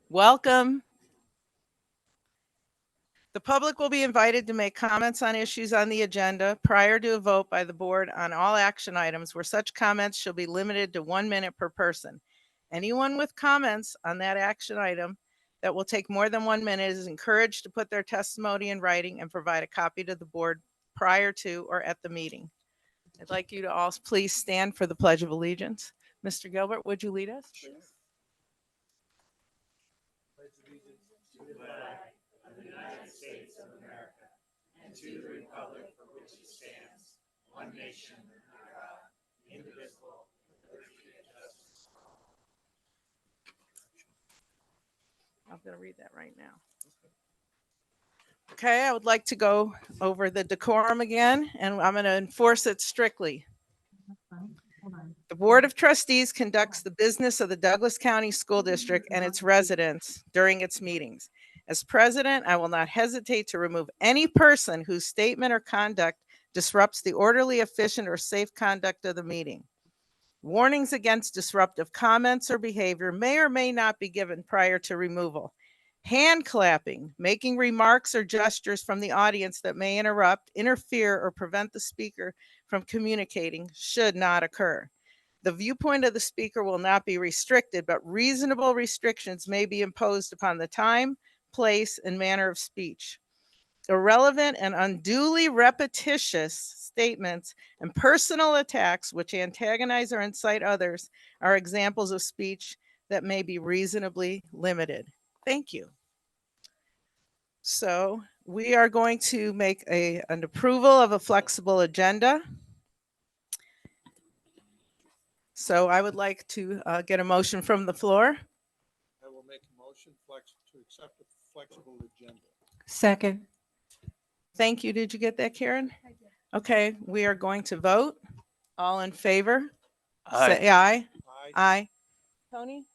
Welcome. The public will be invited to make comments on issues on the agenda prior to a vote by the board on all action items where such comments shall be limited to 1 minute per person. Anyone with comments on that action item that will take more than 1 minute is encouraged to put their testimony in writing and provide a copy to the board prior to or at the meeting. I'd like you to all please stand for the Pledge of Allegiance. Mr. Gilbert, would you lead us, please? Pledge allegiance to the flag of the United States of America and to the republic for which it stands, one nation under God, indivisible, with liberty and justice for all. I'm going to read that right now. Okay, I would like to go over the decorum again, and I'm going to enforce it strictly. The Board of Trustees conducts the business of the Douglas County School District and its residents during its meetings. As president, I will not hesitate to remove any person whose statement or conduct disrupts the orderly, efficient, or safe conduct of the meeting. Warnings against disruptive comments or behavior may or may not be given prior to removal. Hand clapping, making remarks or gestures from the audience that may interrupt, interfere, or prevent the speaker from communicating should not occur. The viewpoint of the speaker will not be restricted, but reasonable restrictions may be imposed upon the time, place, and manner of speech. Irrelevant and unduly repetitious statements and personal attacks which antagonize or incite others are examples of speech that may be reasonably limited. Thank you. So we are going to make an approval of a flexible agenda. So I would like to get a motion from the floor. I will make a motion to accept the flexible agenda. Second. Thank you. Did you get that, Karen? I did. Okay, we are going to vote. All in favor? Say aye. Aye. Aye. Tony?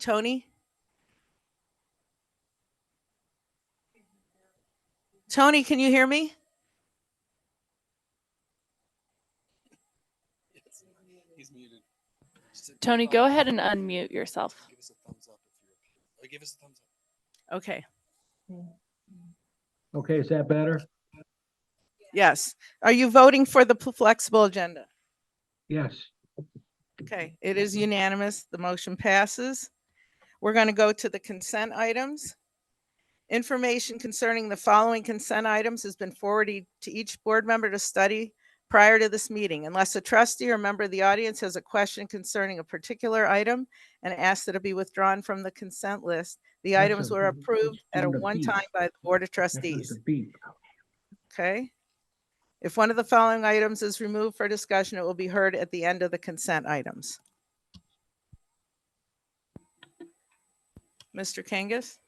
Tony? Tony, can you hear me? He's muted. Tony, go ahead and unmute yourself. Give us a thumbs up if you're. Or give us a thumbs up. Okay. Okay, is that better? Yes. Are you voting for the flexible agenda? Yes. Okay, it is unanimous. The motion passes. We're going to go to the consent items. Information concerning the following consent items has been forwarded to each board member to study prior to this meeting. Unless a trustee or member of the audience has a question concerning a particular item and asks that it be withdrawn from the consent list, the That's items were approved at a the one beep. time by the Board of That's Trustees. the beep. Okay. If one of the following items is removed for discussion, it will be heard at the end of the consent items. Mr. Kangas?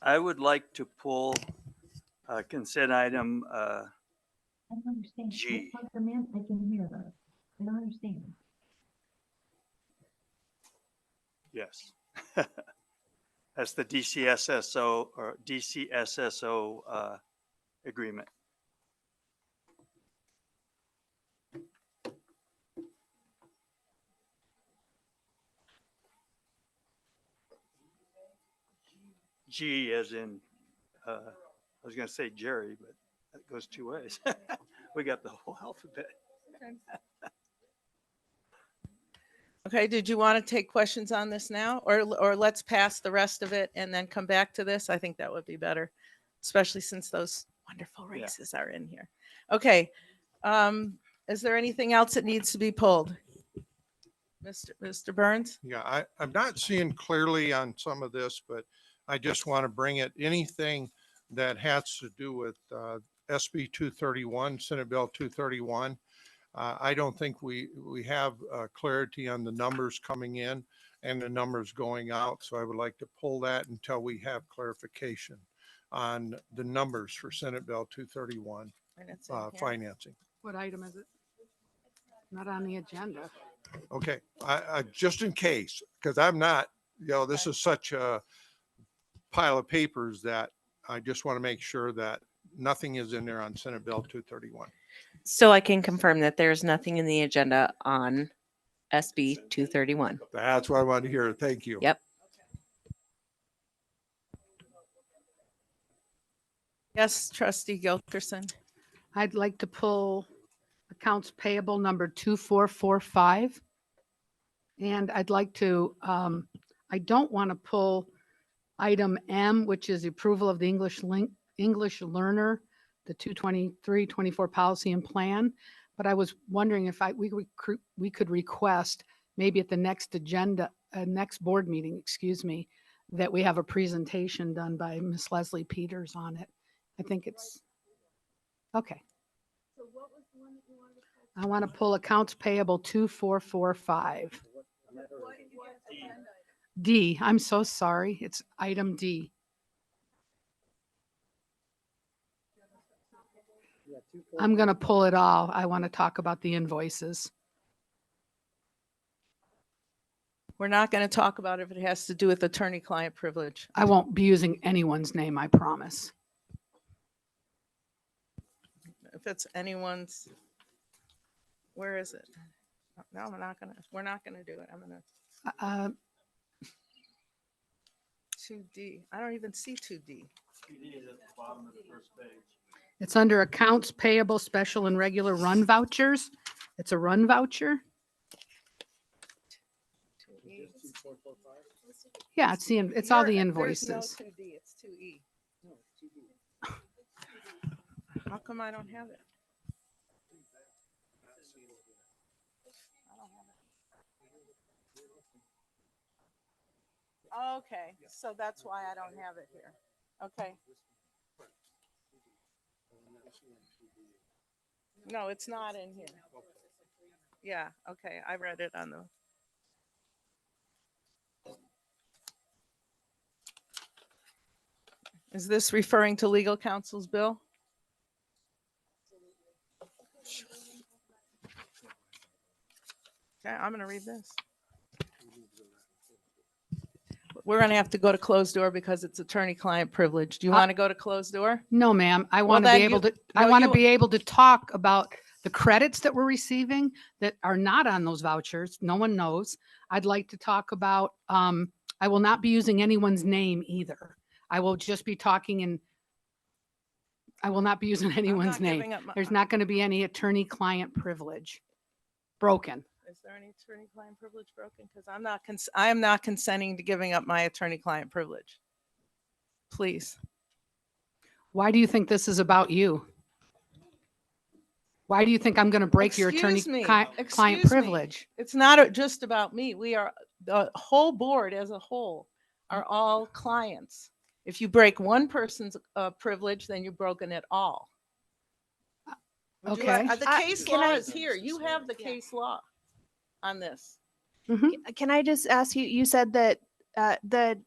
I would like to pull consent item I don't understand. G. Plug them in, I can hear them. I don't understand. Yes. That's the DCSSO or DCSSO agreement. G as in, I was going to say Jerry, but that goes two ways. We got the whole alphabet. Okay, did you want to take questions on this now, or let's pass the rest of it and then come back to this? I think that would be better, especially since those wonderful Yeah. races are in here. Okay, is there anything else that needs to be pulled? Mr. Burns? Yeah, I'm not seeing clearly on some of this, but I just want to bring it, anything that has to do with SB 231, Senate Bill 231. I don't think we have clarity on the numbers coming in and the numbers going out. So I would like to pull that until we have clarification on the numbers for Senate Bill 231 financing. What item is it? Not on the agenda. Okay, I just in case, because I'm not, this is such a pile of papers that I just want to make sure that nothing is in there on Senate Bill 231. So I can confirm that there's nothing in the agenda on SB 231. That's what I wanted to hear. Thank you. Yep. Yes, trustee Gilkerson. I'd like to pull accounts payable number 2445. And I'd like to, I don't want to pull item M, which is approval of the English learner, the 223-24 policy and plan. But I was wondering if we could request maybe at the next agenda, next board meeting, excuse me, that we have a presentation done by Miss Leslie Peters on it. I think it's, okay. I want to pull accounts payable 2445. D, I'm so sorry. It's item D. I'm going to pull it all. I want to talk about the invoices. We're not going to talk about if it has to do with attorney-client privilege. I won't be using anyone's name, I promise. If it's anyone's, where is it? No, we're not gonna do it. I'm gonna, 2D. I don't even see 2D. It's under accounts payable, special and regular run vouchers. It's a run voucher. 2E. Yeah, it's all the There's invoices. no 2D, it's 2E. How come I don't have it? Okay, so that's why I don't have it here. Okay. No, it's not in here. Yeah, okay, I read it on the. Is this referring to legal counsel's bill? Okay, I'm going to read this. We're going to have to go to closed door because it's attorney-client privilege. Do you want to go to closed door? No, ma'am. I want to then be able you- to, I want to you- be able to talk about the credits that we're receiving that are not on those vouchers. No one knows. I'd like to talk about, I will not be using anyone's name either. I will just be talking and I will not be using anyone's name. There's not going to be any attorney-client privilege broken. Is there any attorney-client privilege broken? Because I am not consenting to giving up my attorney-client privilege. Please. Why do you think this is about you? Why do you think I'm going to break your Excuse me, attorney-client excuse me. privilege? It's not just about me. We are, the whole board as a whole are all clients. If you break one person's privilege, then you've broken it all. Would you like- Okay. The case can law I- is here. You have the case law on this. Mhm. Can I just ask you, you said that the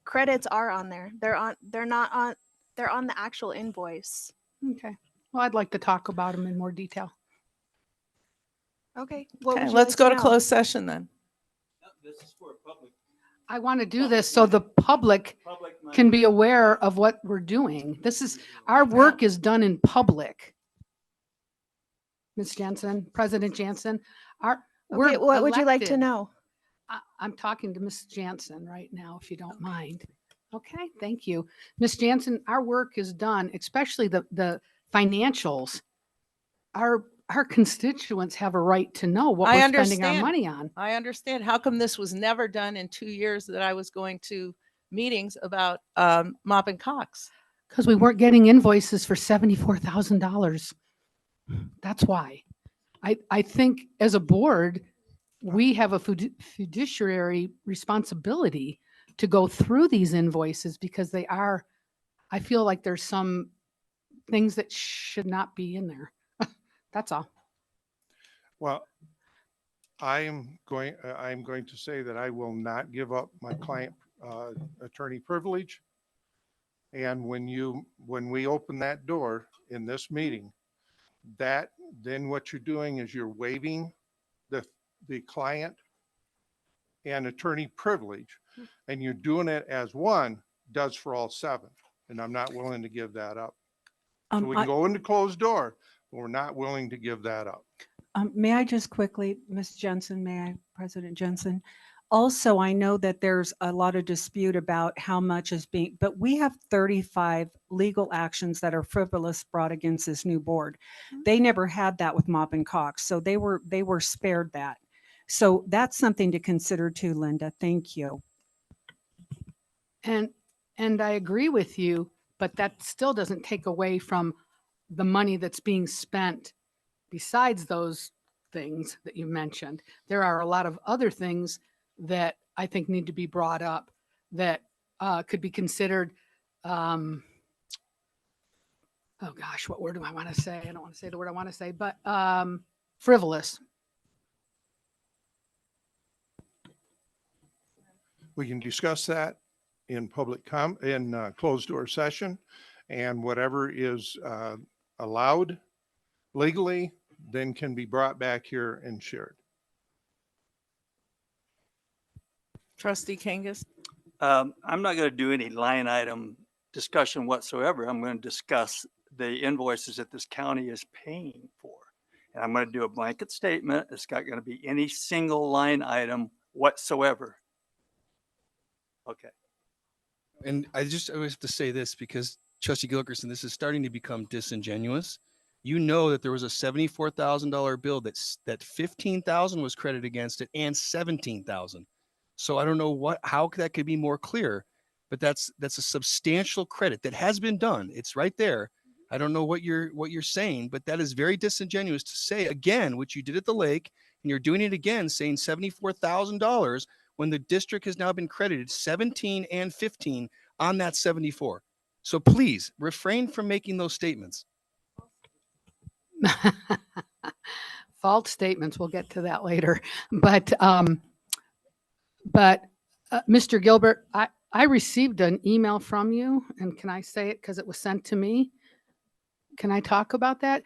credits are on there. They're on the actual invoice. Okay. Well, I'd like to talk about them in more detail. Okay. What Okay, would you let's like go to know? closed session then. This is for public I want to do this so the public money. can be aware of what we're doing. This is, our work is done in public. Ms. Jensen, President Jansen, Okay, what would you like to know? I'm talking to Ms. Jansen right now, if you don't mind. Okay, thank you. Ms. Jansen, our work is done, especially the financials. Our constituents have a right to know what I we're spending our understand. money on. I understand. How come this was never done in 2 years that I was going to meetings about Mop and Cox? Because we weren't getting invoices for $74,000. That's why. I think as a board, we have a fiduciary responsibility to go through these invoices because they are, I feel like there's some things that should not be in there. That's all. Well, I'm going to say that I will not give up my client attorney privilege. And when we open that door in this meeting, then what you're doing is you're waiving the client and attorney privilege, and you're doing it as one does for all seven. And I'm not willing to give that up. So we can go into closed door, but we're not willing to give that up. May I just quickly, Ms. Jensen, may I, President Jensen? Also, I know that there's a lot of dispute about how much is being, but we have 35 legal actions that are frivolous brought against this new board. They never had that with Mop and Cox, so they were spared that. So that's something to consider too, Linda. Thank you. And I agree with you, but that still doesn't take away from the money that's being spent besides those things that you mentioned. There are a lot of other things that I think need to be brought up that could be considered, oh gosh, what word do I want to say? I don't want to say the word I want to say, but frivolous. We can discuss that in closed door session, and whatever is allowed legally then can be brought back here and shared. Trustee Kangas? I'm not going to do any line item discussion whatsoever. I'm going to discuss the invoices that this county is paying for. And I'm going to do a blanket statement. It's not going to be any single line item whatsoever. Okay. And I always have to say this because Trustee Gilkerson, this is starting to become disingenuous. You know that there was a $74,000 bill that $15,000 was credited against it and $17,000. So I don't know how that could be more clear, but that's a substantial credit that has been done. It's right there. I don't know what you're saying, but that is very disingenuous to say again, what you did at the lake, and you're doing it again, saying $74,000 when the district has now been credited 17 and 15 on that 74. So please refrain from making those statements. False statements. We'll get to that later. But Mr. Gilbert, I received an email from you, and can I say it because it was sent to me? Can I talk about that?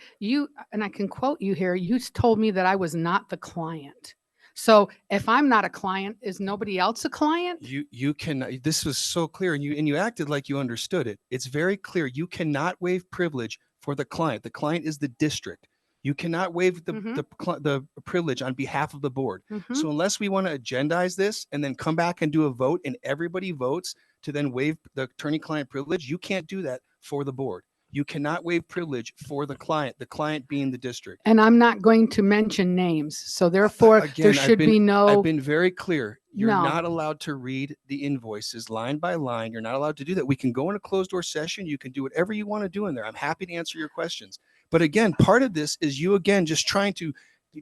And I can quote you here. You told me that I was not the client. So if I'm not a client, is nobody else a client? You can. This was so clear, and you acted like you understood it. It's very clear. You cannot waive privilege for the client. The client is the district. You cannot waive the privilege on behalf of the board. So unless we want to agendize this and then come back and do a vote and everybody votes to then waive the attorney-client privilege, you can't do that for the board. You cannot waive privilege for the client being the district. And I'm not going to mention names. So therefore, Again, there should be no. I've been very clear. You're No. not allowed to read the invoices line by line. You're not allowed to do that. We can go in a closed door session. You can do whatever you want to do in there. I'm happy to answer your questions. But again, part of this is you again just trying to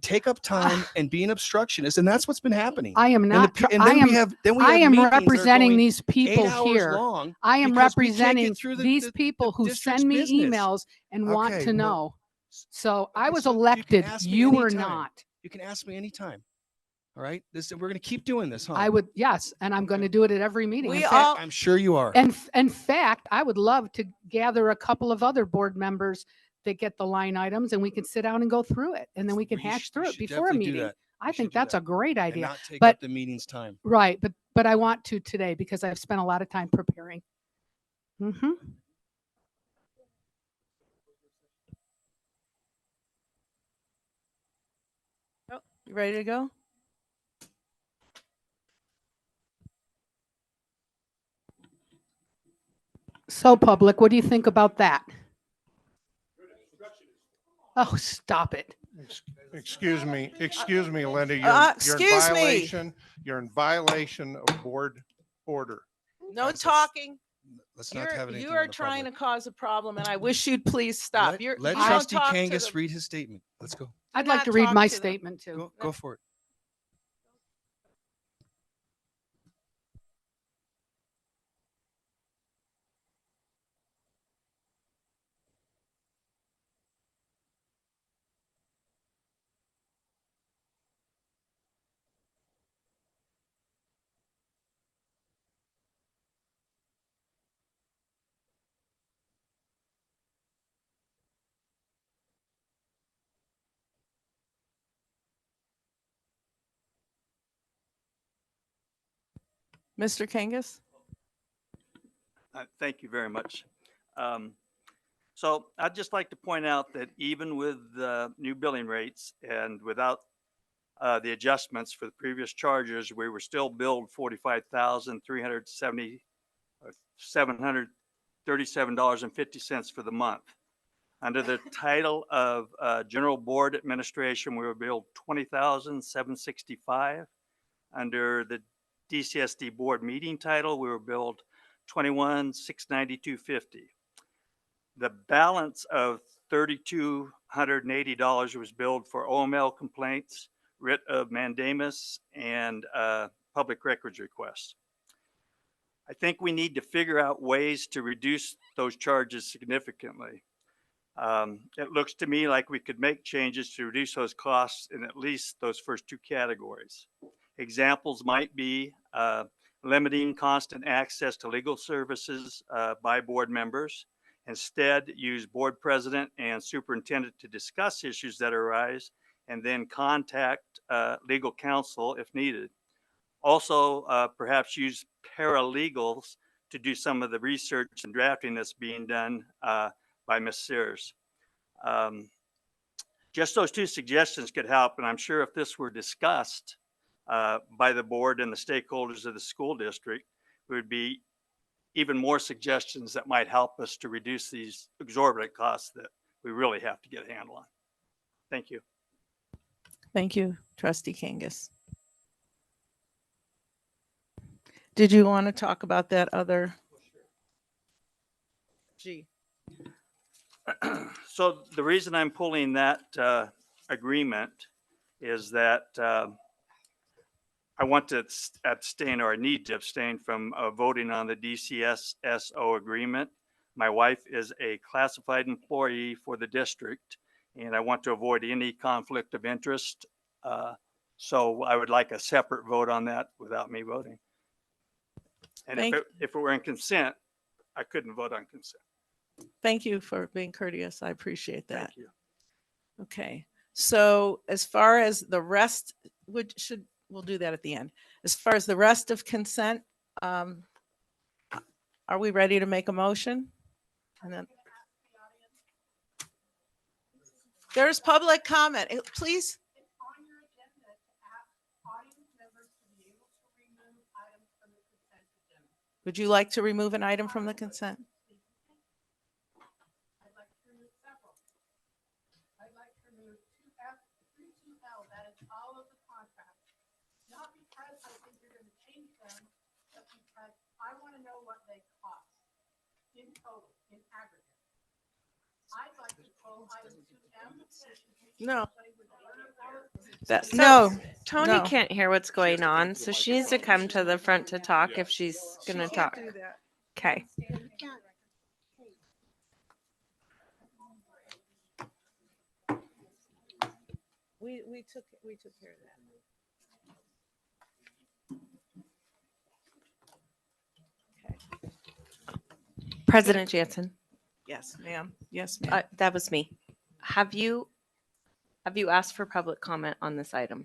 take up time and be an obstructionist, and that's what's been happening. I am not. I am representing these people here. Long I am because we can't get representing through these people who district's send me business. emails and want Okay, to well, know. So I okay, was so you can elected. ask me You were anytime. not. You can ask me anytime. All right. We're going to keep doing this, huh? I would, yes, and I'm going to do it at every meeting. We In fact- all- I'm sure you are. And in fact, I would love to gather a couple of other board members that get the line items and we can sit down and go through it. And then we can You hash should- through you it should before a definitely do meeting. that. I You should think do that's that. a great And idea. not take But- up the meeting's time. Right. But I want to today because I've spent a lot of time preparing. Mm-hmm. You ready to go? So public, what do you think about that? Oh, stop it. Excuse me, Linda, excuse me. You're in violation of board order. No Let's- talking. Let's not have anything You in are the trying to public. cause a problem and I wish you'd please stop. Let, You're, let you don't Trustee talk to Kangas the- read his statement. Let's go. I'd Do like not to read talk my to them. statement too. Go for it. Mr. Kangas? Thank you very much. So I'd just like to point out that even with the new billing rates and without the adjustments for the previous charges, we were still billed $737.50 for the month. Under the title of General Board Administration, we were billed $20,765. Under the DCSD Board Meeting title, we were billed $21,692.50. The balance of $3,280 was billed for OML complaints, writ of mandamus, and public records requests. I think we need to figure out ways to reduce those charges significantly. It looks to me like we could make changes to reduce those costs in at least those first two categories. Examples might be limiting constant access to legal services by board members. Instead, use board president and superintendent to discuss issues that arise and then contact legal counsel if needed. Also, perhaps use paralegals to do some of the research and drafting that's being done by Ms. Sears. Just those two suggestions could help, and I'm sure if this were discussed by the board and the stakeholders of the school district, there would be even more suggestions that might help us to reduce these exorbitant costs that we really have to get a handle on. Thank you. Thank you, Trustee Kangas. Did you want to talk about that other? G. So the reason I'm pulling that agreement is that I want to abstain, or I need to abstain from voting on the DCSSO agreement. My wife is a classified employee for the district, and I want to avoid any conflict of interest. So I would like a separate vote on that without me voting. And if it were in consent, I couldn't vote on consent. Thank you for being courteous. I appreciate that. Thank you. Okay, so as far as the rest, we'll do that at the end. As far as the rest of consent, are we ready to make a motion? And then there's public comment. Please. Would you like to remove an item from the consent? I'd like to remove several. I'd like to remove 2F, 32L, that is all of the contracts. Not because I think you're going to change them, but because I want to know what they cost in total, in aggregate. I'd like to pull item 2M. No. So No. Tony no. can't hear what's going on, so she needs to come to the front to talk if she's going to talk. Okay. We took care of that. Okay. President Jansen, Yes, ma'am. Yes, ma'am. that was me. Have you asked for public comment on this item?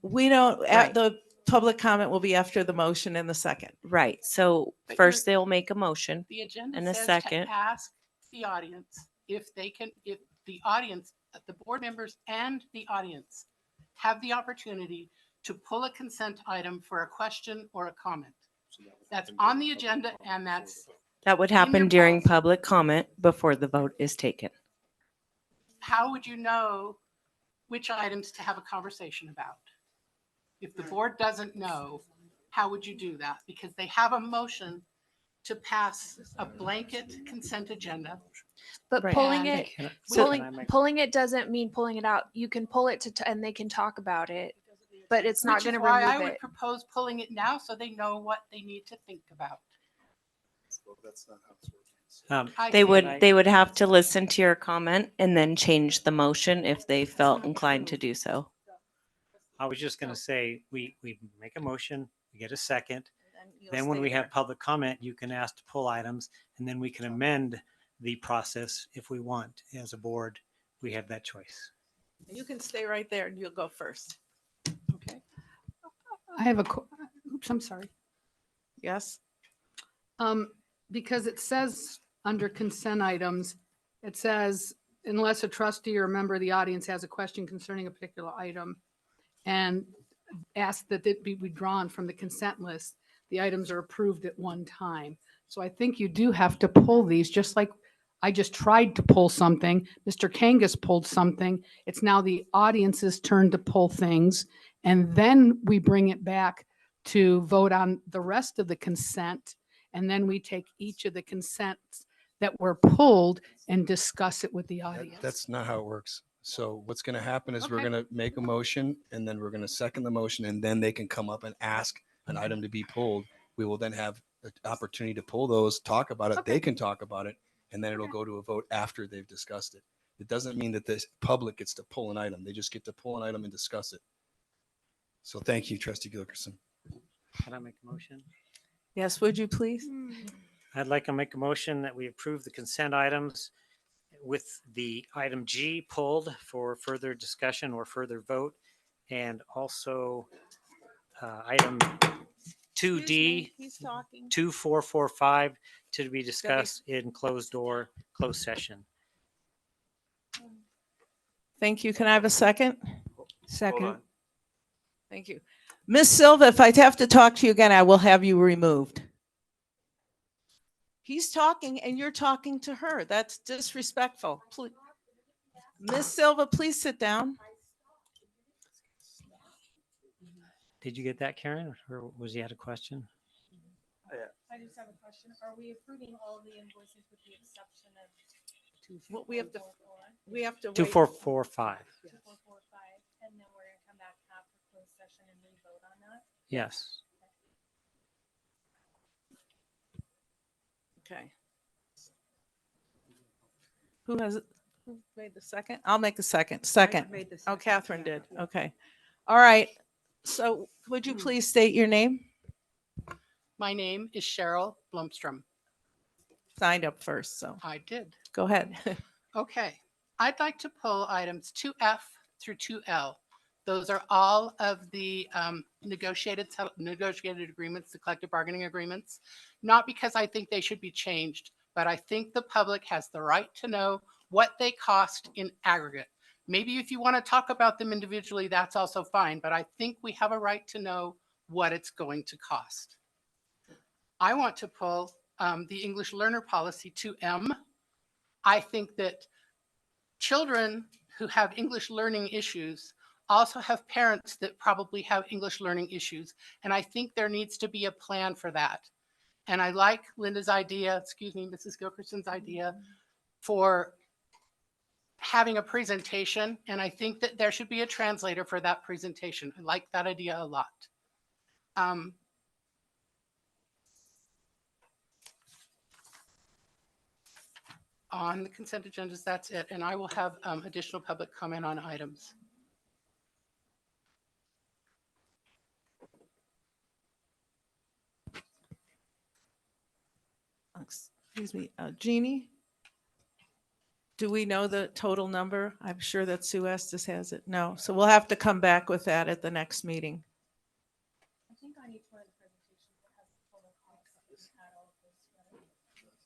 We don't, Right. the public comment will be after the motion in the second. Right. So But first they'll make a motion. The agenda And a says second. to ask the audience if they can, if the audience, the board members and the audience have the opportunity to pull a consent item for a question or a comment. That's on the agenda and that's, That would in your happen during policy. public comment before the vote is taken. how would you know which items to have a conversation about? If the board doesn't know, how would you do that? Because they have a motion to pass a blanket consent agenda. But Right. pulling And it, So- pulling it doesn't mean pulling it out. You can pull it and they can talk about it, but it's not Which going is to why I remove would it. propose pulling it now so they know what they need to think about. I They think- would have to listen to your comment and then change the motion if they felt inclined to do so. I was just going to say, we make a motion, we get a second. Then when we have public comment, you can ask to pull items and then we can amend the process if we want. As a board, we have that choice. You can stay right there and you'll go first. Okay. I have oops, I'm sorry. Yes? Because it says under consent items, it says, unless a trustee or a member of the audience has a question concerning a particular item and ask that it be withdrawn from the consent list, the items are approved at one time. So I think you do have to pull these, just like I just tried to pull something. Mr. Kangas pulled something. It's now the audience's turn to pull things. And then we bring it back to vote on the rest of the consent. And then we take each of the consents that were pulled and discuss it with the audience. That's not how it works. So what's going to happen is we're Okay. going to make a motion and then we're going to second the motion and then they can come up and ask an item to be pulled. We will then have an opportunity to pull those, talk about it. Okay. They can talk about it and then it'll go to a vote after they've discussed it. It doesn't mean that the public gets to pull an item. They just get to pull an item and discuss it. So thank you, Trustee Gilkerson. Can I make a motion? Yes, would you please? I'd like to make a motion that we approve the consent items with the item G pulled for further discussion or further vote. And also item 2D, He's talking. 2445 to be discussed in closed door, closed session. Thank you. Can I have a second? Second. Thank you. Ms. Silva, if I have to talk to you again, I will have you removed. He's talking and you're talking to her. That's disrespectful. Please. Ms. Silva, please sit down. Did you get that, Karen? Or was he had a question? I just have a question. Are we approving all of the invoices with the exception of What we have to wait. 2445. 2445, and then we're gonna come back after closed session and re-vote on that? Yes. Okay. Who made the second? I'll make the second. Second. Oh, Catherine did. Okay. All right. So would you please state your name? My name is Cheryl Blomstrom. Signed up first, so I did. go ahead. Okay. I'd like to pull items 2F through 2L. Those are all of the negotiated agreements, the collective bargaining agreements. Not because I think they should be changed, but I think the public has the right to know what they cost in aggregate. Maybe if you want to talk about them individually, that's also fine, but I think we have a right to know what it's going to cost. I want to pull the English learner policy 2M. I think that children who have English learning issues also have parents that probably have English learning issues. And I think there needs to be a plan for that. And I like Linda's idea, Mrs. Gilkerson's idea for having a presentation. And I think that there should be a translator for that presentation. I like that idea a lot. On the consent agendas, that's it. And I will have additional public comment on items. Excuse me, Jeannie? Do we know the total number? I'm sure that Sue Estes has it. No, so we'll have to come back with that at the next meeting. I think on each one of the presentations, it has the total cost that we had all of those together.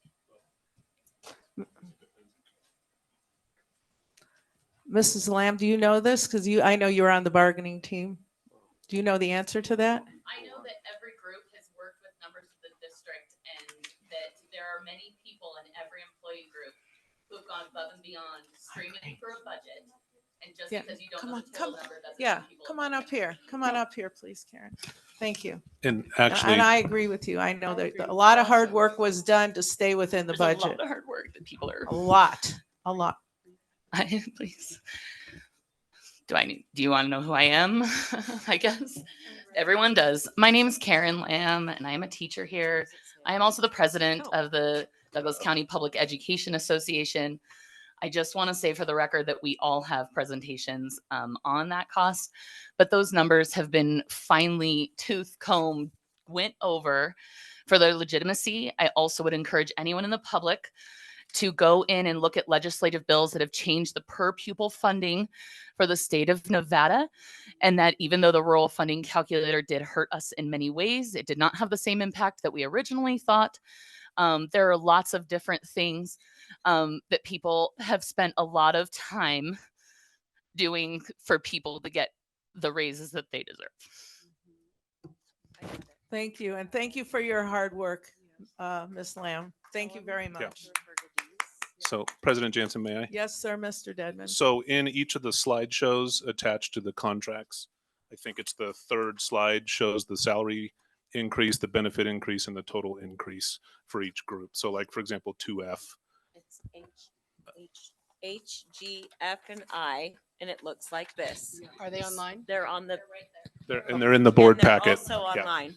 Mrs. Lamb, do you know this? Because I know you're on the bargaining team. Do you know the answer to that? I know that every group has worked with members of the district and that there are many people in every employee group who have gone above and beyond streaming for a budget. And just Yeah, because you don't come know on, the total number doesn't Yeah, mean people come are on up here. Come on up here, please, Karen. Thank you. And And actually, I agree with you. I know that a lot of hard work was done to stay within the There's a budget. lot of hard work that people are. A lot. Please. Do you want to know who I am? I guess everyone does. My name is Karen Lamb and I am a teacher here. I am also the president of the Douglas County Public Education Association. I just want to say for the record that we all have presentations on that cost, but those numbers have been finely tooth-combed, went over for their legitimacy. I also would encourage anyone in the public to go in and look at legislative bills that have changed the per pupil funding for the state of Nevada. And that even though the rural funding calculator did hurt us in many ways, it did not have the same impact that we originally thought. There are lots of different things that people have spent a lot of time doing for people to get the raises that they deserve. Thank you. And thank you for your hard work, Ms. Lamb. Thank you very much. So President Jansen, may I? Yes, sir, Mr. Dedman. So in each of the slideshows attached to the contracts, I think it's the third slide shows the salary increase, the benefit increase, and the total increase for each group. So like, for example, 2F. It's H, G, F, and I, and it looks like this. Are they online? They're on the. They're in the board and they're packet. Also Yeah. online.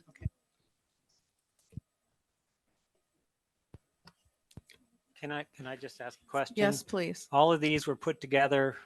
Can I just ask a question? Yes, please. All of these were put together,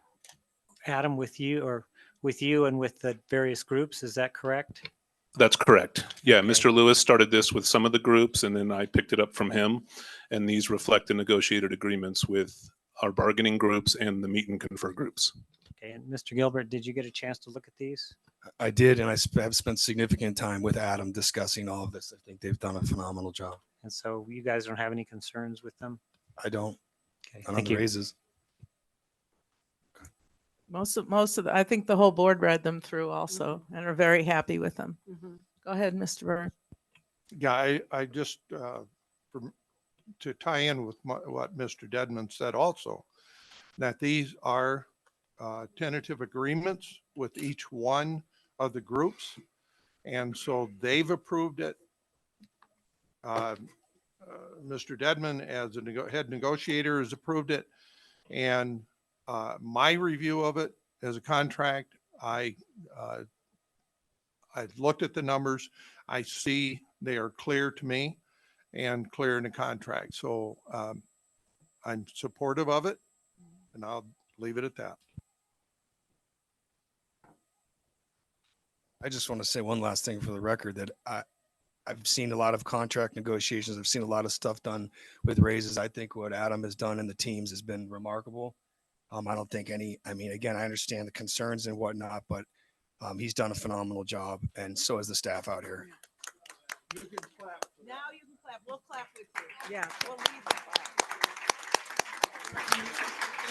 Adam, with you and with the various groups. Is that correct? That's correct. Yeah, Mr. Lewis started this with some of the groups and then I picked it up from him. And these reflect the negotiated agreements with our bargaining groups and the meet and confer groups. Okay, and Mr. Gilbert, did you get a chance to look at these? I did, and I have spent significant time with Adam discussing all of this. I think they've done a phenomenal job. And so you guys don't have any concerns with them? I don't. Okay, Not on thank the you. raises. Most of I think the whole board read them through also and are very happy with them. Go ahead, Mr. Byrne. Yeah, I just, to tie in with what Mr. Dedman said also, that these are tentative agreements with each one of the groups. And so they've approved it. Mr. Dedman, as a head negotiator, has approved it. And my review of it as a contract, I looked at the numbers. I see they are clear to me and clear in the contract. So I'm supportive of it, and I'll leave it at that. I just want to say one last thing for the record that I've seen a lot of contract negotiations. I've seen a lot of stuff done with raises. I think what Adam has done in the teams has been remarkable. I don't think again, I understand the concerns and whatnot, but he's done a phenomenal job, and so has the staff out here. You can clap. Now you can clap. We'll clap with you. Yeah, we'll leave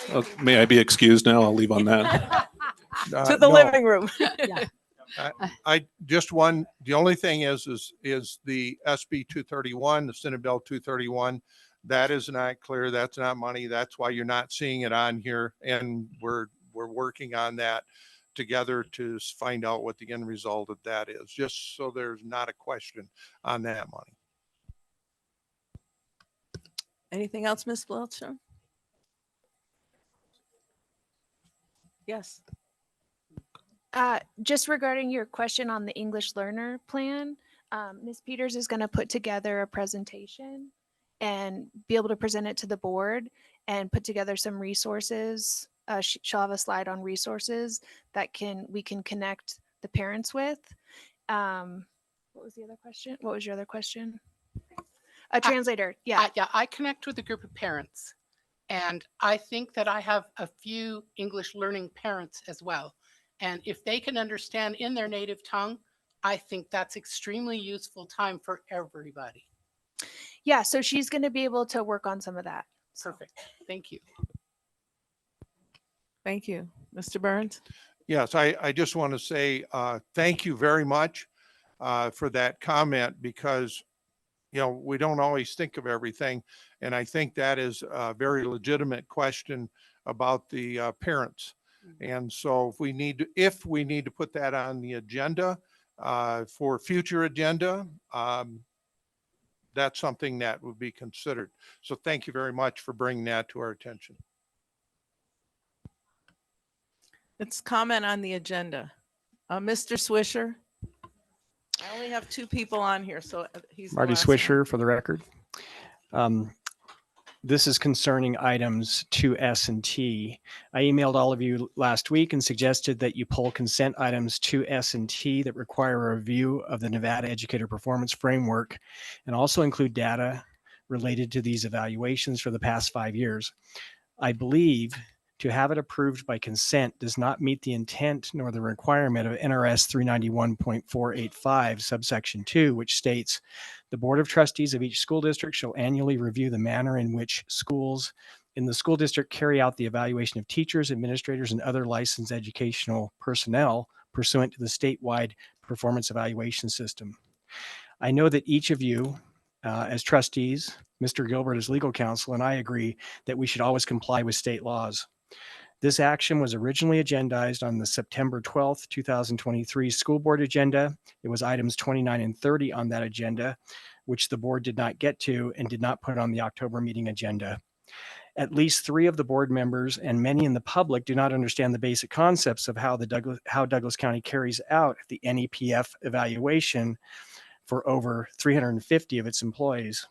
the clap. May I be excused now? I'll leave on that. To the No. living room. I just the only thing is the SB 231, the Senate Bill 231. That is not clear. That's not money. That's why you're not seeing it on here. And we're working on that together to find out what the end result of that is, just so there's not a question on that money. Anything else, Ms. Belcher? Yes. Just regarding your question on the English learner plan, Ms. Peters is going to put together a presentation and be able to present it to the board and put together some resources. She'll have a slide on resources that we can connect the parents with. What was the other question? What was your other question? A translator. Yeah. I connect with a group of parents, and I think that I have a few English learning parents as well. And if they can understand in their native tongue, I think that's extremely useful time for everybody. Yeah. So she's going to be able to work on some of that. Perfect. Thank you. Thank you. Mr. Burns? Yes, I just want to say thank you very much for that comment, because we don't always think of everything. And I think that is a very legitimate question about the parents. And so if we need to put that on the agenda for future agenda, that's something that would be considered. So thank you very much for bringing that to our attention. It's comment on the agenda. Mr. Swisher? I only have two people on here, so he's the Marty last one. Swisher for the record. This is concerning items 2S and T. I emailed all of you last week and suggested that you pull consent items 2S and T that require a review of the Nevada Educator Performance Framework and also include data related to these evaluations for the past 5 years. I believe To have it approved by consent does not meet the intent nor the requirement of NRS 391.485 subsection 2, which states the Board of Trustees of each school district shall annually review the manner in which schools in the school district carry out the evaluation of teachers, administrators, and other licensed educational personnel pursuant to the statewide performance evaluation system. I know that each of you, as trustees, Mr. Gilbert as legal counsel, and I agree that we should always comply with state laws. This action was originally agendized on the September 12th, 2023 school board agenda. It was items 29 and 30 on that agenda, which the board did not get to and did not put on the October meeting agenda. At least 3 of the board members and many in the public do not understand the basic concepts of how Douglas County carries out the NEPF evaluation for over 350 of its employees.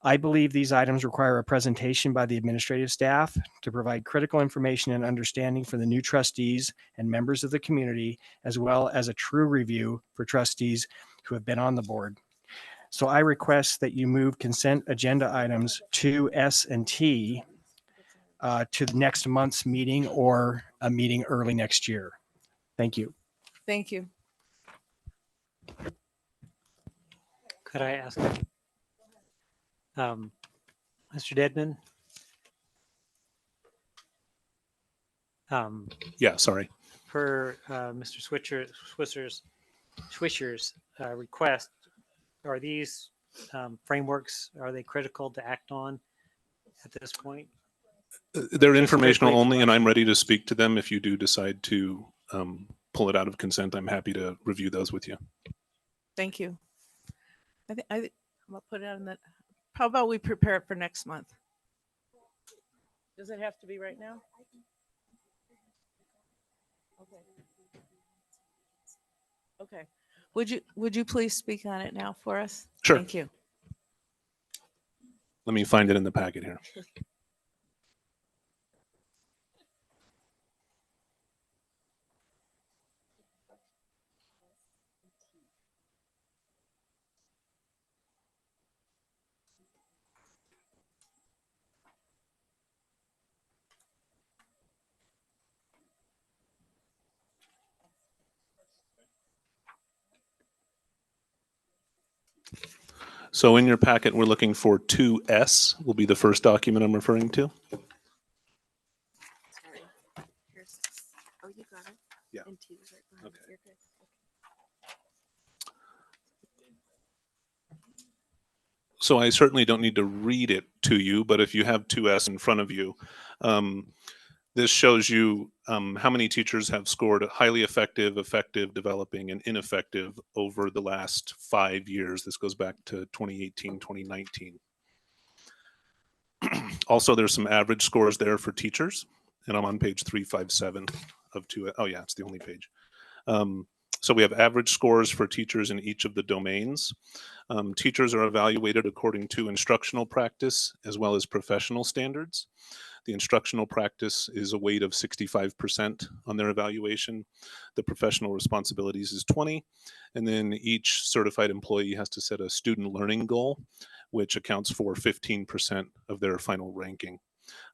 I believe these items require a presentation by the administrative staff to provide critical information and understanding for the new trustees and members of the community, as well as a true review for trustees who have been on the board. So I request that you move consent agenda items 2S and T to the next month's meeting or a meeting early next year. Thank you. Thank you. Could I ask, Mr. Dedman? Yeah, sorry. Per Mr. Swisher's request, are these frameworks, are they critical to act on at this point? They're informational only, and I'm ready to speak to them. If you do decide to pull it out of consent, I'm happy to review those with you. Thank you. I'm gonna put it on the, how about we prepare it for next month? Does it have to be right now? Okay. Would you please speak on it now for us? Sure. Thank you. Let me find it in the packet here. So in your packet, we're looking for 2S will be the first document I'm referring to. Oh, you got it. Yeah. And T was right behind it. You're good. So I certainly don't need to read it to you, but if you have 2S in front of you, this shows you how many teachers have scored highly effective, effective, developing, and ineffective over the last 5 years. This goes back to 2018, 2019. Also, there's some average scores there for teachers, and I'm on page 357 of 2. Oh yeah, it's the only page. So we have average scores for teachers in each of the domains. Teachers are evaluated according to instructional practice as well as professional standards. The instructional practice is a weight of 65% on their evaluation. The professional responsibilities is 20. And then each certified employee has to set a student learning goal, which accounts for 15% of their final ranking.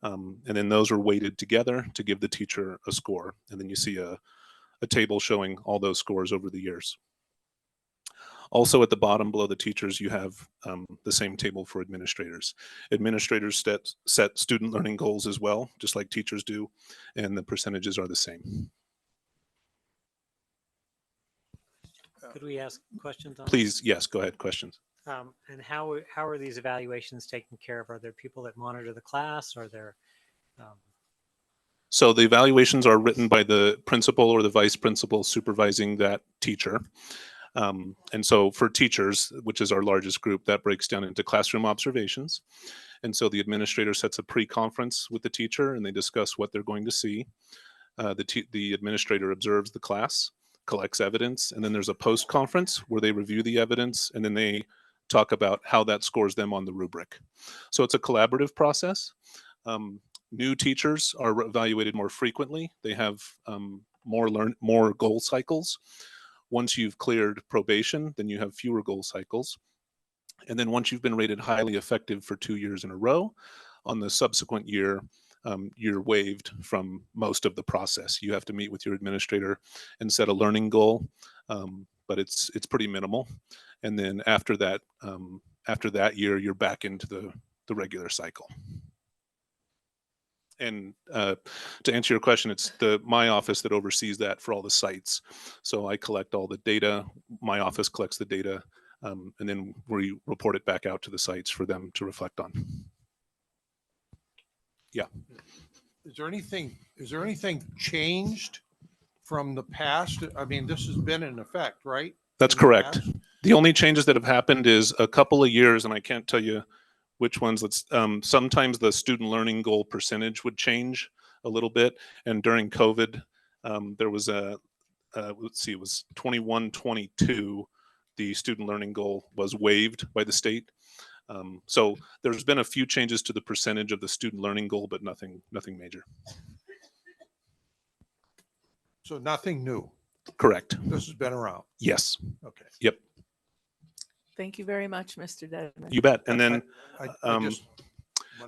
And then those are weighted together to give the teacher a score. And then you see a table showing all those scores over the years. Also at the bottom below the teachers, you have the same table for administrators. Administrators set student learning goals as well, just like teachers do, and the percentages are the same. Could we ask questions on? Please, yes, go ahead, questions. And how are these evaluations taken care of? Are there people that monitor the class? Are there? So the evaluations are written by the principal or the vice principal supervising that teacher. And so for teachers, which is our largest group, that breaks down into classroom observations. And so the administrator sets a pre-conference with the teacher and they discuss what they're going to see. The administrator observes the class, collects evidence, and then there's a post-conference where they review the evidence and then they talk about how that scores them on the rubric. So it's a collaborative process. New teachers are evaluated more frequently. They have more goal cycles. Once you've cleared probation, then you have fewer goal cycles. And then once you've been rated highly effective for 2 years in a row, on the subsequent year, you're waived from most of the process. You have to meet with your administrator and set a learning goal, but it's pretty minimal. And then after that year, you're back into the regular cycle. And to answer your question, it's my office that oversees that for all the sites. So I collect all the data. My office collects the data, and then we report it back out to the sites for them to reflect on. Yeah. Is there anything changed from the past? I mean, this has been in effect, right? That's In the correct. past? The only changes that have happened is a couple of years, and I can't tell you which ones. Sometimes the student learning goal percentage would change a little bit. And during COVID, there was let's see, it was 21-22, the student learning goal was waived by the state. So there's been a few changes to the percentage of the student learning goal, but nothing major. So nothing new. Correct. This has been around. Yes. Okay. Yep. Thank you very much, Mr. Dedman. You bet. And then I just-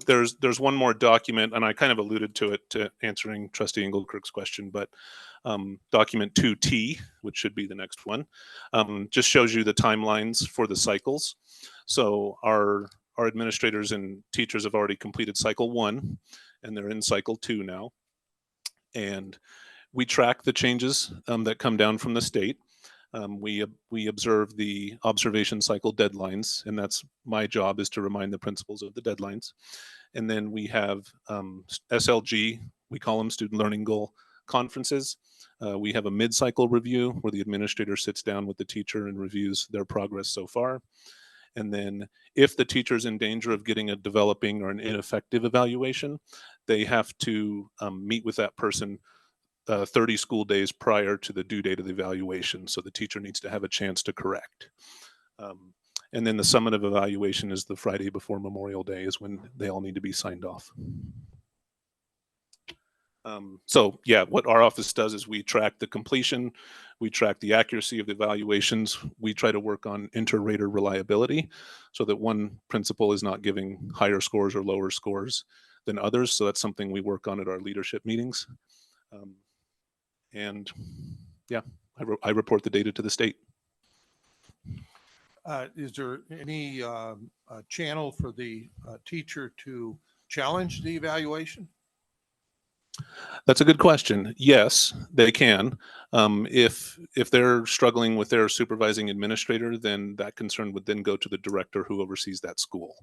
there's one more document, and I kind of alluded to it to answering Trustee Engelkirk's question, but document 2T, which should be the next one, just shows you the timelines for the cycles. So our administrators and teachers have already completed cycle 1, and they're in cycle 2 now. And we track the changes that come down from the state. We observe the observation cycle deadlines, and that's my job, is to remind the principals of the deadlines. And then we have SLG, we call them student learning goal conferences. We have a mid-cycle review where the administrator sits down with the teacher and reviews their progress so far. And then if the teacher's in danger of getting a developing or an ineffective evaluation, they have to meet with that person 30 school days prior to the due date of the evaluation. So the teacher needs to have a chance to correct. And then the summative evaluation is the Friday before Memorial Day, is when they all need to be signed off. So yeah, what our office does is we track the completion, we track the accuracy of the evaluations, we try to work on inter-rater reliability so that one principal is not giving higher scores or lower scores than others. So that's something we work on at our leadership meetings. And yeah, I report the data to the state. Is there any channel for the teacher to challenge the evaluation? That's a good question. Yes, they can. If they're struggling with their supervising administrator, then that concern would then go to the director who oversees that school.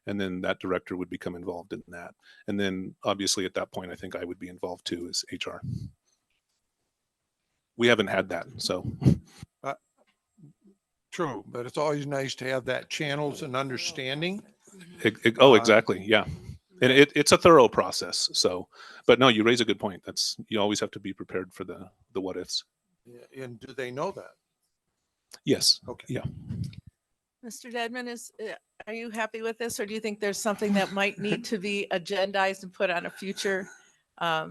And then that director would become involved in that. And then obviously at that point, I think I would be involved too as HR. We haven't had that, so. True, but it's always nice to have that channels and understanding. Exactly, yeah. And it's a thorough process. So, but no, you raise a good point. You always have to be prepared for the what ifs. And do they know that? Yes. Okay. Yeah. Mr. Dedman, are you happy with this, or do you think there's something that might need to be agendized and put on a future, I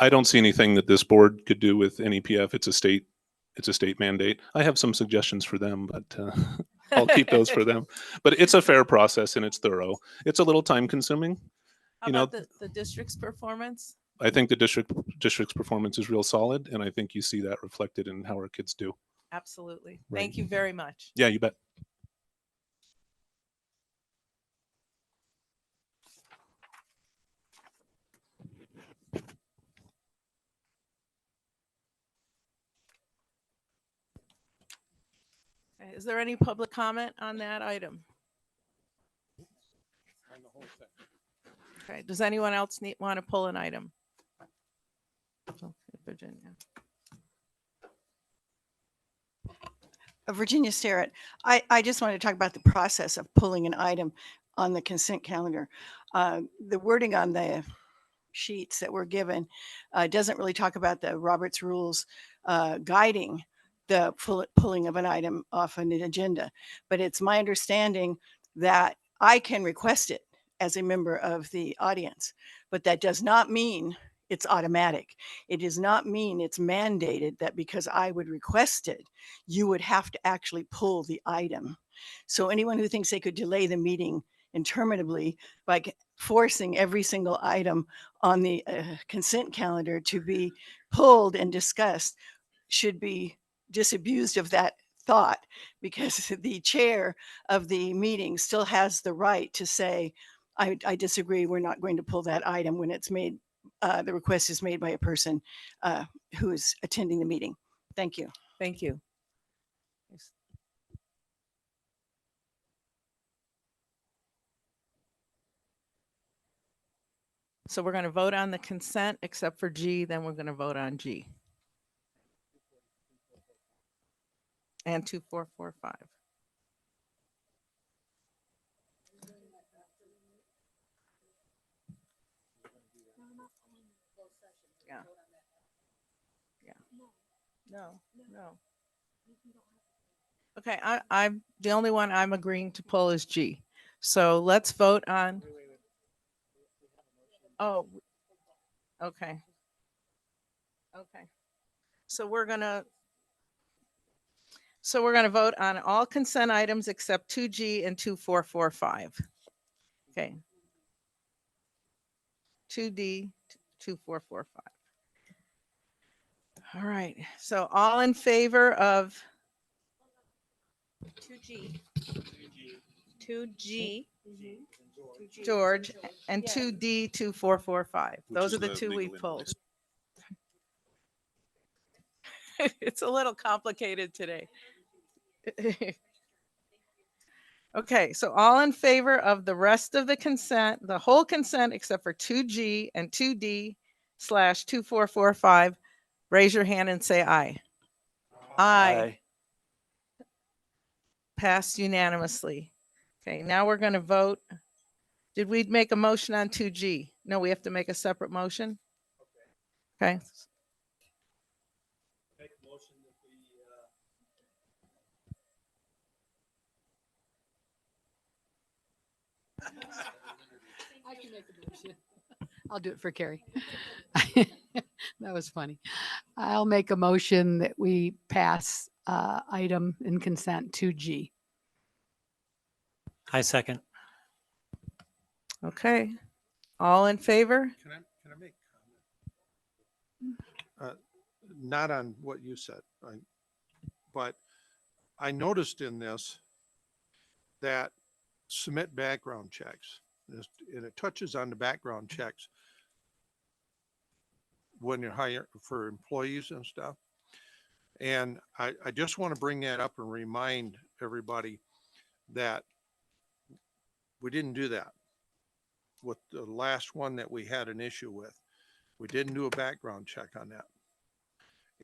don't see anything that this board could do with NEPF. It's a state mandate. I have some suggestions for them, but I'll keep those for them. But it's a fair process and it's thorough. It's a little time consuming. How about the district's performance? I think the district's performance is real solid, and I think you see that reflected in how our kids do. Absolutely. Right. Thank you very much. Yeah, you bet. Okay, is there any public comment on that item? Okay, does anyone else want to pull an item? Virginia. Virginia Starrett. I just want to talk about the process of pulling an item on the consent calendar. The wording on the sheets that were given doesn't really talk about the Roberts rules guiding the pulling of an item off an agenda. But it's my understanding that I can request it as a member of the audience, but that does not mean it's automatic. It does not mean it's mandated that because I would request it, you would have to actually pull the item. So anyone who thinks they could delay the meeting interminably by forcing every single item on the consent calendar to be pulled and discussed should be disabused of that thought, because the chair of the meeting still has the right to say, I disagree, we're not going to pull that item when it's made, the request is made by a person who is attending the meeting. Thank you. Thank you. So we're going to vote on the consent except for G, then we're going to vote on G. And 2445. Yeah. Yeah. No, no. Okay, I'm the only one I'm agreeing to pull is G. So let's vote on. Oh, okay. Okay. So we're gonna vote on all consent items except 2G and 2445. Okay. 2D, 2445. All right. So all in favor of 2G. 2G. George and 2D, 2445. Which Those is are the the two we legal pulled. invoice. It's a little complicated today. Okay, so all in favor of the rest of the consent, the whole consent except for 2G and 2D/2445, raise your hand and say aye. Aye. Passed unanimously. Okay, now we're going to vote. Did we make a motion on 2G? No, we have to make a separate motion. Okay. I can make a motion. I'll do it for Carrie. That was funny. I'll make a motion that we pass item in consent 2G. I second. Okay. All in favor? Can I make a comment? Not on what you said, but I noticed in this that submit background checks, and it touches on the background checks when you're hiring for employees and stuff. And I just want to bring that up and remind everybody that we didn't do that with the last one that we had an issue with. We didn't do a background check on that.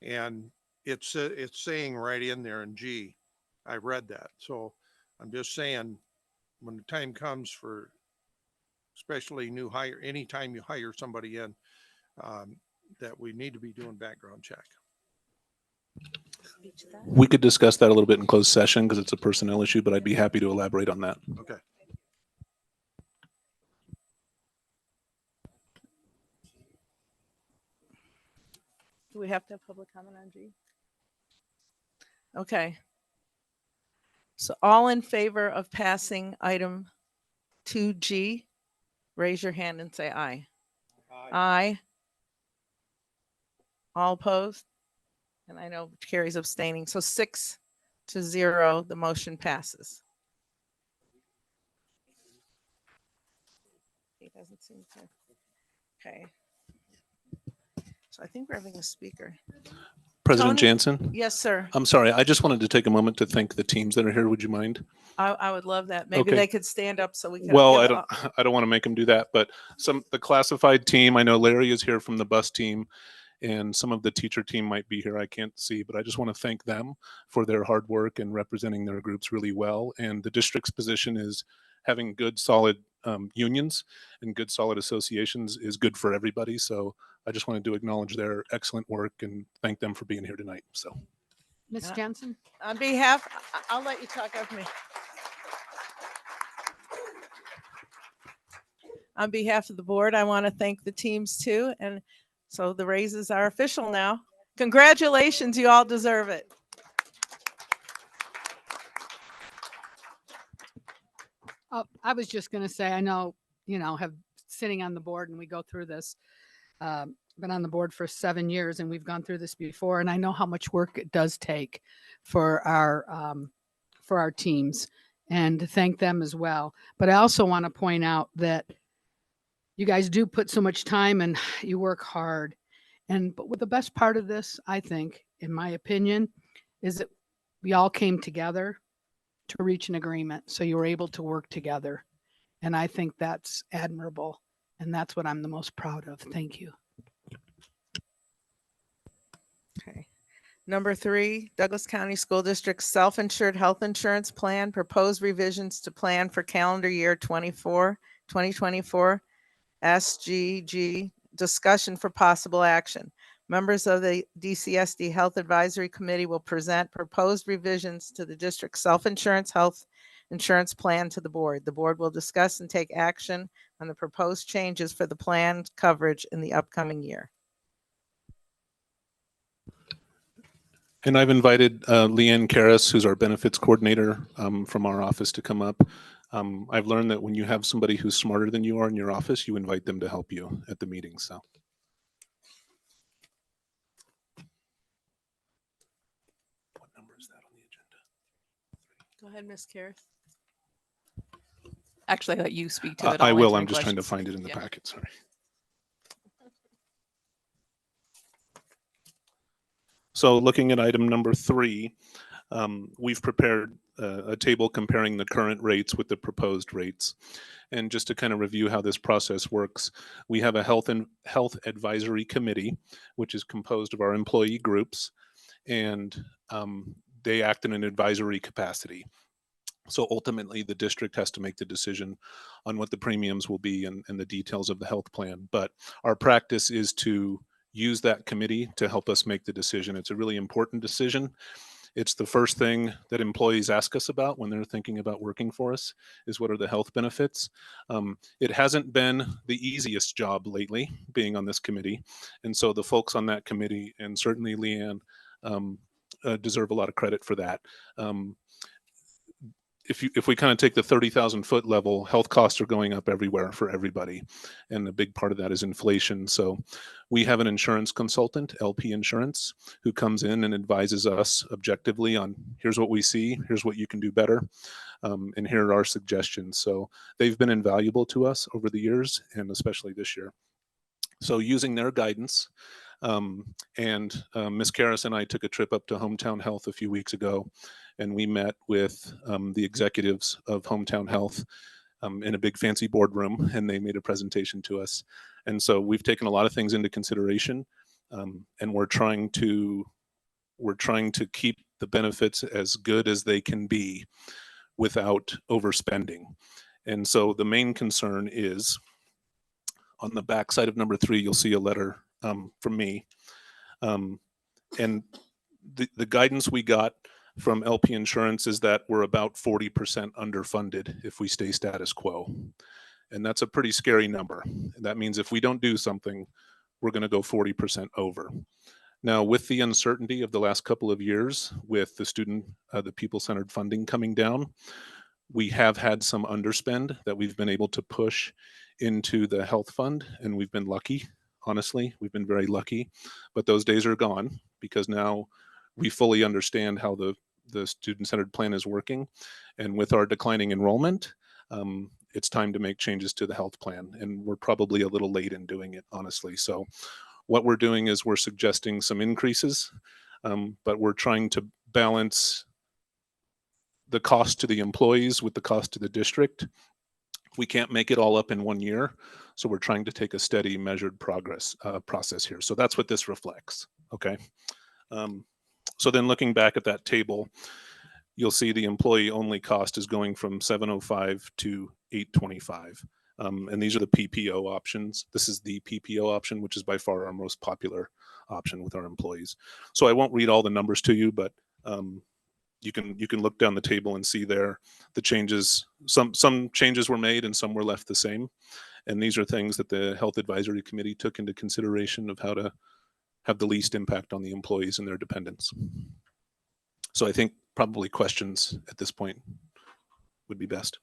And it's saying right in there in G, I read that. So I'm just saying, when the time comes for especially new hire, anytime you hire somebody in, that we need to be doing background check. We could discuss that a little bit in closed session because it's a personnel issue, but I'd be happy to elaborate on that. Okay. Do we have to have public comment on G? Okay. So all in favor of passing item 2G, raise your hand and say aye. Aye. All opposed? And I know Carrie's abstaining. So 6-0, the motion passes. He doesn't seem to. Okay. So I think we're having a speaker. President Tony? Jansen? Yes, sir. I'm sorry. I just wanted to take a moment to thank the teams that are here. Would you mind? I would love that. Maybe Okay. they could stand up so we can. Well, give I don't want to make them do that, but the classified team, I know Larry is here from the bus team, and some of the teacher team might be here. I can't see, but I just want to thank them for their hard work and representing their groups really well. And the district's position is having good, solid unions and good, solid associations is good for everybody. So I just wanted to acknowledge their excellent work and thank them for being here tonight. So, Ms. Jensen? On behalf, I'll let you talk after me. On behalf of the board, I want to thank the teams too. And so the raises are official now. Congratulations, you all deserve it. I was just going to say, I know, have sitting on the board and we go through this. Been on the board for 7 years and we've gone through this before, and I know how much work it does take for our teams, and to thank them as well. But I also want to point out that you guys do put so much time and you work hard. But with the best part of this, I think, in my opinion, is that we all came together to reach an agreement. So you were able to work together. And I think that's admirable. And that's what I'm the most proud of. Thank you. Okay. Number 3, Douglas County School District Self-Insured Health Insurance Plan, proposed revisions to plan for calendar year 2024, SGG, discussion for possible action. Members of the DCSD Health Advisory Committee will present proposed revisions to the district self-insurance health insurance plan to the board. The board will discuss and take action on the proposed changes for the planned coverage in the upcoming year. And I've invited Leanne Karras, who's our benefits coordinator from our office, to come up. I've learned that when you have somebody who's smarter than you are in your office, you invite them to help you at the meeting. So. What number is that on the agenda? Go ahead, Ms. Karras. Actually, I let you speak to it. I I'll will. answer I'm any just trying to questions. find it in the Yeah. packet. Sorry. So looking at item number 3, we've prepared a table comparing the current rates with the proposed rates. And just to kind of review how this process works, we have a health advisory committee, which is composed of our employee groups, and they act in an advisory capacity. So ultimately, the district has to make the decision on what the premiums will be and the details of the health plan. But our practice is to use that committee to help us make the decision. It's a really important decision. It's the first thing that employees ask us about when they're thinking about working for us, is what are the health benefits. It hasn't been the easiest job lately being on this committee. And so the folks on that committee, and certainly Leanne, deserve a lot of credit for that. If we kind of take the 30,000 foot level, health costs are going up everywhere for everybody. And a big part of that is inflation. So we have an insurance consultant, LP Insurance, who comes in and advises us objectively on here's what we see, here's what you can do better, and here are our suggestions. So they've been invaluable to us over the years, and especially this year. So using their guidance, Ms. Karras and I took a trip up to Hometown Health a few weeks ago, and we met with the executives of Hometown Health in a big fancy boardroom, and they made a presentation to us. And so we've taken a lot of things into consideration, and we're trying to keep the benefits as good as they can be without overspending. And so the main concern is on the back side of number 3, you'll see a letter from me. And the guidance we got from LP Insurance is that we're about 40% underfunded if we stay status quo. And that's a pretty scary number. That means if we don't do something, we're going to go 40% over. Now, with the uncertainty of the last couple of years, with the people-centered funding coming down, we have had some underspend that we've been able to push into the health fund, and we've been lucky. Honestly, we've been very lucky, but those days are gone because now we fully understand how the student-centered plan is working. And with our declining enrollment, it's time to make changes to the health plan. And we're probably a little late in doing it, honestly. So what we're doing is we're suggesting some increases, but we're trying to balance the cost to the employees with the cost to the district. We can't make it all up in 1 year. So we're trying to take a steady, measured process here. So that's what this reflects, okay? So then looking back at that table, you'll see the employee-only cost is going from $705 to $825. And these are the PPO options. This is the PPO option, which is by far our most popular option with our employees. So I won't read all the numbers to you, but you can look down the table and see there the changes. Some changes were made and some were left the same. And these are things that the Health Advisory Committee took into consideration of how to have the least impact on the employees and their dependents. So I think probably questions at this point would be best.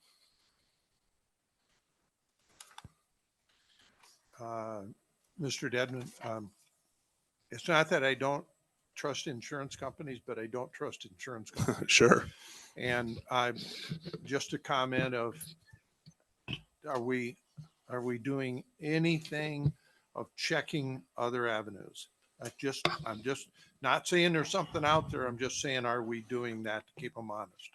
Mr. Dedman, it's not that I don't trust insurance companies, but I don't trust insurance companies. Sure. And just a comment of, are we doing anything of checking other avenues? I'm just not saying there's something out there. I'm just saying, are we doing that to keep them honest?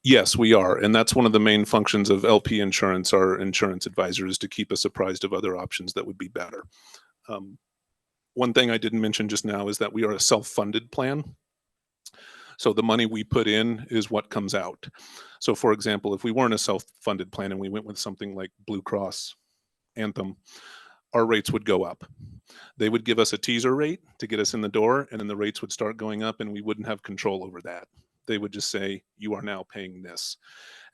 Yes, we are. And that's one of the main functions of LP Insurance, our insurance advisor, is to keep us apprised of other options that would be better. One thing I didn't mention just now is that we are a self-funded plan. So the money we put in is what comes out. So for example, if we weren't a self-funded plan and we went with something like Blue Cross, Anthem, our rates would go up. They would give us a teaser rate to get us in the door, and then the rates would start going up and we wouldn't have control over that. They would just say, you are now paying this.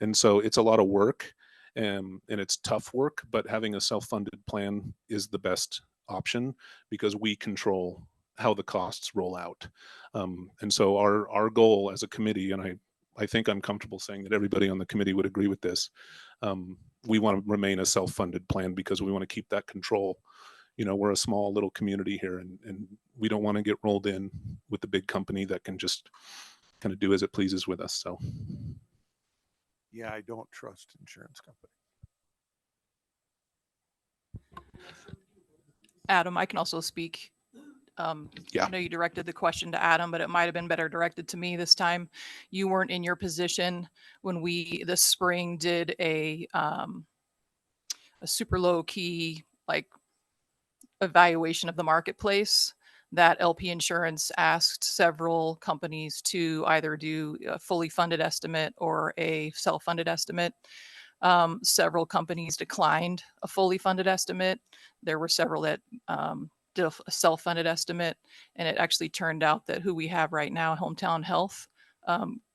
And so it's a lot of work, and it's tough work, but having a self-funded plan is the best option because we control how the costs roll out. And so our goal as a committee, and I think I'm comfortable saying that everybody on the committee would agree with this, we want to remain a self-funded plan because we want to keep that control. You know, we're a small little community here, and we don't want to get rolled in with the big company that can just kind of do as it pleases with us. So Yeah, I don't trust insurance companies. Adam, I can also speak. Yeah. I know you directed the question to Adam, but it might have been better directed to me this time. You weren't in your position when we this spring did a super low key like evaluation of the marketplace that LP Insurance asked several companies to either do a fully funded estimate or a self-funded estimate. Several companies declined a fully funded estimate. There were several that did a self-funded estimate, and it actually turned out that who we have right now, Hometown Health,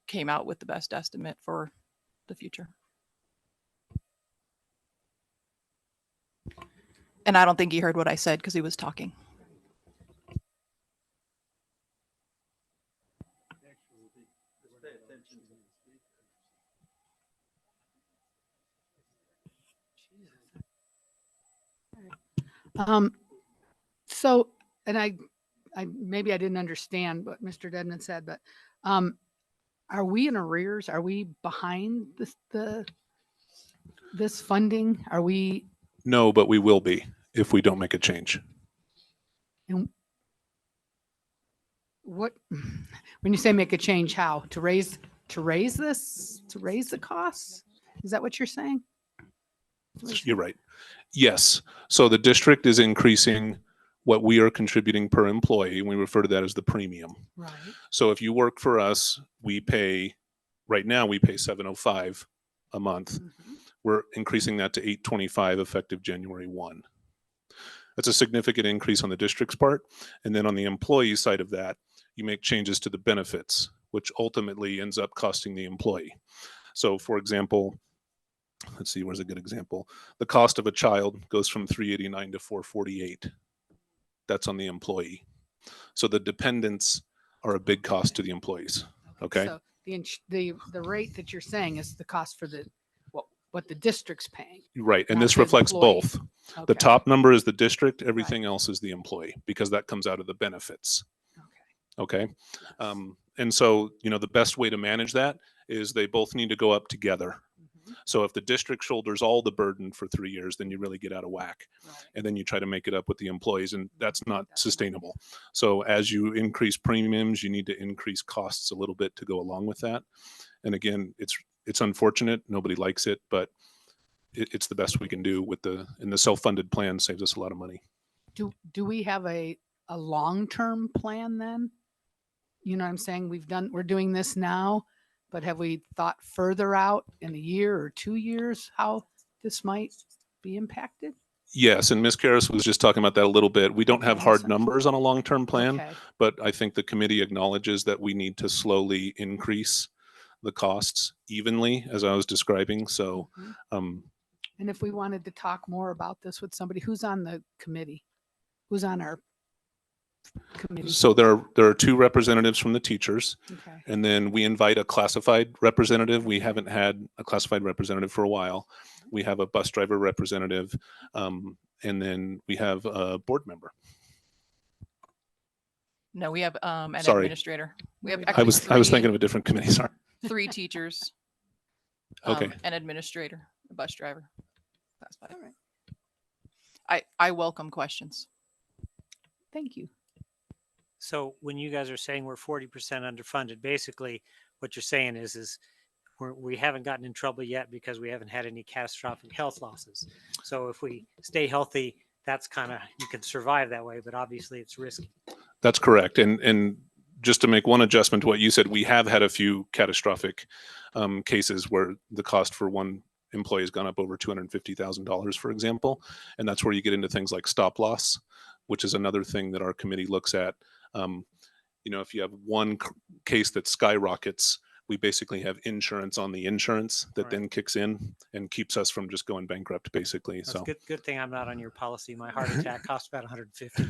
came out with the best estimate for the future. And I don't think he heard what I said because he was talking. So, and I maybe I didn't understand what Mr. Dedman said, but are we in arrears? Are we behind this funding? Are we? no, but we will be if we don't make a change. And what, when you say make a change, how to raise the costs? Is that what you're saying? You're right. Yes. So the district is increasing what we are contributing per employee. We refer to that as the premium. Right. So if you work for us, right now we pay $705 a month. Mm-hmm. We're increasing that to $825 effective January 1. That's a significant increase on the district's part. And then on the employee side of that, you make changes to the benefits, which ultimately ends up costing the employee. So for example, let's see, where's a good example? The cost of a child goes from $389 to $448. That's on the employee. So the dependents are a big cost to the employees. Okay. So the rate that you're saying is the cost for what the district's paying. Right. And not this the reflects employee. both. Okay. The top number is the district. Everything else is the employee because that comes out of the benefits. Okay. And so, the best way to manage that is they both need to go up together. So if the district shoulders all the burden for 3 years, then you really get out of whack. Right. And then you try to make it up with the employees, and that's not sustainable. So as you increase premiums, you need to increase costs a little bit to go along with that. And again, it's unfortunate. Nobody likes it, but it's the best we can do and the self-funded plan saves us a lot of money. Do we have a long-term plan then? You know what I'm saying? We're doing this now, but have we thought further out in a year or 2 years how this might be impacted? Yes, and Ms. Karras was just talking about that a little bit. We don't have hard numbers on a long-term plan, but I think the committee acknowledges that we need to slowly increase the costs evenly, as I was describing. So, and if we wanted to talk more about this with somebody who's on the committee, who's on our committee. So there are 2 representatives from the teachers, okay. And then we invite a classified representative. We haven't had a classified representative for a while. We have a bus driver representative, And then we have a board member. No, we have an Sorry. administrator. We have I actually was thinking of a different committee. Sorry. 3 teachers. Okay. An administrator, a bus driver. That's fine. I welcome questions. Thank you. So when you guys are saying we're 40% underfunded, basically what you're saying is we haven't gotten in trouble yet because we haven't had any catastrophic health losses. So if we stay healthy, that's kind of, you can survive that way, but obviously it's risky. That's correct. And just to make one adjustment to what you said, we have had a few catastrophic cases where the cost for one employee has gone up over $250,000, for example. And that's where you get into things like stop loss, which is another thing that our committee looks at. If you have one case that skyrockets, we basically have insurance on the insurance that then kicks in and keeps us from just going bankrupt, basically. That's So good thing I'm not on your policy. My heart attack cost about 150.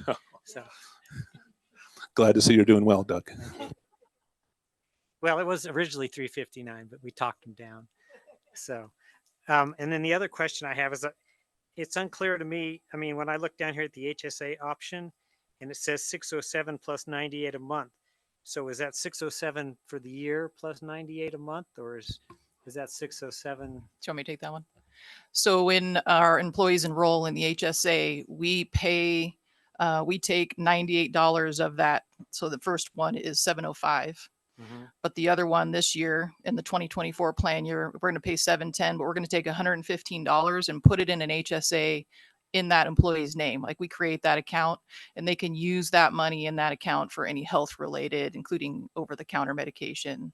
So, glad to see you're doing well, Doug. well, it was originally 359, but we talked them down. So, and then the other question I have is that it's unclear to me. I mean, when I look down here at the HSA option and it says 607 plus 98 a month. So is that 607 for the year plus 98 a month, or is that 607? Do you want me to take that one? So when our employees enroll in the HSA, we take $98 of that. So the first one is 705. But the other one this year in the 2024 plan year, we're going to pay 710, but we're going to take $115 and put it in an HSA in that employee's name. Like we create that account and they can use that money in that account for any health related, including over the counter medication.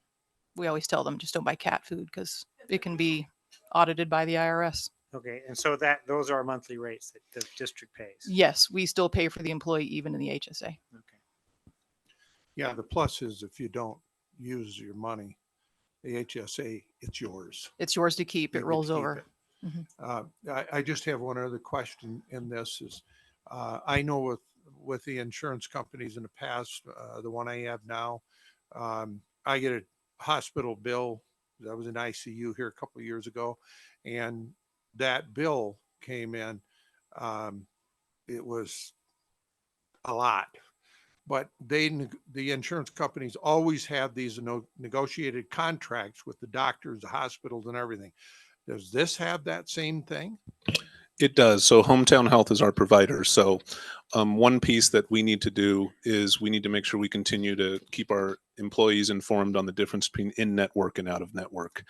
We always tell them just don't buy cat food because it can be audited by the IRS. Okay, and so those are monthly rates that the district pays. Yes, we still pay for the employee even in the HSA. Okay. Yeah, the plus is if you don't use your money, the HSA, it's yours. It's yours to keep. You It get rolls to keep over. it. I just have one other question in this is, I know with the insurance companies in the past, the one I have now, I get a hospital bill. I was in ICU here a couple of years ago, and that bill came in. It was a lot, but the insurance companies always have these negotiated contracts with the doctors, the hospitals, and everything. Does this have that same thing? It does. So Hometown Health is our provider. So one piece that we need to do is we need to make sure we continue to keep our employees informed on the difference between in-network and out-of-network.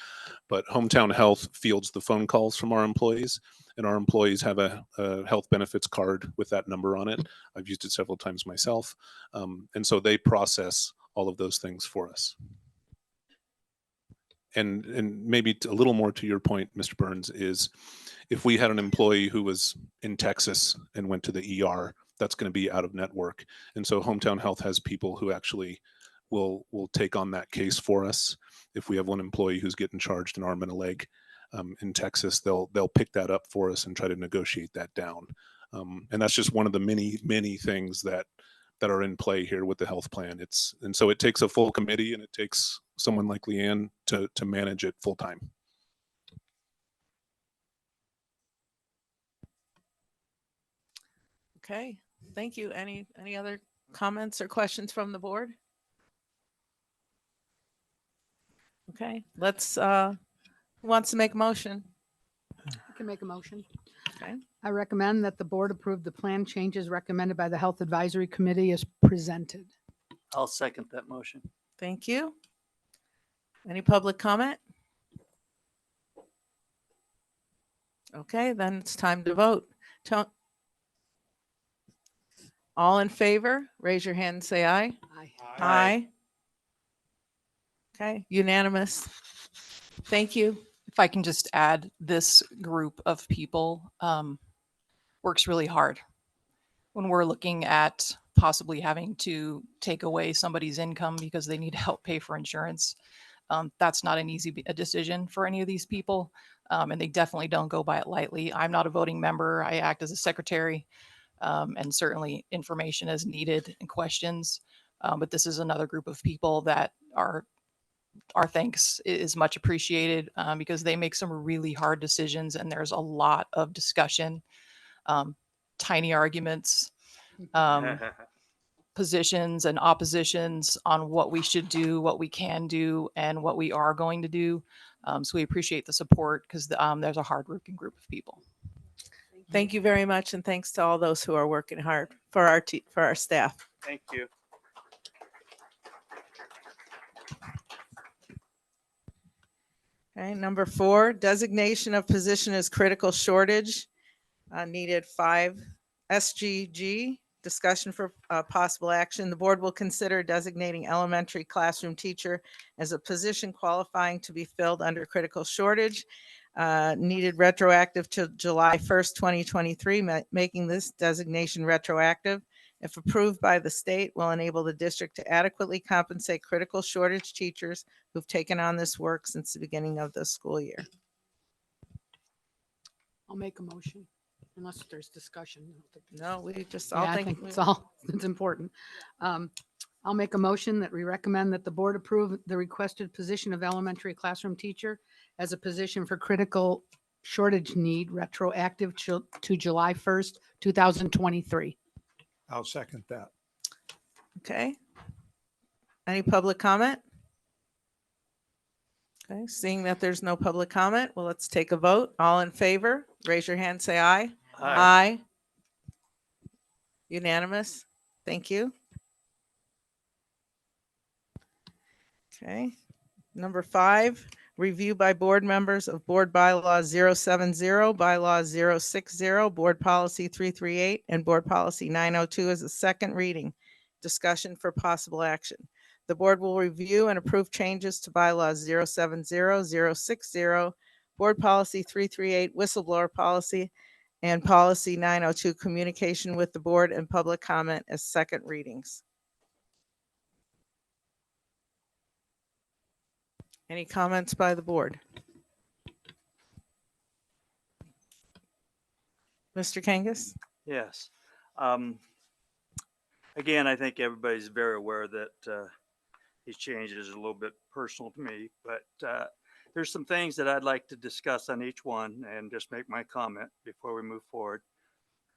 But Hometown Health fields the phone calls from our employees, and our employees have a health benefits card with that number on it. I've used it several times myself. And so they process all of those things for us. And maybe a little more to your point, Mr. Burns, is if we had an employee who was in Texas and went to the ER, that's going to be out of network. And so Hometown Health has people who actually will take on that case for us. If we have one employee who's getting charged an arm and a leg in Texas, they'll pick that up for us and try to negotiate that down. And that's just one of the many things that are in play here with the health plan. And so it takes a full committee, and it takes someone like Leanne to manage it full time. Okay, thank you. Any other comments or questions from the board? Okay, let's, who wants to make a motion? I can make a motion. Okay. I recommend that the board approve the plan changes recommended by the Health Advisory Committee as presented. I'll second that motion. Thank you. Any public comment? Okay, then it's time to vote. All in favor, raise your hand and say aye. Aye. Aye. Okay, unanimous. Thank you. If I can just add, this group of people works really hard when we're looking at possibly having to take away somebody's income because they need to help pay for insurance. That's not an easy decision for any of these people. And they definitely don't go by it lightly. I'm not a voting member. I act as a secretary, and certainly information is needed and questions. But this is another group of people that our thanks is much appreciated because they make some really hard decisions and there's a lot of discussion. tiny arguments, positions and oppositions on what we should do, what we can do, and what we are going to do. So we appreciate the support because there's a hardworking group of people. Thank you very much, and thanks to all those who are working hard for our staff. Thank you. Okay, number 4, designation of position as critical shortage. Needed 5. SGG, discussion for possible action. The board will consider designating elementary classroom teacher as a position qualifying to be filled under critical shortage. Needed retroactive to July 1st, 2023, making this designation retroactive. If approved by the state, will enable the district to adequately compensate critical shortage teachers who've taken on this work since the beginning of the school year. I'll make a motion unless there's discussion. I don't think there's- No, we just Yeah, all I think. it's important. I'll make a motion that we recommend that the board approve the requested position of elementary classroom teacher as a position for critical shortage need retroactive to July 1st, 2023. I'll second that. Okay. Any public comment? Okay, seeing that there's no public comment, well, let's take a vote. All in favor, raise your hand, say aye. Aye. Unanimous. Thank you. Okay. Number 5, review by board members of Board Bylaws 070, Bylaws 060, Board Policy 338, and Board Policy 902 as a second reading. Discussion for possible action. The board will review and approve changes to Bylaws 070, 060, Board Policy 338, Whistleblower Policy, and Policy 902, Communication with the Board and Public Comment as second readings. Any comments by the board? Mr. Kangas? Yes. Again, I think everybody's very aware that these changes are a little bit personal to me, but there's some things that I'd like to discuss on each one and just make my comment before we move forward.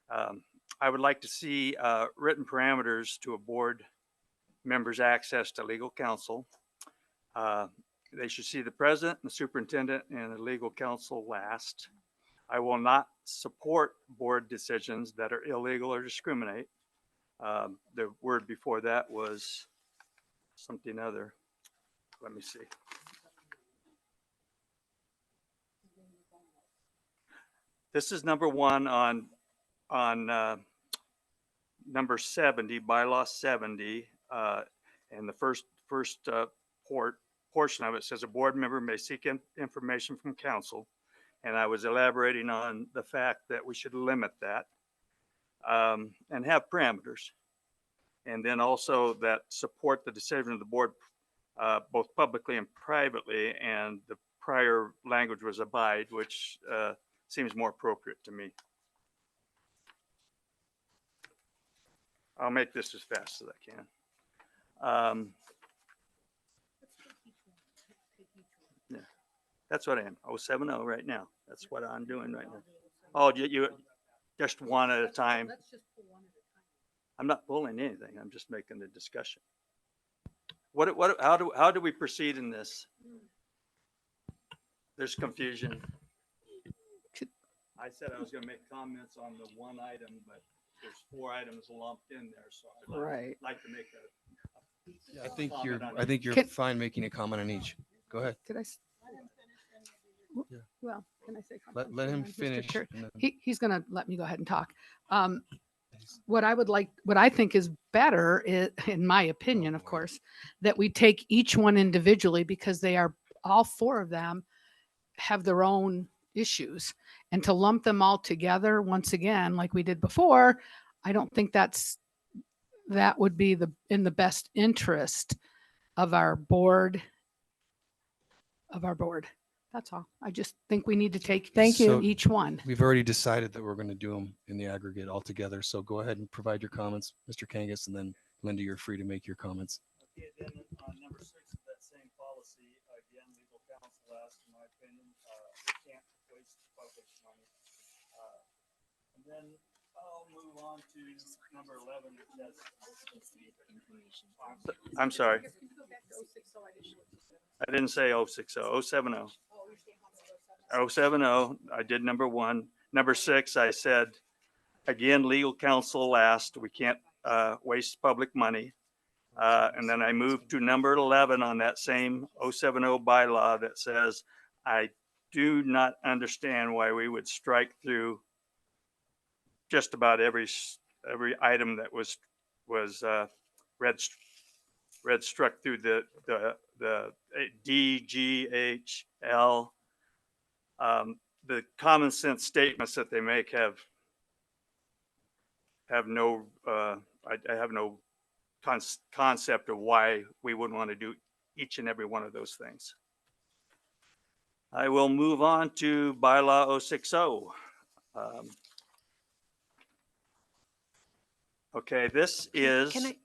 I would like to see written parameters to a board member's access to legal counsel. They should see the president, the superintendent, and the legal counsel last. I will not support board decisions that are illegal or discriminate. The word before that was something other. Let me see. This is number 1 on number 70, bylaw 70, and the first portion of it says a board member may seek information from counsel, and I was elaborating on the fact that we should limit that and have parameters, and then also that support the decision of the board both publicly and privately, and the prior language was abide, which seems more appropriate to me. I'll make this as fast as I can. Yeah, that's what I am. 070 right now. That's what I'm doing right now. Oh, you just one at a time. I'm not pulling anything. I'm just making the discussion. How do we proceed in this? There's confusion. I said I was going to make comments on the one item, but there's 4 items lumped in there, so I'd like to make a I think comment on I think you're Can- fine making a comment on each. Go ahead. Did I? Yeah. Well, can I say something? Let him Mr. finish. Chair? and then- He's going to let me go ahead and talk. What I think is better, in my opinion, of course, that we take each one individually because they are, all 4 of them have their own issues. And to lump them all together, once again, like we did before, I don't think that would be in the best interest of our board. That's all. I just think we need to take So each one. We've already decided that we're going to do them in the aggregate all together. So go ahead and provide your comments, Mr. Kangas, and then Linda, you're free to make your comments. Okay, then on number 6 of that same policy, again, legal counsel asked, in my opinion, we can't waste public money. And then I'll move on to number 11. I'm sorry. I didn't say 060, 070. 070, I did number 1. Number 6, I said, again, legal counsel last. We can't waste public money. And then I moved to number 11 on that same 070 bylaw that says, I do not understand why we would strike through just about every item that was read struck through the D, G, H, L. The common sense statements that they make have no I have no concept of why we wouldn't want to do each and every one of those things. I will move on to bylaw 060. Okay, this is. Can I?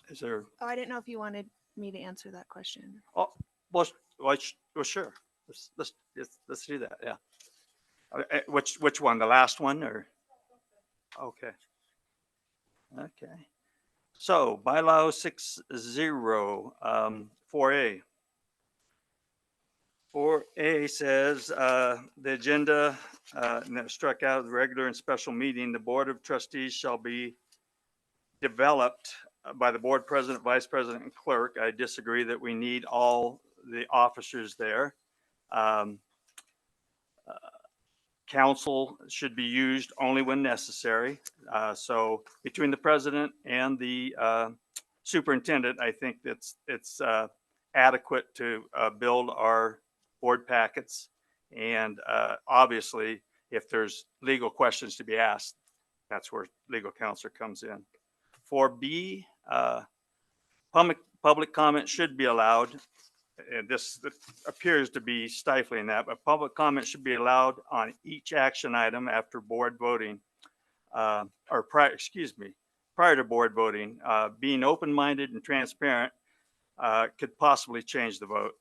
Is there? Oh, I didn't know if you wanted me to answer that question. Oh, well, sure. Let's do that. Yeah. Which one? The last one, or? Okay. Okay. So bylaw 60, 4A. 4A says the agenda struck out of the regular and special meeting. The Board of Trustees shall be developed by the board president, vice president, and clerk. I disagree that we need all the officers there. Council should be used only when necessary. So between the president and the superintendent, I think it's adequate to build our board packets. And obviously, if there's legal questions to be asked, that's where legal counsel comes in. For B, public comment should be allowed. And this appears to be stifling that, but public comment should be allowed on each action item after board voting, prior to board voting. Being open-minded and transparent could possibly change the vote.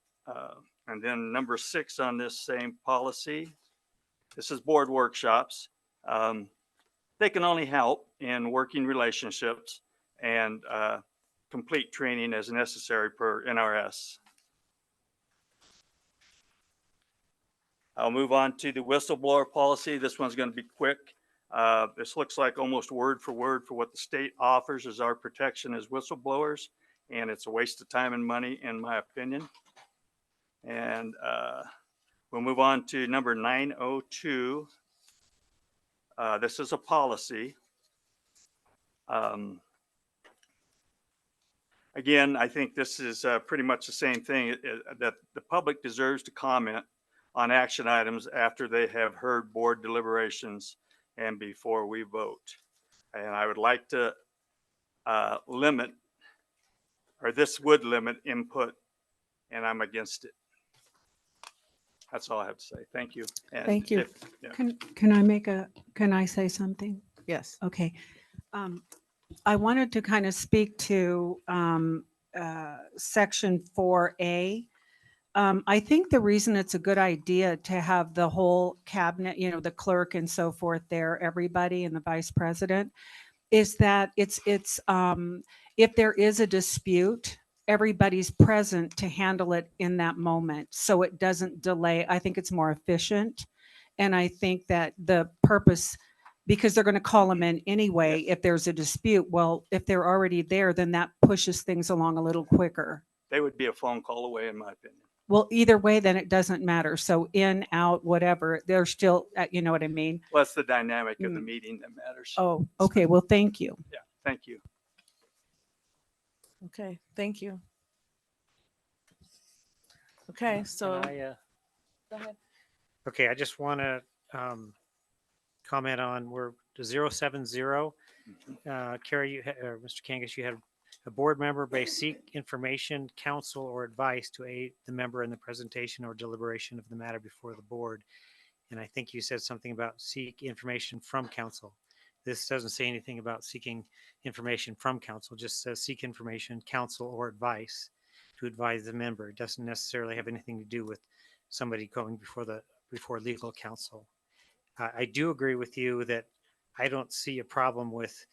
And then number 6 on this same policy, this is board workshops. They can only help in working relationships and complete training as necessary per NRS. I'll move on to the whistleblower policy. This one's going to be quick. This looks like almost word for what the state offers as our protection as whistleblowers, and it's a waste of time and money, in my opinion. And we'll move on to number 902. This is a policy. Again, I think this is pretty much the same thing, that the public deserves to comment on action items after they have heard board deliberations and before we vote. And I would like to limit, or this would limit input, and I'm against it. That's all I have to say. Thank you. And Thank you. yeah. Can I say something? Yes. Okay. I wanted to kind of speak to section 4A. I think the reason it's a good idea to have the whole cabinet, the clerk and so forth there, everybody and the vice president, is that it's if there is a dispute, everybody's present to handle it in that moment. So it doesn't delay. I think it's more efficient. And I think that the purpose, because they're going to call them in anyway, if there's a dispute, well, if they're already there, then that pushes things along a little quicker. They would be a phone call away, in my opinion. Well, either way, then it doesn't matter. So in, out, whatever, they're still, you know what I mean? Well, it's the dynamic of the meeting that matters. Oh, okay. Well, thank you. Yeah, thank you. Okay, thank you. Okay, so. Can Go ahead. Okay, I just want to comment on we're to 070. Carrie, or Mr. Kangas, you had a board member may seek information, counsel, or advice to aid the member in the presentation or deliberation of the matter before the board. And I think you said something about seek information from counsel. This doesn't say anything about seeking information from counsel, just says seek information, counsel, or advice to advise the member. It doesn't necessarily have anything to do with somebody going before legal counsel. I do agree with you that I don't see a problem with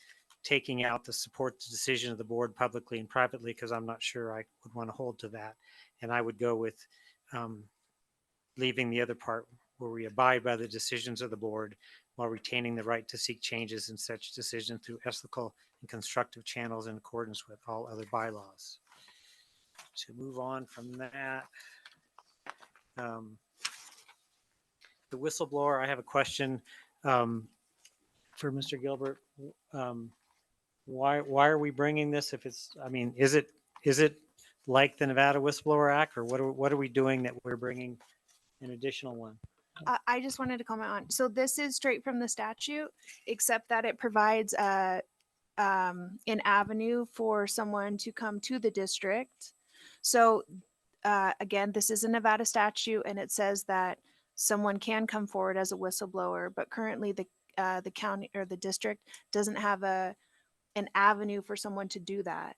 taking out the support the decision of the board publicly and privately, because I'm not sure I would want to hold to that. And I would go with leaving the other part where we abide by the decisions of the board while retaining the right to seek changes in such decisions through ethical and constructive channels in accordance with all other bylaws. To move on from that, the whistleblower, I have a question for Mr. Gilbert. Why are we bringing this if it's, I mean, is it like the Nevada Whistleblower Act, or what are we doing that we're bringing an additional one? I just wanted to comment on, so this is straight from the statute, except that it provides an avenue for someone to come to the district. So again, this is a Nevada statute, and it says that someone can come forward as a whistleblower, but currently the county or the district doesn't have an avenue for someone to do that.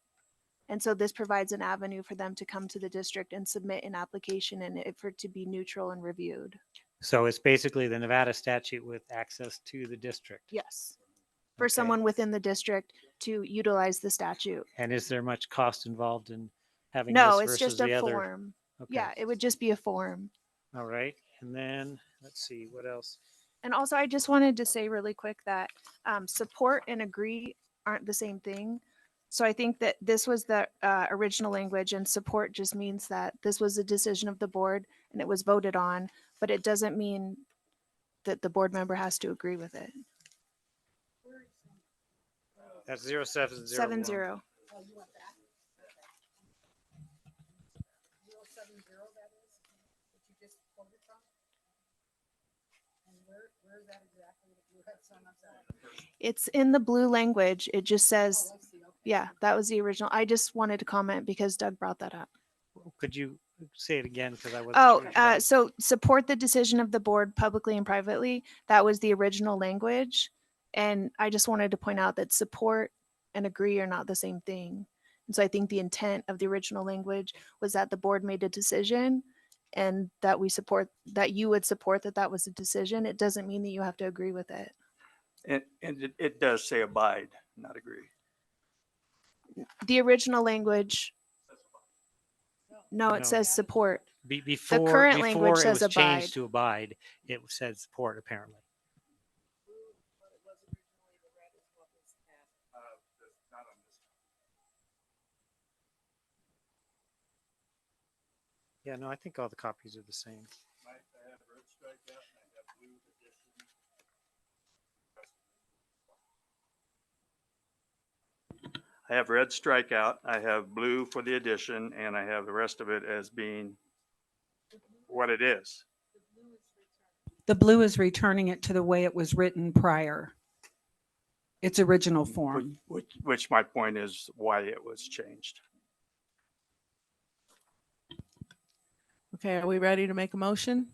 And so this provides an avenue for them to come to the district and submit an application and for it to be neutral and reviewed. So it's basically the Nevada statute with access to the district. Yes. For someone within the district to utilize the statute. And is there much cost involved in having No, this it's versus just the a other? form. Okay. Yeah, it would just be a form. All right. And then let's see what else. And also, I just wanted to say really quick that support and agree aren't the same thing. So I think that this was the original language, and support just means that this was a decision of the board and it was voted on, but it doesn't mean that the board member has to agree with it. That's 0701. 7-0. It's in the blue language. It just says, yeah, that was the original. I just wanted to comment because Doug brought that up. Could you say it again? Because I wasn't Oh, sure about it. so support the decision of the board publicly and privately. That was the original language. And I just wanted to point out that support and agree are not the same thing. And so I think the intent of the original language was that the board made a decision and that we support, that you would support that that was a decision. It doesn't mean that you have to agree with it. And it does say abide, not agree. The original language, no, it No. says support. Before, current before language it says was changed abide. to abide, it said support apparently. Yeah, no, I think all the copies are the same. I have red strikeout, I have blue for the addition, and I have the rest of it as being what it is. The blue is returning it to the way it was written prior. Its original form. Which my point is why it was changed. Okay, are we ready to make a motion?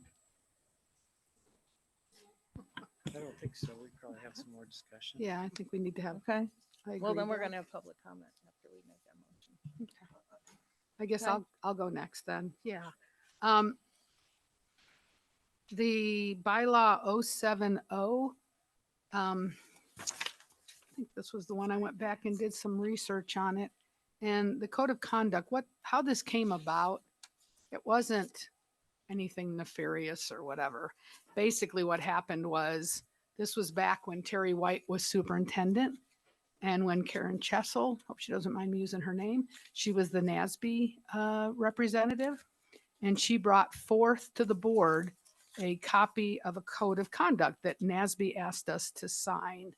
I don't think so. We probably have some more discussion. Yeah, I think we need to have. Okay. I Well, agree. then we're going to have public comment after we make that motion. I guess Okay. I'll go next then. Yeah. The bylaw 070, I think this was the one I went back and did some research on it. And the code of conduct, how this came about, it wasn't anything nefarious or whatever. Basically what happened was, this was back when Terry White was superintendent. And when Karen Chessel, hope she doesn't mind me using her name, she was the NASB representative. And she brought forth to the board a copy of a code of conduct that NASB asked us to sign.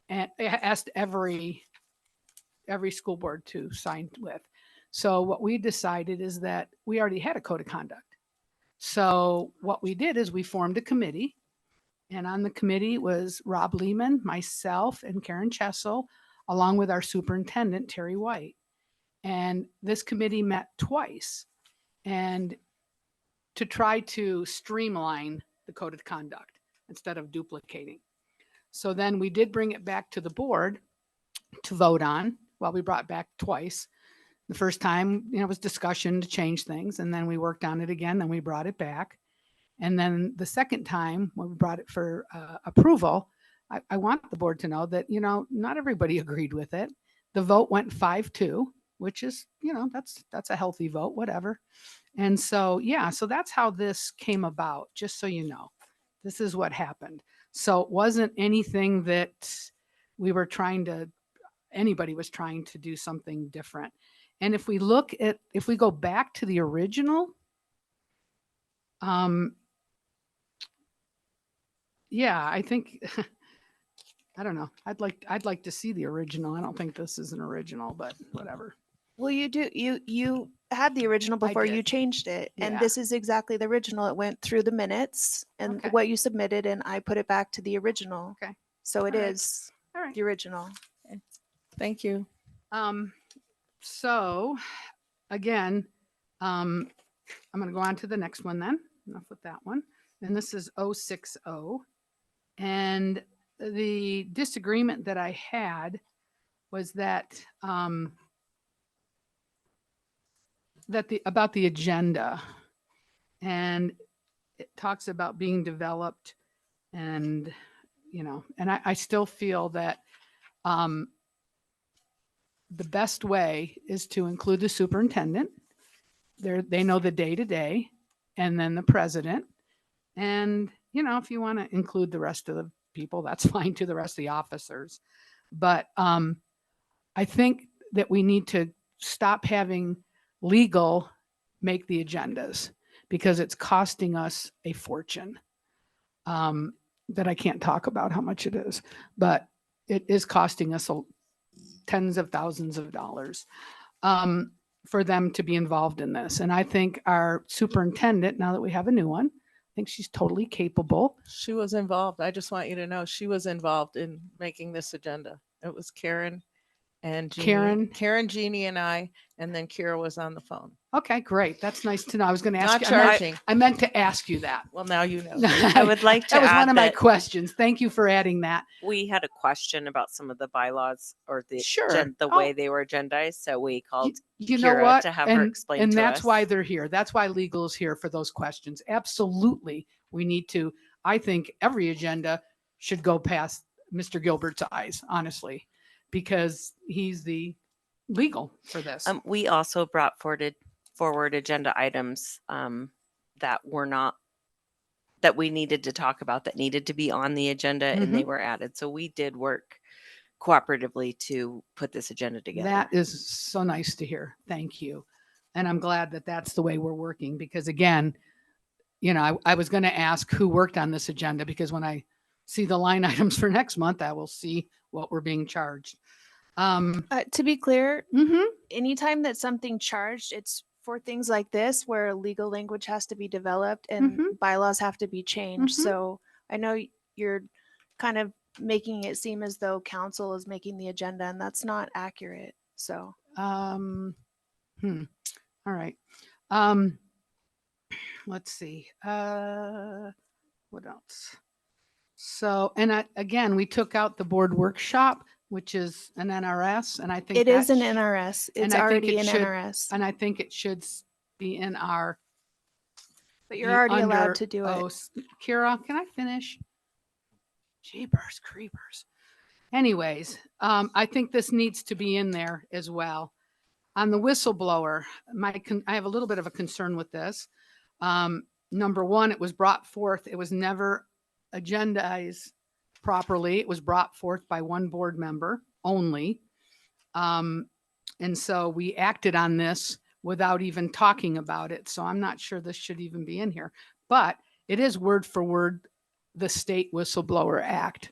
And asked every school board to sign with. So what we decided is that we already had a code of conduct. So what we did is we formed a committee. And on the committee was Rob Lehman, myself, and Karen Chessel, along with our superintendent, Terry White. And this committee met twice and to try to streamline the code of conduct instead of duplicating. So then we did bring it back to the board to vote on. Well, we brought it back twice. The first time, it was discussion to change things, and then we worked on it again, then we brought it back. And then the second time when we brought it for approval, I want the board to know that, you know, not everybody agreed with it. The vote went 5-2, which is, you know, that's a healthy vote, whatever. And so, yeah, so that's how this came about, just so you know. This is what happened. So it wasn't anything that we were trying to, anybody was trying to do something different. And if we look at, if we go back to the original, yeah, I think, I don't know. I'd like to see the original. I don't think this is an original, but whatever. Well, you had the original I before you did. changed it, Yeah. and this is exactly the original. It went through the minutes and Okay. what you submitted, and I put it back to the original. Okay. So it All right. is All right. the original. Thank you. So again, I'm going to go on to the next one then. Enough with that one. And this is 060. And the disagreement that I had was that, about the agenda, and it talks about being developed, and, you know, and I still feel that, the best way is to include the superintendent. They know the day-to-day, and then the president. And, you know, if you want to include the rest of the people, that's fine too, the rest of the officers. But I think that we need to stop having legal make the agendas, because it's costing us a fortune. That I can't talk about how much it is, but it is costing us tens of thousands of dollars for them to be involved in this. And I think our superintendent, now that we have a new one, I think she's totally capable. She was involved. I just want you to know she was involved in making this agenda. It was Karen and Jeannie. Karen, Jeannie, and I, and then Kira was on the phone. Okay, great. That's nice to know. I was going to ask Not you. charging. I meant to ask you that. Well, now you know. I would like to That was one add of my that questions. Thank you for adding that. we had a question about some of the bylaws or the Sure. the Oh. way they were agendized. So we called You know Kira what? to have her explain and to that's us. why they're here. That's why legal is here, for those questions. Absolutely. We need to, I think every agenda should go past Mr. Gilbert's eyes, honestly, because he's the legal for this. We also brought forward agenda items that were not, that we needed to talk about, that needed to be on the agenda, and they Mhm. were added. So we did work cooperatively to put this agenda together. That is so nice to hear. Thank you. And I'm glad that that's the way we're working, because again, you know, I was going to ask who worked on this agenda, because when I see the line items for next month, I will see what we're being charged. To be clear, Mhm. anytime that something charged, it's for things like this where legal language has to be developed and bylaws have to be changed. Mhm. So I know you're kind of making it seem as though council is making the agenda, and that's not accurate. So All right. Let's see. What else? So, and again, we took out the board workshop, which is an NRS, and I think it is that an NRS. and It's I think already it an should- NRS. And I think it should be in our. But you're already under- allowed to do it. oh, Kira, can I finish? Jeepers creepers. Anyways, I think this needs to be in there as well. On the whistleblower, I have a little bit of a concern with this. Number one, it was brought forth. It was never agendized properly. It was brought forth by one board member only. And so we acted on this without even talking about it. So I'm not sure this should even be in here, but it is word for word the State Whistleblower Act.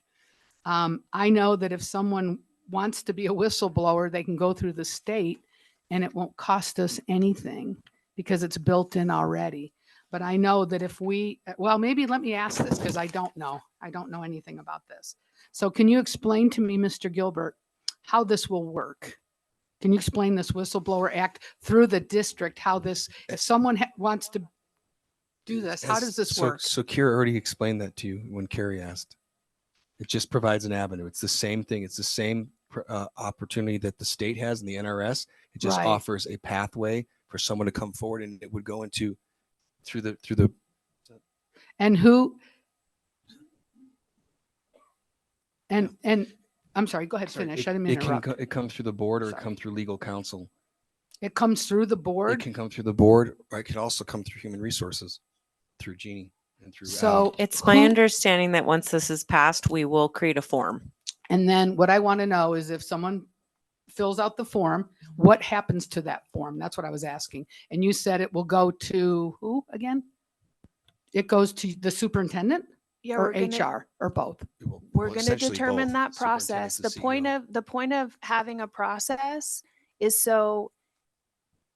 I know that if someone wants to be a whistleblower, they can go through the state and it won't cost us anything because it's built in already. But I know that if well, maybe let me ask this, because I don't know. I don't know anything about this. So can you explain to me, Mr. Gilbert, how this will work? Can you explain this Whistleblower Act through the district, how this, if someone wants to do this, how does this work? So Kira already explained that to you when Carrie asked. It just provides an avenue. It's the same thing. It's the same opportunity that the state has in the NRS. It just Right. offers a pathway for someone to come forward, and it would go into through the And who? And I'm sorry, go ahead, Sorry, finish. I didn't mean to interrupt. It comes through the board or it Sorry. come through legal counsel. It comes through the It board. can come through the board, or it could also come through human resources, through Jeannie and through. So It's my who- understanding that once this is passed, we will create a form. And then what I want to know is if someone fills out the form, what happens to that form? That's what I was asking. And you said it will go to who again? It goes to the superintendent Yeah, or we're gonna- HR or both? We're going to determine that process. The point of having a process is so,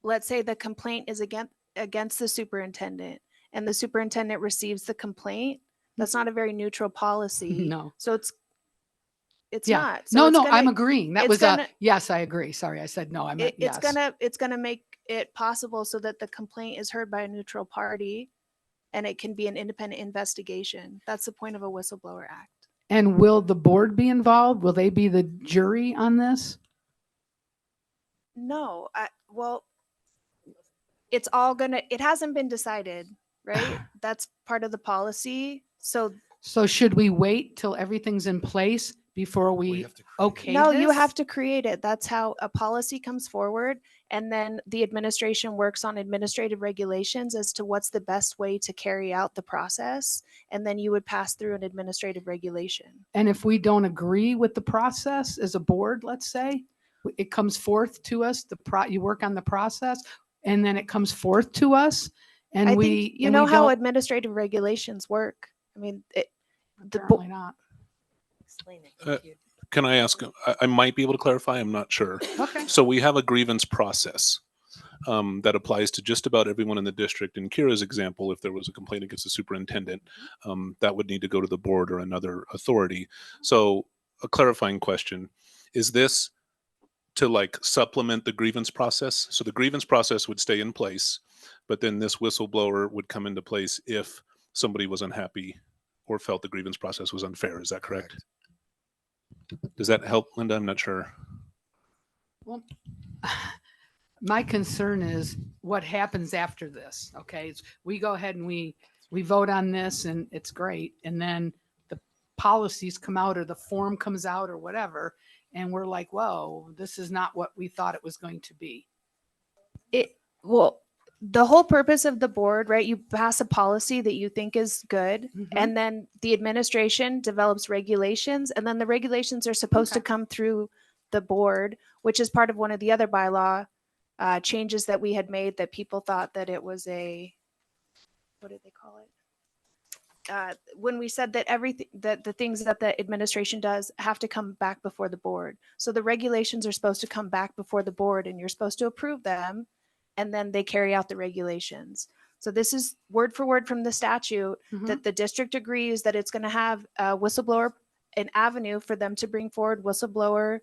let's say the complaint is against the superintendent and the superintendent receives the complaint. That's not a very neutral policy. No. So it's Yeah. not. So No, it's I'm gonna- agreeing. That it's was gonna- a, yes, I agree. Sorry, I said no, I meant yes. It's gonna make it possible so that the complaint is heard by a neutral party and it can be an independent investigation. That's the point of a whistleblower act. And will the board be involved? Will they be the jury on this? No, well, it's all gonna, it hasn't been decided, right? That's part of the policy. So So should we wait till everything's in place before we okay no, you this? have to create it. That's how a policy comes forward. And then the administration works on administrative regulations as to what's the best way to carry out the process. And then you would pass through an administrative regulation. And if we don't agree with the process as a board, let's say, it comes forth to us, you work on the process and then it comes forth to us and I we. think you and know we how don't- administrative regulations work. I mean, Apparently not. Can I ask, I might be able to clarify, I'm not sure. Okay. So we have a grievance process that applies to just about everyone in the district. In Kira's example, if there was a complaint against the superintendent, that would need to go to the board or another authority. So a clarifying question, is this to like supplement the grievance process? So the grievance process would stay in place, but then this whistleblower would come into place if somebody was unhappy or felt the grievance process was unfair. Is that correct? Does that help, Linda? I'm not sure. Well, my concern is what happens after this. Okay, we go ahead and we vote on this and it's great, and then the policies come out or the form comes out or whatever, and we're like, whoa, this is not what we thought it was going to be. Well, the whole purpose of the board, right? You pass a policy that you think is good, and then the administration develops regulations, and then the regulations are supposed to come through the board, which is part of one of the other bylaw changes that we had made that people thought that it was a, what did they call it? When we said that everything, that the things that the administration does have to come back before the board. So the regulations are supposed to come back before the board and you're supposed to approve them, and then they carry out the regulations. So this is word for word from the statute that the district agrees that it's going to have a whistleblower, an avenue for them to bring forward whistleblower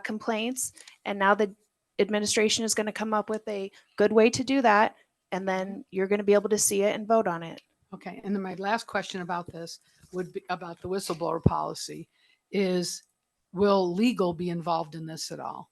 complaints. And now the administration is going to come up with a good way to do that. And then you're going to be able to see it and vote on it. Okay, and then my last question about this would be about the whistleblower policy is, will legal be involved in this at all?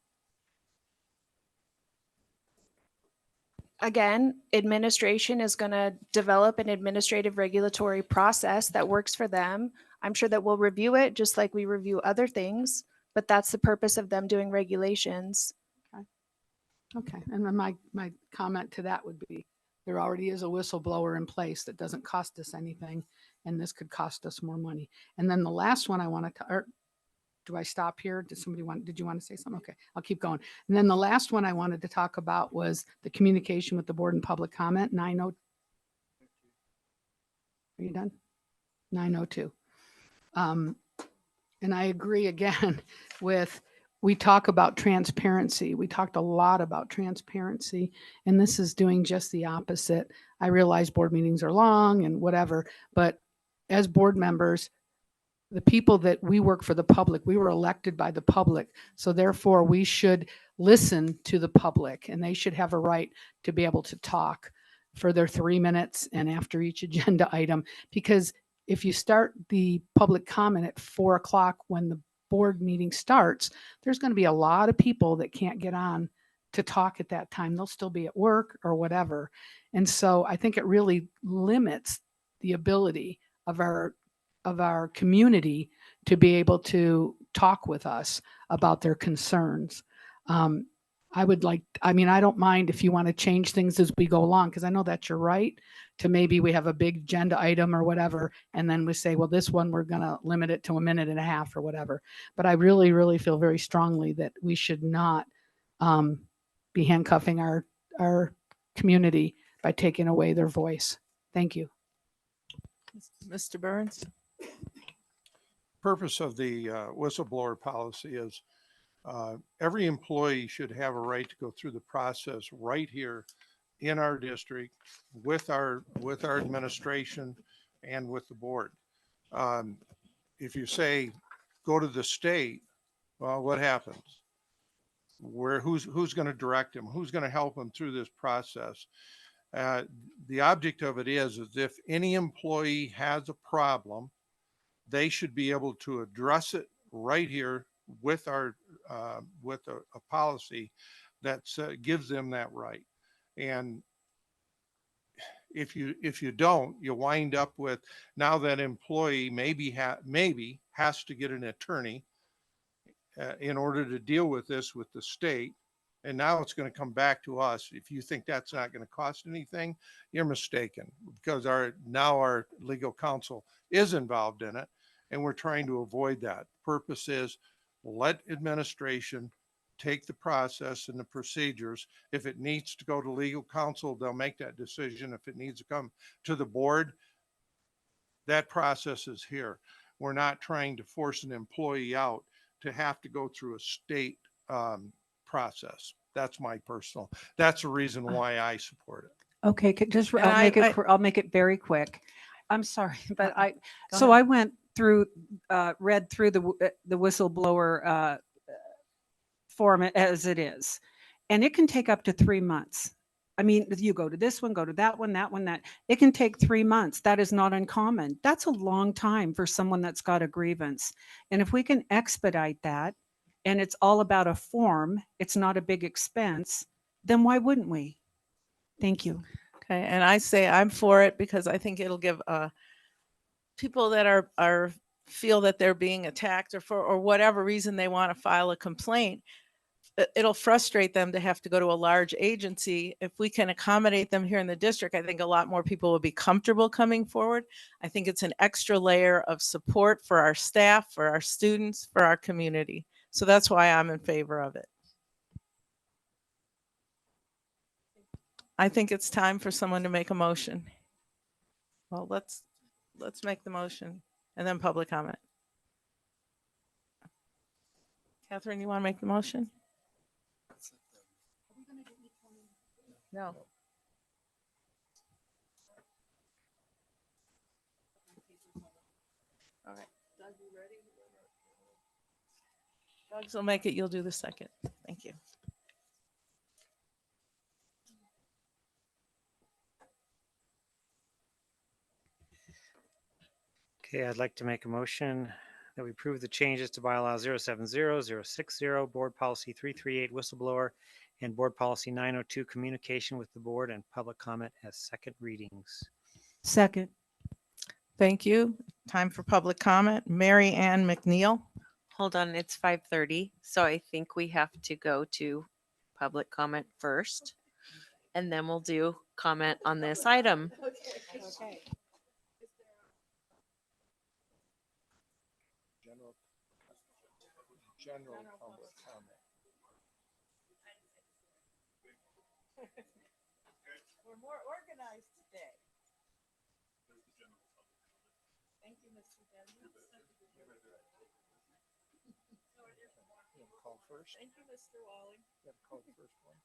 Again, administration is going to develop an administrative regulatory process that works for them. I'm sure that we'll review it just like we review other things, but that's the purpose of them doing regulations. Okay, and then my comment to that would be, there already is a whistleblower in place that doesn't cost us anything, and this could cost us more money. And then the last one I want to, or do I stop here? Did you want to say something? Okay, I'll keep going. And then the last one I wanted to talk about was the communication with the board and public comment, 902. Are you done? 902. And I agree again with, we talk about transparency. We talked a lot about transparency, and this is doing just the opposite. I realize board meetings are long and whatever, but as board members, the people that we work for the public, we were elected by the public. So therefore we should listen to the public, and they should have a right to be able to talk for their 3 minutes and after each agenda item. Because if you start the public comment at 4 o'clock when the board meeting starts, there's going to be a lot of people that can't get on to talk at that time. They'll still be at work or whatever. And so I think it really limits the ability of our community to be able to talk with us about their concerns. I don't mind if you want to change things as we go along, because I know that's your right to maybe we have a big agenda item or whatever, and then we say, well, this one, we're going to limit it to a minute and a half or whatever. But I really, really feel very strongly that we should not be handcuffing our community by taking away their voice. Thank you. Mr. Burns? Purpose of the whistleblower policy is every employee should have a right to go through the process right here in our district with our administration and with the board. If you say go to the state, well, what happens? Who's going to direct them? Who's going to help them through this process? The object of it is if any employee has a problem, they should be able to address it right here with our with a policy that gives them that right. And if you don't, you wind up with now that employee maybe has to get an attorney in order to deal with this with the state. And now it's going to come back to us. If you think that's not going to cost anything, you're mistaken, because our legal counsel is involved in it, and we're trying to avoid that. Purpose is let administration take the process and the procedures. If it needs to go to legal counsel, they'll make that decision. If it needs to come to the board, that process is here. We're not trying to force an employee out to have to go through a state process. That's the reason why I support it. Okay, just, And I'll make it very quick. I'm sorry, but Go I ahead. went through, read through the whistleblower form as it is, and it can take up to 3 months. I mean, you go to this one, go to that one, that. It can take 3 months. That is not uncommon. That's a long time for someone that's got a grievance. And if we can expedite that, and it's all about a form, it's not a big expense, then why wouldn't we? Thank you. Okay, and I say I'm for it because I think it'll give people that are feel that they're being attacked or whatever reason they want to file a complaint, it'll frustrate them to have to go to a large agency. If we can accommodate them here in the district, I think a lot more people will be comfortable coming forward. I think it's an extra layer of support for our staff, for our students, for our community. So that's why I'm in favor of it. I think it's time for someone to make a motion. Well, let's make the motion and then public comment. Catherine, you want to make the motion? No. All right. Doug, you ready? Doug's will make it. You'll do the second. Thank you. Okay, I'd like to make a motion that we approve the changes to bylaw 070060, board policy 338 whistleblower, and board policy 902 communication with the board and public comment as second readings. Second. Thank you. Time for public comment. Mary Ann McNeil. Hold on, it's 5:30, so I think we have to go to public comment first, and then we'll do comment on this item. Okay. General public comment. We're more organized today. Thank you, Mr. Dennis. Call first. Thank you, Mr. Walling. Call the first one.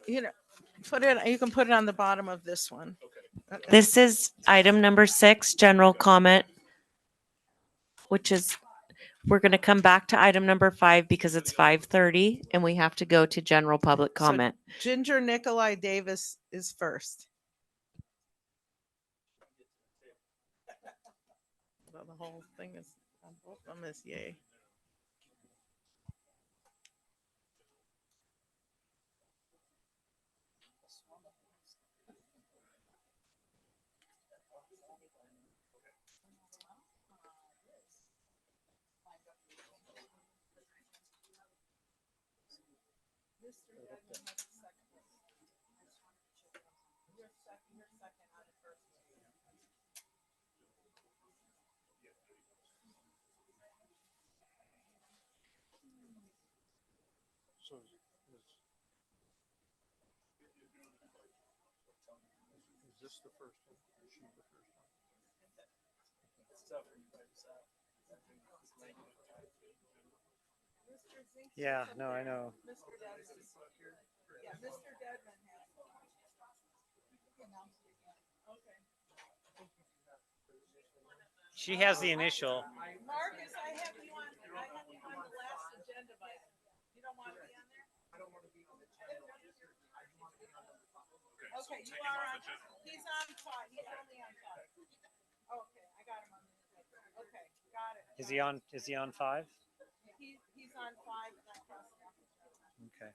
You know, you can put it on the bottom of this one. This is item number 6, general comment, which is, we're going to come back to item number 5 because it's 5:30 and we have to go to general public So comment. Ginger Nikolai Davis is first. Well, the whole thing is, both of them is yay. So is this the first one? Is she the first one? Yeah, no, I know. She has the initial. Marcus, I have you on the last agenda item. You don't want to be on there? I don't want to be on the agenda. Okay, you are on, he's on five, he's only on five. Okay, I got him on the agenda. Okay, got it. Is he on 5? He's on five and I crossed it off. Okay.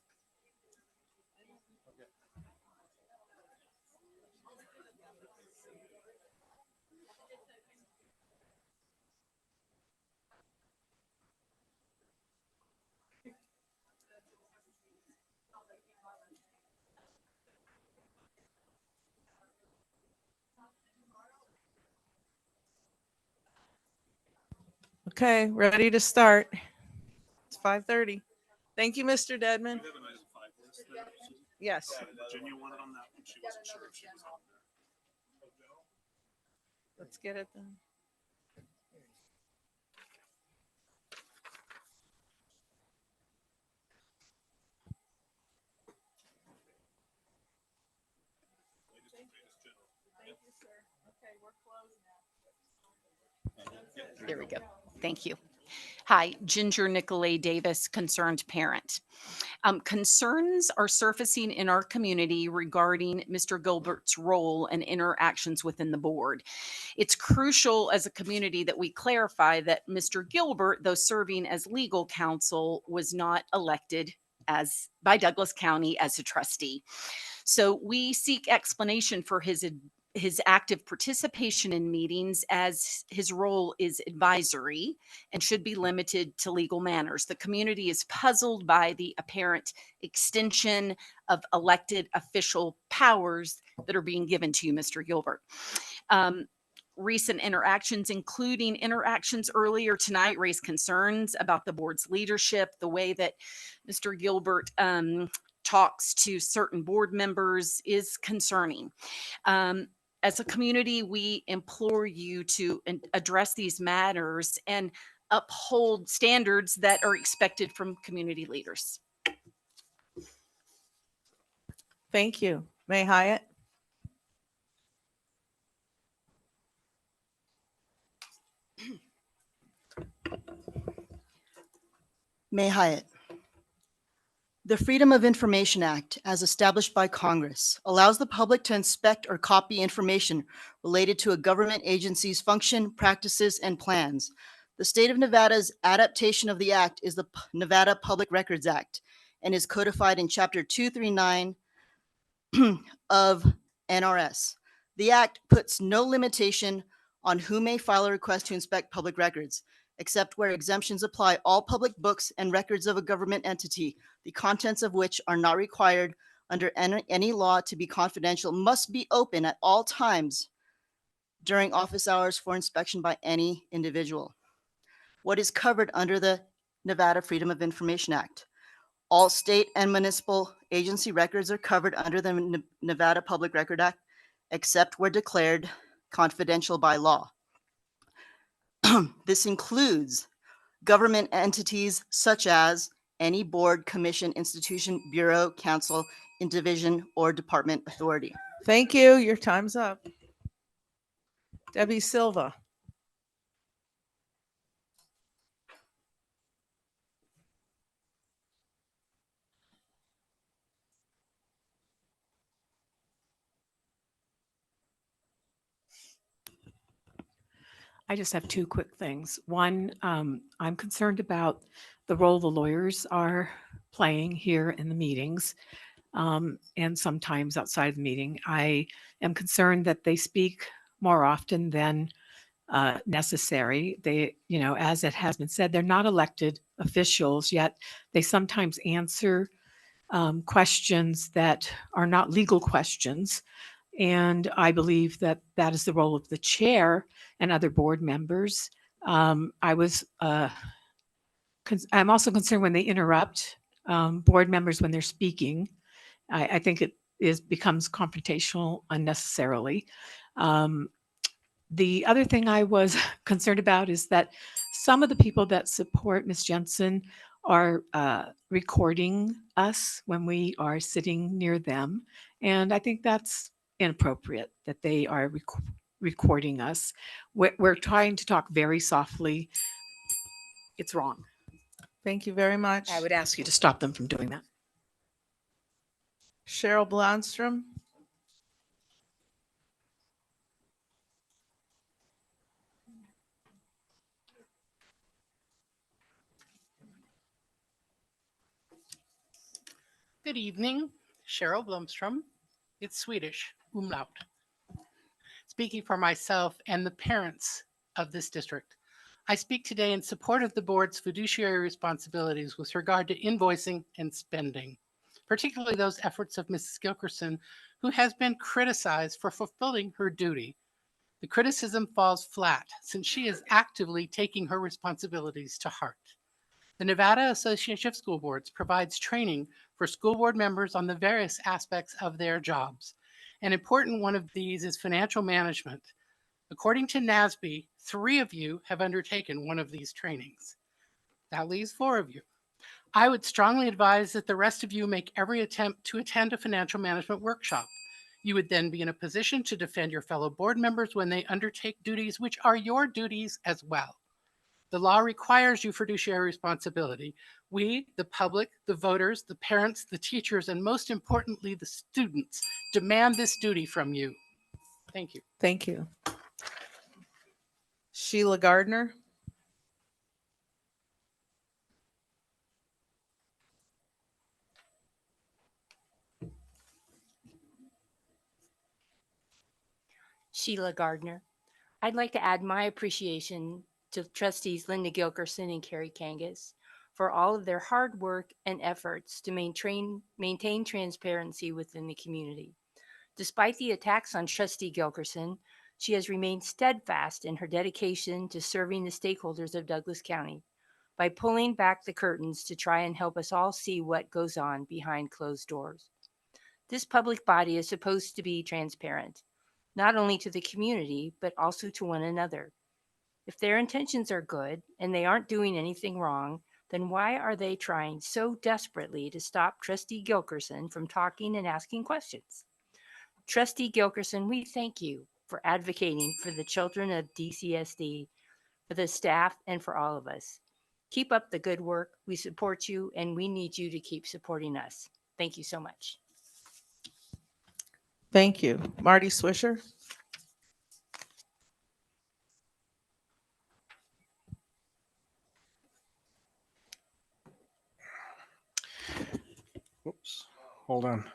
Okay, ready to start. It's 5:30. Thank you, Mr. Deadman. Yes. Virginia wanted on that one. She wasn't sure if she was on there. Let's get it done. Thank you, sir. Okay, we're closed now. There we go. Thank you. Hi, Ginger Nicolay Davis, concerned parent. Concerns are surfacing in our community regarding Mr. Gilbert's role and interactions within the board. It's crucial as a community that we clarify that Mr. Gilbert, though serving as legal counsel, was not elected by Douglas County as a trustee. So we seek explanation for his active participation in meetings, as his role is advisory and should be limited to legal matters. The community is puzzled by the apparent extension of elected official powers that are being given to you, Mr. Gilbert. Recent interactions, including interactions earlier tonight, raised concerns about the board's leadership, the way that Mr. Gilbert talks to certain board members is concerning. As a community, we implore you to address these matters and uphold standards that are expected from community leaders. Thank you. May Hyatt. May Hyatt. The Freedom of Information Act, as established by Congress, allows the public to inspect or copy information related to a government agency's function, practices, and plans. The state of Nevada's adaptation of the act is the Nevada Public Records Act and is codified in Chapter 239 of NRS. The act puts no limitation on who may file a request to inspect public records, except where exemptions apply. All public books and records of a government entity, the contents of which are not required under any law to be confidential, must be open at all times during office hours for inspection by any individual. What is covered under the Nevada Freedom of Information Act? All state and municipal agency records are covered under the Nevada Public Record Act, except where declared confidential by law. This includes government entities such as any board, commission, institution, bureau, council, division, or department authority. Thank you. Your time's up. Debbie Silva. I just have two quick things. One, I'm concerned about the role the lawyers are playing here in the meetings, and sometimes outside the meeting. I am concerned that they speak more often than necessary. They, as it has been said, they're not elected officials, yet they sometimes answer questions that are not legal questions. And I believe that that is the role of the chair and other board members. I'm also concerned when they interrupt board members when they're speaking. I think it becomes confrontational unnecessarily. The other thing I was concerned about is that some of the people that support Ms. Jensen are recording us when we are sitting near them. And I think that's inappropriate that they are recording us. We're trying to talk very softly. It's wrong. Thank you very much. I would ask you to stop them from doing that. Cheryl Blomstrom. Good evening, Cheryl Blomstrom. It's Swedish, umlaut. Speaking for myself and the parents of this district, I speak today in support of the board's fiduciary responsibilities with regard to invoicing and spending, particularly those efforts of Mrs. Gilkerson, who has been criticized for fulfilling her duty. The criticism falls flat since she is actively taking her responsibilities to heart. The Nevada Association of School Boards provides training for school board members on the various aspects of their jobs. An important one of these is financial management. According to NASB, 3 of you have undertaken one of these trainings. That leaves 4 of you. I would strongly advise that the rest of you make every attempt to attend a financial management workshop. You would then be in a position to defend your fellow board members when they undertake duties which are your duties as well. The law requires you fiduciary responsibility. We, the public, the voters, the parents, the teachers, and most importantly, the students, demand this duty from you. Thank you. Thank you. Sheila Gardner. Sheila Gardner. I'd like to add my appreciation to trustees Linda Gilkerson and Carrie Kangas for all of their hard work and efforts to maintain transparency within the community. Despite the attacks on trustee Gilkerson, she has remained steadfast in her dedication to serving the stakeholders of Douglas County by pulling back the curtains to try and help us all see what goes on behind closed doors. This public body is supposed to be transparent, not only to the community, but also to one another. If their intentions are good and they aren't doing anything wrong, then why are they trying so desperately to stop Trustee Gilkerson from talking and asking questions? Trustee Gilkerson, we thank you for advocating for the children of DCSD, for the staff, and for all of us. Keep up the good work. We support you, and we need you to keep supporting us. Thank you so much. Thank you. Marty Swisher. Whoops, hold on.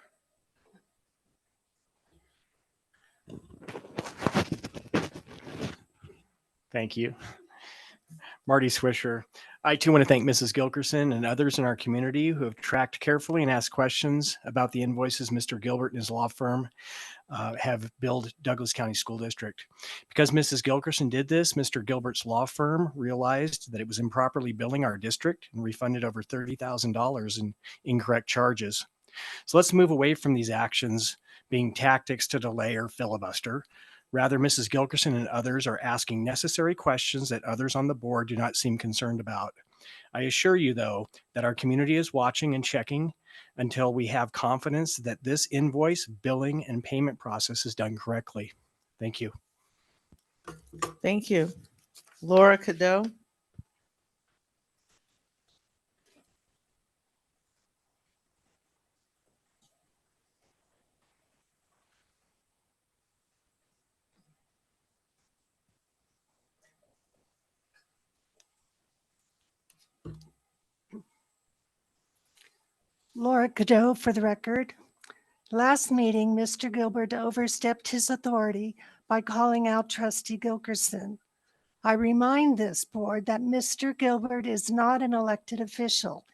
Thank you. Marty Swisher. I too want to thank Mrs. Gilkerson and others in our community who have tracked carefully and asked questions about the invoices Mr. Gilbert and his law firm have billed Douglas County School District. Because Mrs. Gilkerson did this, Mr. Gilbert's law firm realized that it was improperly billing our district and refunded over $30,000 in incorrect charges. So let's move away from these actions being tactics to delay or filibuster. Rather, Mrs. Gilkerson and others are asking necessary questions that others on the board do not seem concerned about. I assure you, though, that our community is watching and checking until we have confidence that this invoice, billing, and payment process is done correctly. Thank you. Thank you. Laura Cadeau. Laura Cadeau for the record. Last meeting, Mr. Gilbert overstepped his authority by calling out Trustee Gilkerson. I remind this board that Mr. Gilbert is not an elected official.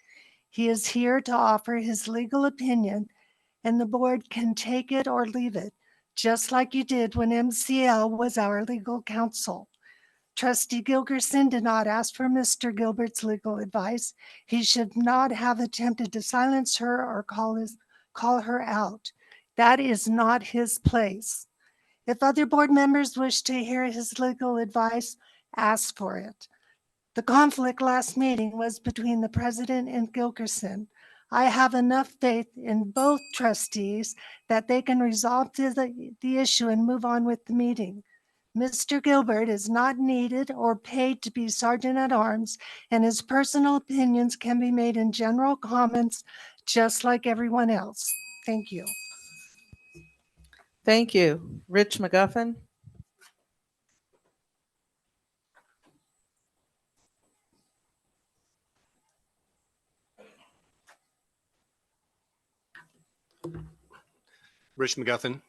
He is here to offer his legal opinion, and the board can take it or leave it, just like you did when MCL was our legal counsel. Trustee Gilgerson did not ask for Mr. Gilbert's legal advice. He should not have attempted to silence her or call her out. That is not his place. If other board members wish to hear his legal advice, ask for it. The conflict last meeting was between the president and Gilgerson. I have enough faith in both trustees that they can resolve the issue and move on with the meeting. Mr. Gilbert is not needed or paid to be sergeant at arms, and his personal opinions can be made in general comments just like everyone else. Thank you. Thank you. Rich McGuffin. Rich McGuffin.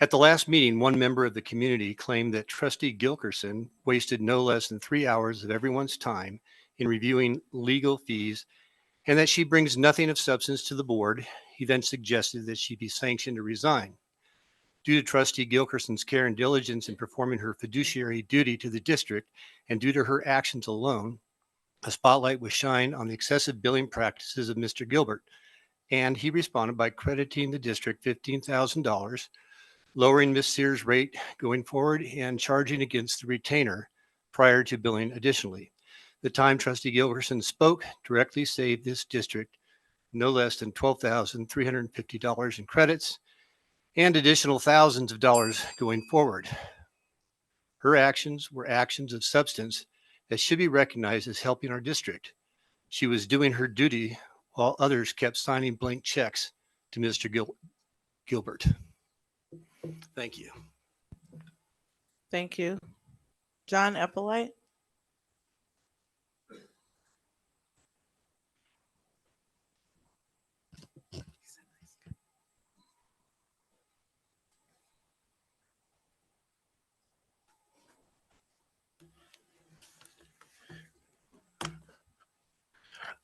At the last meeting, one member of the community claimed that Trustee Gilkerson wasted no less than 3 hours of everyone's time in reviewing legal fees and that she brings nothing of substance to the board. He then suggested that she be sanctioned to resign. Due to Trustee Gilkerson's care and diligence in performing her fiduciary duty to the district and due to her actions alone, a spotlight was shined on the excessive billing practices of Mr. Gilbert, and he responded by crediting the district $15,000, lowering Ms. Sears' rate going forward and charging against the retainer prior to billing additionally. The time Trustee Gilkerson spoke directly saved this district no less than $12,350 in credits and additional thousands of dollars going forward. Her actions were actions of substance that should be recognized as helping our district. She was doing her duty while others kept signing blank checks to Mr. Gilbert. Thank you. Thank you. John Eppolite.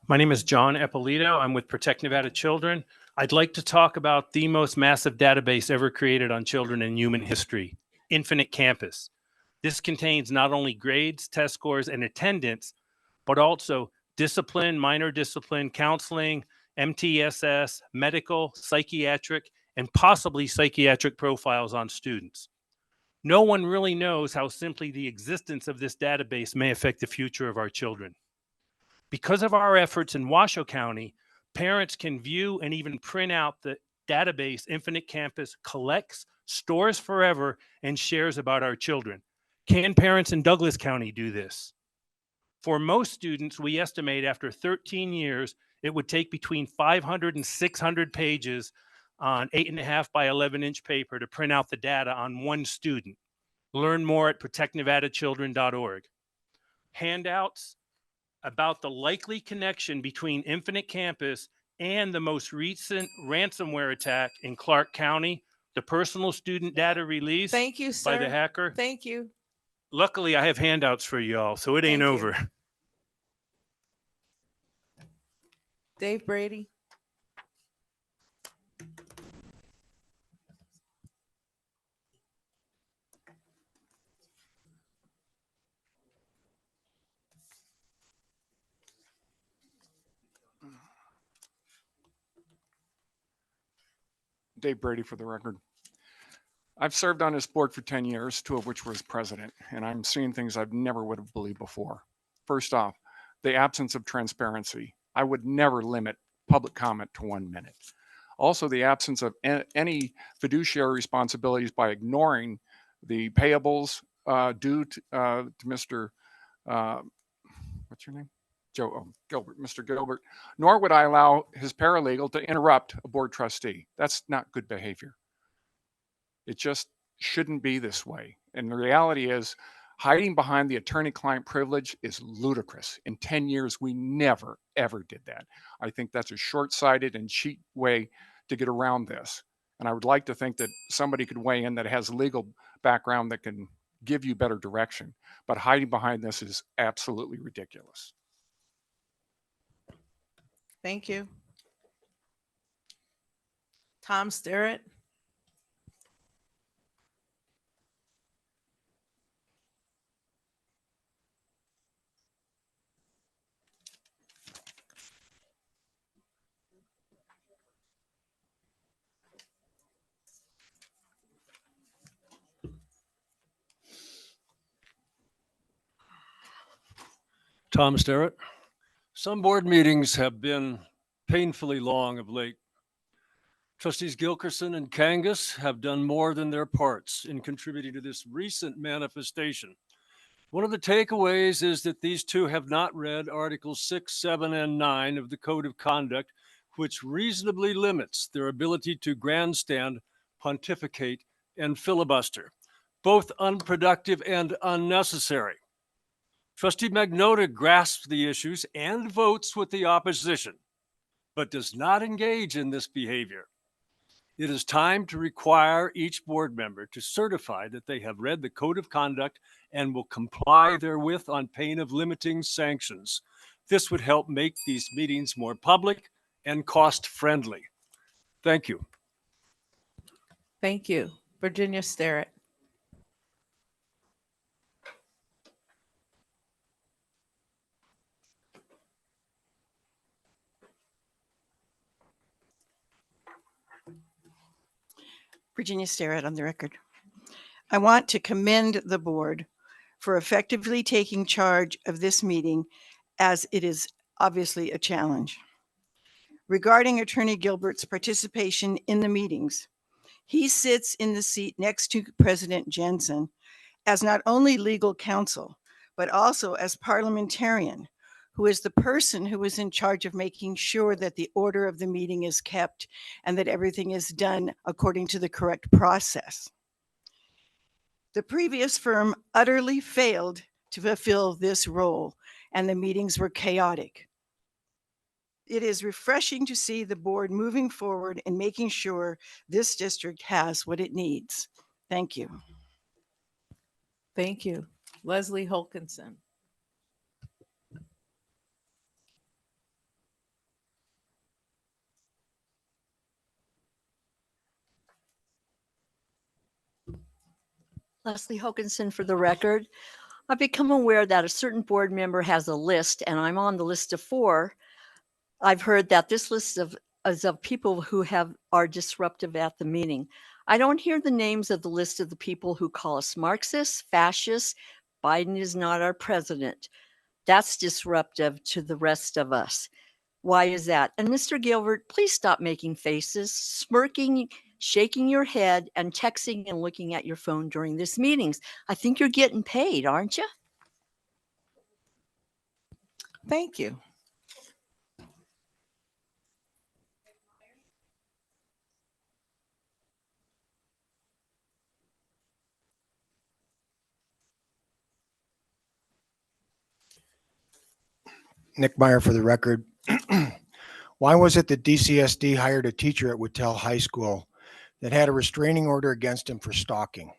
My name is John Eppolito. I'm with Protect Nevada Children. I'd like to talk about the most massive database ever created on children in human history, Infinite Campus. This contains not only grades, test scores, and attendance, but also discipline, minor discipline, counseling, MTSS, medical, psychiatric, and possibly psychiatric profiles on students. No one really knows how simply the existence of this database may affect the future of our children. Because of our efforts in Washoe County, parents can view and even print out the database Infinite Campus collects, stores forever, and shares about our children. Can parents in Douglas County do this? For most students, we estimate after 13 years, it would take between 500 and 600 pages on 8.5 by 11-inch paper to print out the data on one student. Learn more at protectnevadachildren.org. Handouts about the likely connection between Infinite Campus and the most recent ransomware attack in Clark County, the personal student data release Thank you, by the sir. hacker. Thank you. Luckily, I have handouts for y'all, so it ain't Thank you. over. Dave Brady. Dave Brady for the record. I've served on this board for 10 years, 2 of which was president, and I'm seeing things I've never would have believed before. First off, the absence of transparency. I would never limit public comment to 1 minute. Also, the absence of any fiduciary responsibilities by ignoring the payables due to Mr. What's your name? Gilbert, Mr. Gilbert, nor would I allow his paralegal to interrupt a board trustee. That's not good behavior. It just shouldn't be this way. And the reality is, hiding behind the attorney-client privilege is ludicrous. In 10 years, we never, ever did that. I think that's a short-sighted and cheap way to get around this. And I would like to think that somebody could weigh in that has a legal background that can give you better direction. But hiding behind this is absolutely ridiculous. Thank you. Tom Sterrett. Tom Sterrett. Some board meetings have been painfully long of late. Trustees Gilkerson and Kangas have done more than their parts in contributing to this recent manifestation. One of the takeaways is that these two have not read Articles 6, 7, and 9 of the Code of Conduct, which reasonably limits their ability to grandstand, pontificate, and filibuster, both unproductive and unnecessary. Trustee Magnota grasps the issues and votes with the opposition, but does not engage in this behavior. It is time to require each board member to certify that they have read the Code of Conduct and will comply therewith on pain of limiting sanctions. This would help make these meetings more public and cost-friendly. Thank you. Thank you. Virginia Sterrett. Virginia Sterrett on the record. I want to commend the board for effectively taking charge of this meeting, as it is obviously a challenge. Regarding Attorney Gilbert's participation in the meetings, he sits in the seat next to President Jensen as not only legal counsel, but also as parliamentarian, who is the person who is in charge of making sure that the order of the meeting is kept and that everything is done according to the correct process. The previous firm utterly failed to fulfill this role, and the meetings were chaotic. It is refreshing to see the board moving forward and making sure this district has what it needs. Thank you. Thank you. Leslie Holkinson. Leslie Hokinson for the record. I've become aware that a certain board member has a list, and I'm on the list of 4. I've heard that this list is of people who are disruptive at the meeting. I don't hear the names of the list of the people who call us Marxists, fascists. Biden is not our president. That's disruptive to the rest of us. Why is that? And Mr. Gilbert, please stop making faces, smirking, shaking your head, and texting and looking at your phone during this meetings. I think you're getting paid, aren't you? Thank you. Nick Meyer for the record. Why was it that DCSD hired a teacher at Whitell High School that had a restraining order against him for stalking?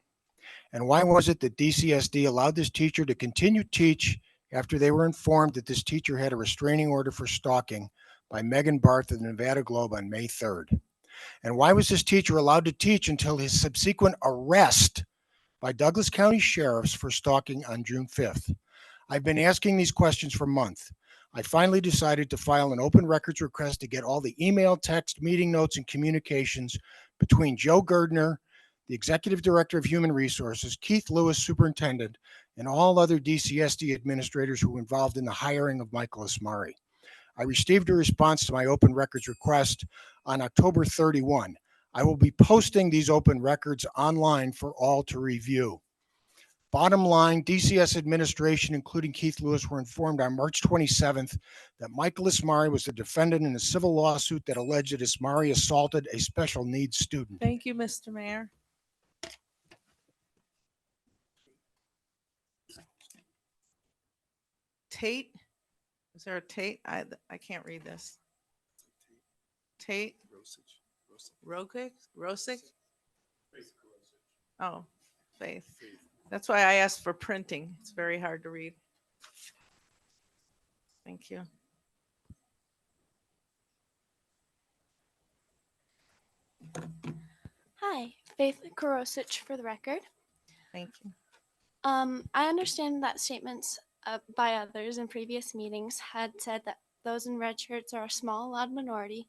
And why was it that DCSD allowed this teacher to continue to teach after they were informed that this teacher had a restraining order for stalking by Megan Barth of the Nevada Globe on May 3rd? And why was this teacher allowed to teach until his subsequent arrest by Douglas County sheriffs for stalking on June 5th? I've been asking these questions for months. I finally decided to file an open records request to get all the email, text, meeting notes, and communications between Joe Gerdner, the Executive Director of Human Resources, Keith Lewis, Superintendent, and all other DCSD administrators who were involved in the hiring of Michael Asmari. I received a response to my open records request on October 31. I will be posting these open records online for all to review. Bottom line, DCS administration, including Keith Lewis, were informed on March 27th that Michael Asmari was the defendant in a civil lawsuit that alleged that Asmari assaulted a special needs student. Thank you, Mr. Mayor. Tate? Is there a Tate? I can't read this. Tate? Rosick? Oh, Faith. That's why I asked for printing. It's very hard to read. Thank you. Hi, Faith Korosich for the record. Thank you. I understand that statements by others in previous meetings had said that those in red shirts are a small, loud minority,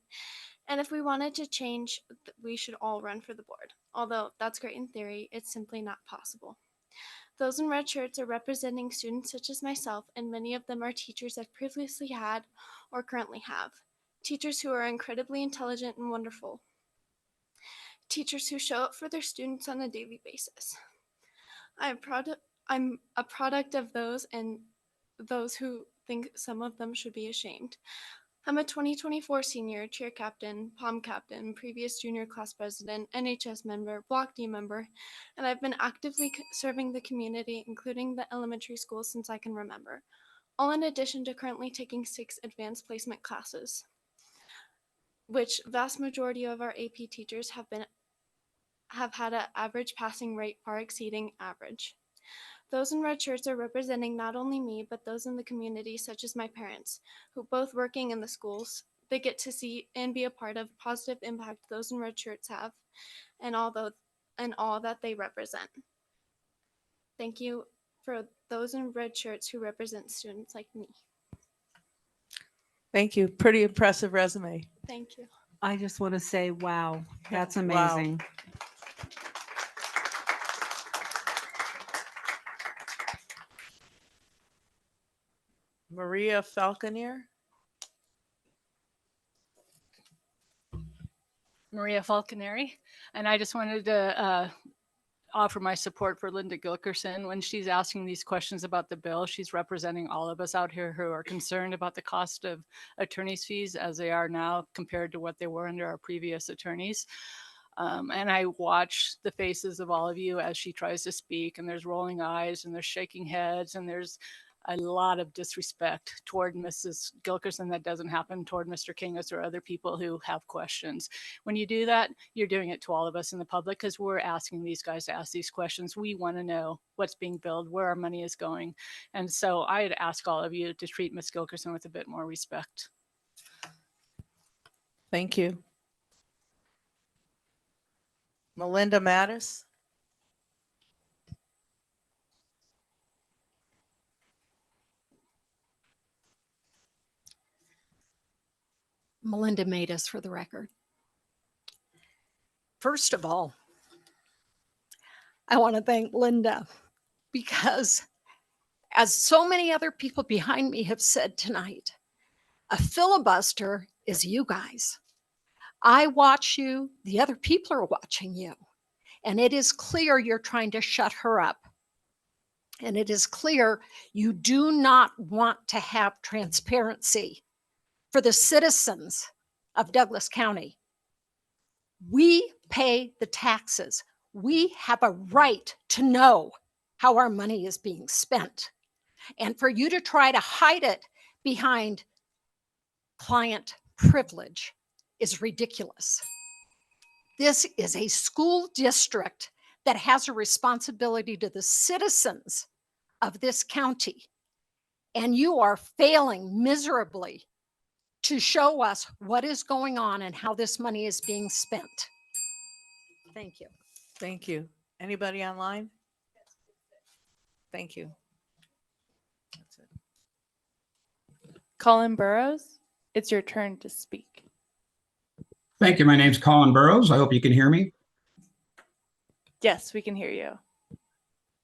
and if we wanted to change, we should all run for the board. Although that's great in theory, it's simply not possible. Those in red shirts are representing students such as myself, and many of them are teachers I've previously had or currently have. Teachers who are incredibly intelligent and wonderful. Teachers who show up for their students on a daily basis. I'm a product of those and those who think some of them should be ashamed. I'm a 2024 senior, cheer captain, pom captain, previous junior class president, NHS member, Block D member, and I've been actively serving the community, including the elementary school, since I can remember, all in addition to currently taking 6 advanced placement classes, which vast majority of our AP teachers have had an average passing rate far exceeding average. Those in red shirts are representing not only me, but those in the community, such as my parents, who both working in the schools. They get to see and be a part of positive impact those in red shirts have, and all that they represent. Thank you for those in red shirts who represent students like me. Thank you. Pretty impressive resume. Thank you. I just want to say, wow, that's Wow. amazing. Maria Falconer. Maria Falconeri, and I just wanted to offer my support for Linda Gilkerson. When she's asking these questions about the bill, she's representing all of us out here who are concerned about the cost of attorney's fees as they are now compared to what they were under our previous attorneys. And I watch the faces of all of you as she tries to speak, and there's rolling eyes and there's shaking heads and there's a lot of disrespect toward Mrs. Gilkerson that doesn't happen toward Mr. Kangas or other people who have questions. When you do that, you're doing it to all of us in the public because we're asking these guys to ask these questions. We want to know what's being billed, where our money is going. And so I'd ask all of you to treat Ms. Gilkerson with a bit more respect. Thank you. Melinda Mattis. Melinda Matus for the record. First of all, I want to thank Linda because, as so many other people behind me have said tonight, a filibuster is you guys. I watch you, the other people are watching you, and it is clear you're trying to shut her up. And it is clear you do not want to have transparency for the citizens of Douglas County. We pay the taxes. We have a right to know how our money is being spent. And for you to try to hide it behind client privilege is ridiculous. This is a school district that has a responsibility to the citizens of this county. And you are failing miserably to show us what is going on and how this money is being spent. Thank you. Thank you. Anybody online? Thank you. That's it. Colin Burrows, it's your turn to speak. Thank you. My name's Colin Burrows. I hope you can hear me. Yes, we can hear you.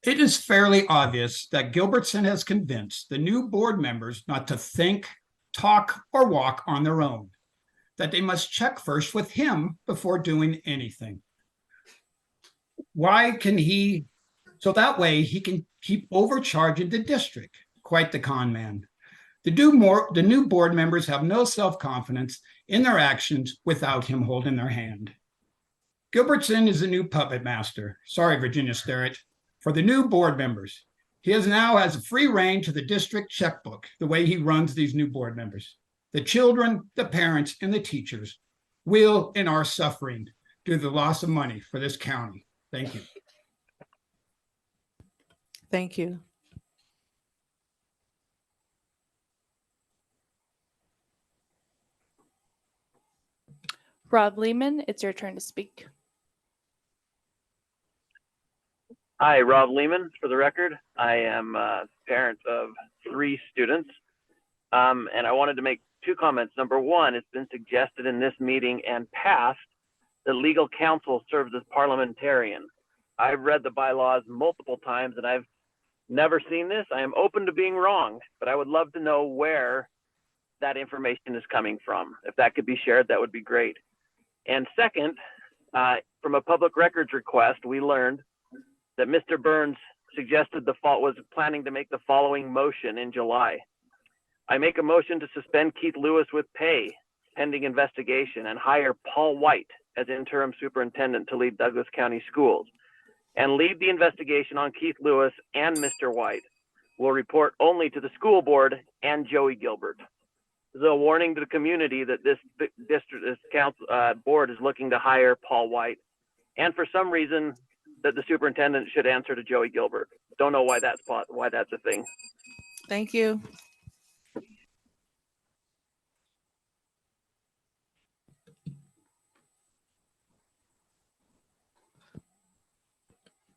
It is fairly obvious that Gilbertson has convinced the new board members not to think, talk, or walk on their own, that they must check first with him before doing anything. Why can he, so that way he can keep overcharging the district? Quite the con man. The new board members have no self-confidence in their actions without him holding their hand. Gilbertson is the new puppet master. Sorry, Virginia Sterrett. For the new board members, he now has a free reign to the district checkbook, the way he runs these new board members. The children, the parents, and the teachers will and are suffering due to the loss of money for this county. Thank you. Thank you. Rob Lehman, it's your turn to speak. Hi, Rob Lehman, for the record. I am a parent of 3 students, and I wanted to make 2 comments. Number one, it's been suggested in this meeting and passed that legal counsel serves as parliamentarian. I've read the bylaws multiple times and I've never seen this. I am open to being wrong, but I would love to know where that information is coming from. If that could be shared, that would be great. And second, from a public records request, we learned that Mr. Burns suggested was planning to make the following motion in July. I make a motion to suspend Keith Lewis with pay pending investigation and hire Paul White as interim superintendent to lead Douglas County Schools and lead the investigation on Keith Lewis and Mr. White. Will report only to the school board and Joey Gilbert. This is a warning to the community that this council board is looking to hire Paul White, and for some reason that the superintendent should answer to Joey Gilbert. Don't know why that's a thing. Thank you.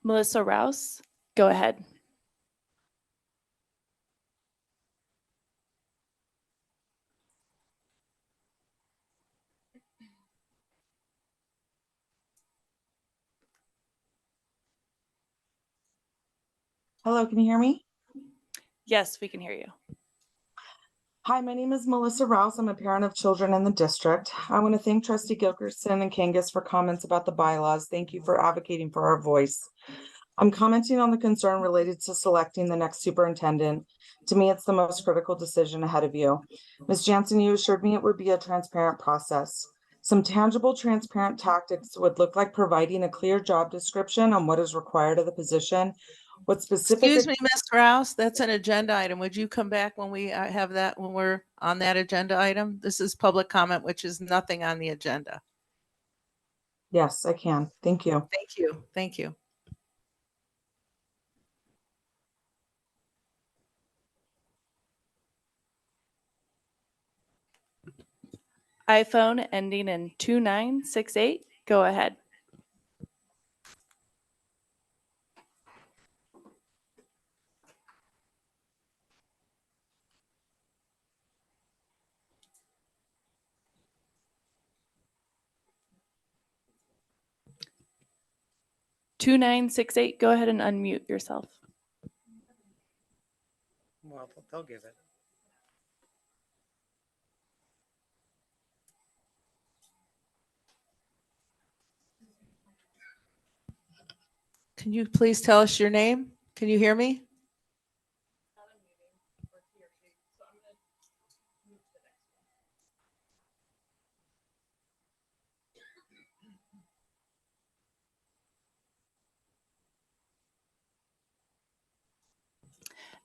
Melissa Rouse, go ahead. Hello, can you hear me? Yes, we can hear you. Hi, my name is Melissa Rouse. I'm a parent of children in the district. I want to thank Trustee Gilkerson and Kangas for comments about the bylaws. Thank you for advocating for our voice. I'm commenting on the concern related to selecting the next superintendent. To me, it's the most critical decision ahead of you. Ms. Jansen, you assured me it would be a transparent process. Some tangible, transparent tactics would look like providing a clear job description on what is required of the position. What specific? Excuse me, Ms. Rouse, that's an agenda item. Would you come back when we have that, when we're on that agenda item? This is public comment, which is nothing on the agenda. Yes, I can. Thank you. Thank you. Thank you. iPhone ending in 2968, go ahead. Go ahead and unmute yourself. Well, they'll give it. Can you please tell us your name? Can you hear me?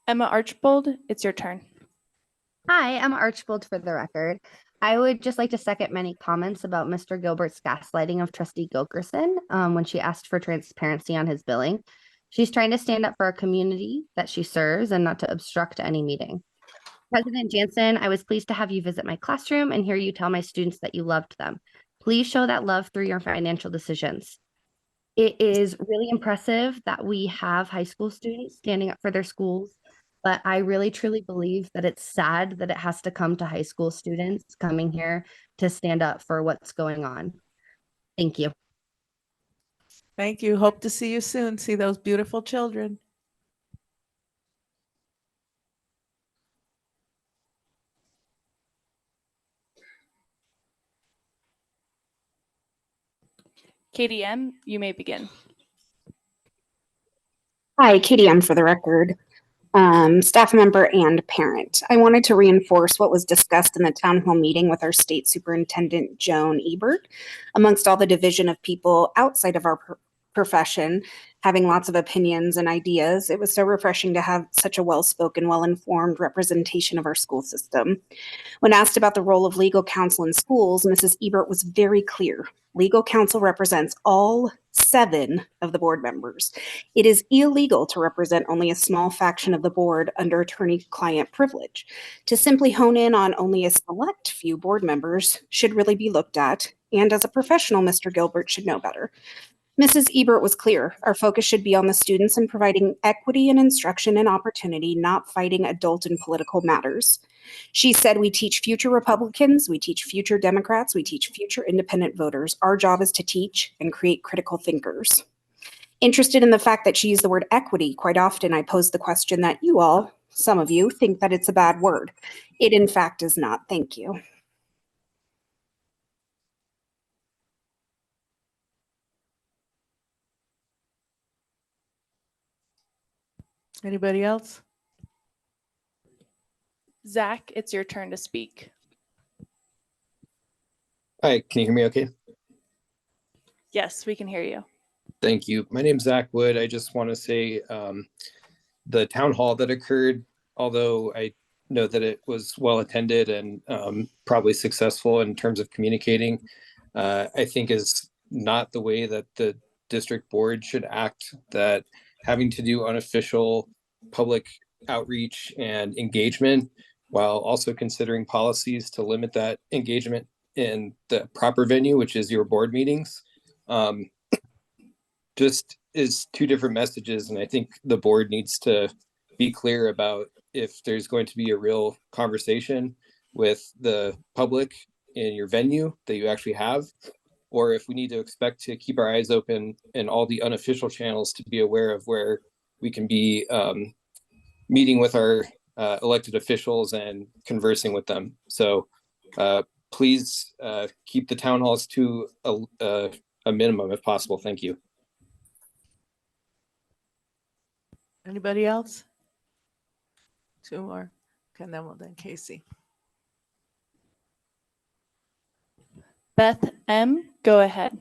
Emma Archbold, it's your turn. Hi, I'm Archbold for the record. I would just like to second many comments about Mr. Gilbert's gaslighting of Trustee Gilkerson when she asked for transparency on his billing. She's trying to stand up for a community that she serves and not to obstruct any meeting. President Jansen, I was pleased to have you visit my classroom and hear you tell my students that you loved them. Please show that love through your financial decisions. It is really impressive that we have high school students standing up for their schools, but I really truly believe that it's sad that it has to come to high school students coming here to stand up for what's going on. Thank you. Thank you. Hope to see you soon. See those beautiful children. Katie M., you may begin. Hi, Katie M. for the record, staff member and parent. I wanted to reinforce what was discussed in the town hall meeting with our state superintendent, Joan Ebert. Amongst all the division of people outside of our profession, having lots of opinions and ideas, it was so refreshing to have such a well-spoken, well-informed representation of our school system. When asked about the role of legal counsel in schools, Mrs. Ebert was very clear. Legal counsel represents all 7 of the board members. It is illegal to represent only a small faction of the board under attorney-client privilege. To simply hone in on only a select few board members should really be looked at, and as a professional, Mr. Gilbert should know better. Mrs. Ebert was clear. Our focus should be on the students and providing equity in instruction and opportunity, not fighting adult and political matters. She said, we teach future Republicans, we teach future Democrats, we teach future independent voters. Our job is to teach and create critical thinkers. Interested in the fact that she used the word equity, quite often I pose the question that you all, some of you, think that it's a bad word. It in fact is not. Thank you. Anybody else? Zach, it's your turn to speak. Hi, can you hear me okay? Yes, we can hear you. Thank you. My name's Zach Wood. I just want to say the town hall that occurred, although I know that it was well attended and probably successful in terms of communicating, I think is not the way that the district board should act, that having to do unofficial public outreach and engagement while also considering policies to limit that engagement in the proper venue, which is your board meetings, just is two different messages. And I think the board needs to be clear about if there's going to be a real conversation with the public in your venue that you actually have, or if we need to expect to keep our eyes open in all the unofficial channels to be aware of where we can be meeting with our elected officials and conversing with them. So please keep the town halls to a minimum if possible. Thank you. Anybody else? Two more. Okay, and then Casey. Beth M., go ahead.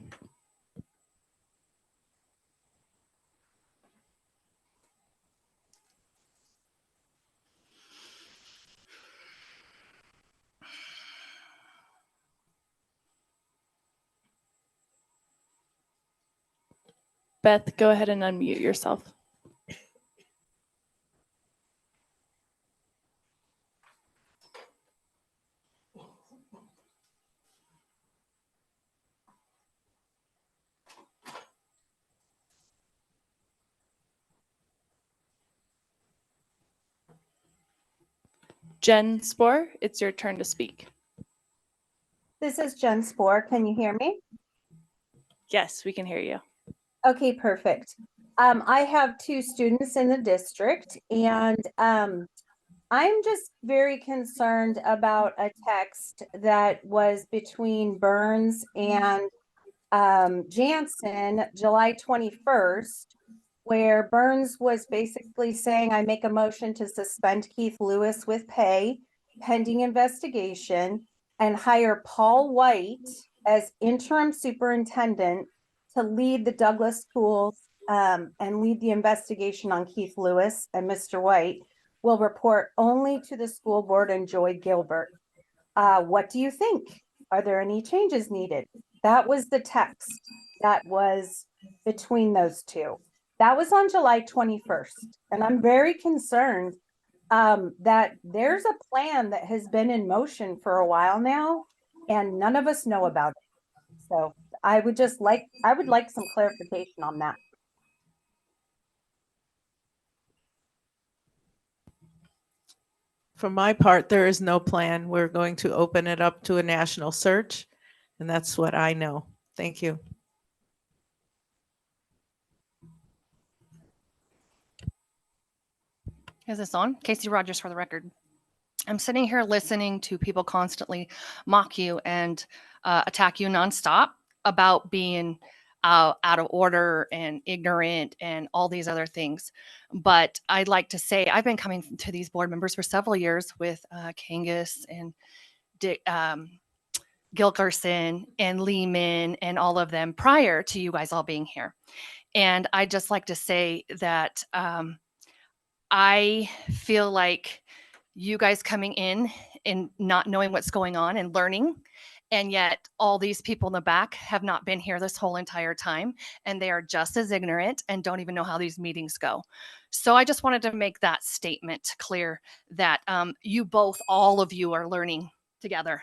Beth, go ahead and unmute yourself. Jen Spoor, it's your turn to speak. This is Jen Spoor. Can you hear me? Yes, we can hear you. Okay, perfect. I have two students in the district, and I'm just very concerned about a text that was between Burns and Jansen, July 21st, where Burns was basically saying, I make a motion to suspend Keith Lewis with pay pending investigation and hire Paul White as interim superintendent to lead the Douglas schools and lead the investigation on Keith Lewis, and Mr. White will report only to the school board and Joy Gilbert. What do you think? Are there any changes needed? That was the text that was between those two. That was on July 21st. And I'm very concerned that there's a plan that has been in motion for a while now, and none of us know about it. So I would like some clarification on that. For my part, there is no plan. We're going to open it up to a national search, and that's what I know. Thank you. Is this on? Casey Rogers for the record. I'm sitting here listening to people constantly mock you and attack you nonstop about being out of order and ignorant and all these other things. But I'd like to say I've been coming to these board members for several years with Kangas and Gilkerson and Lehman and all of them prior to you guys all being here. And I'd just like to say that I feel like you guys coming in and not knowing what's going on and learning, and yet all these people in the back have not been here this whole entire time, and they are just as ignorant and don't even know how these meetings go. So I just wanted to make that statement clear that you both, all of you are learning together,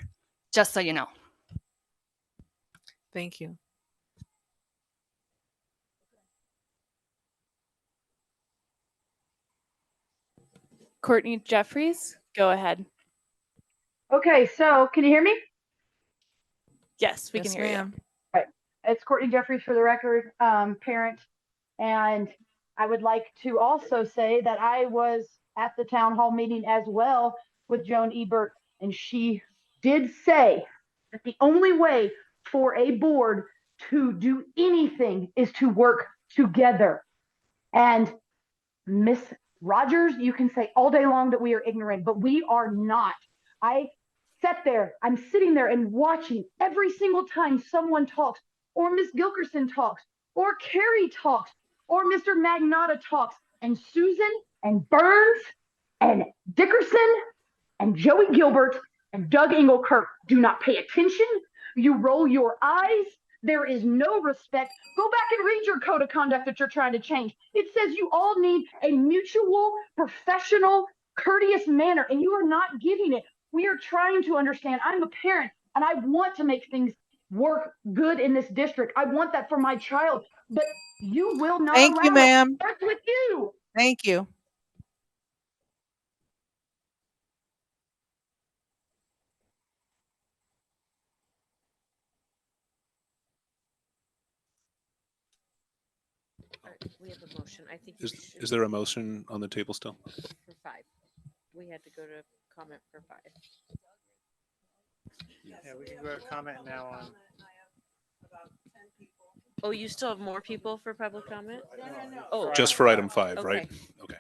just so you know. Thank you. Courtney Jeffries, go ahead. Okay, so can you hear me? Yes, we Yes, can hear you. ma'am. Right. It's Courtney Jeffries for the record, parent. And I would like to also say that I was at the town hall meeting as well with Joan Ebert, and she did say that the only way for a board to do anything is to work together. And Miss Rogers, you can say all day long that we are ignorant, but we are not. I'm sitting there and watching every single time someone talks, or Miss Gilkerson talks, or Carrie talks, or Mr. Magnotta talks, and Susan and Burns and Dickerson and Joey Gilbert and Doug Engelkirk do not pay attention. You roll your eyes. There is no respect. Go back and read your code of conduct that you're trying to change. It says you all need a mutual, professional, courteous manner, and you are not giving it. We are trying to understand. I'm a parent, and I want to make things work good in this district. I want that for my child, but you will not Thank you, allow it. ma'am. Starts with you. Thank you. We have a motion. I think Is there a motion on the table still? for 5. We had to go to comment for 5. Yeah, we can go to comment now on. Oh, you still have more people for public comment? Oh, Just for item 5, right? okay. Okay.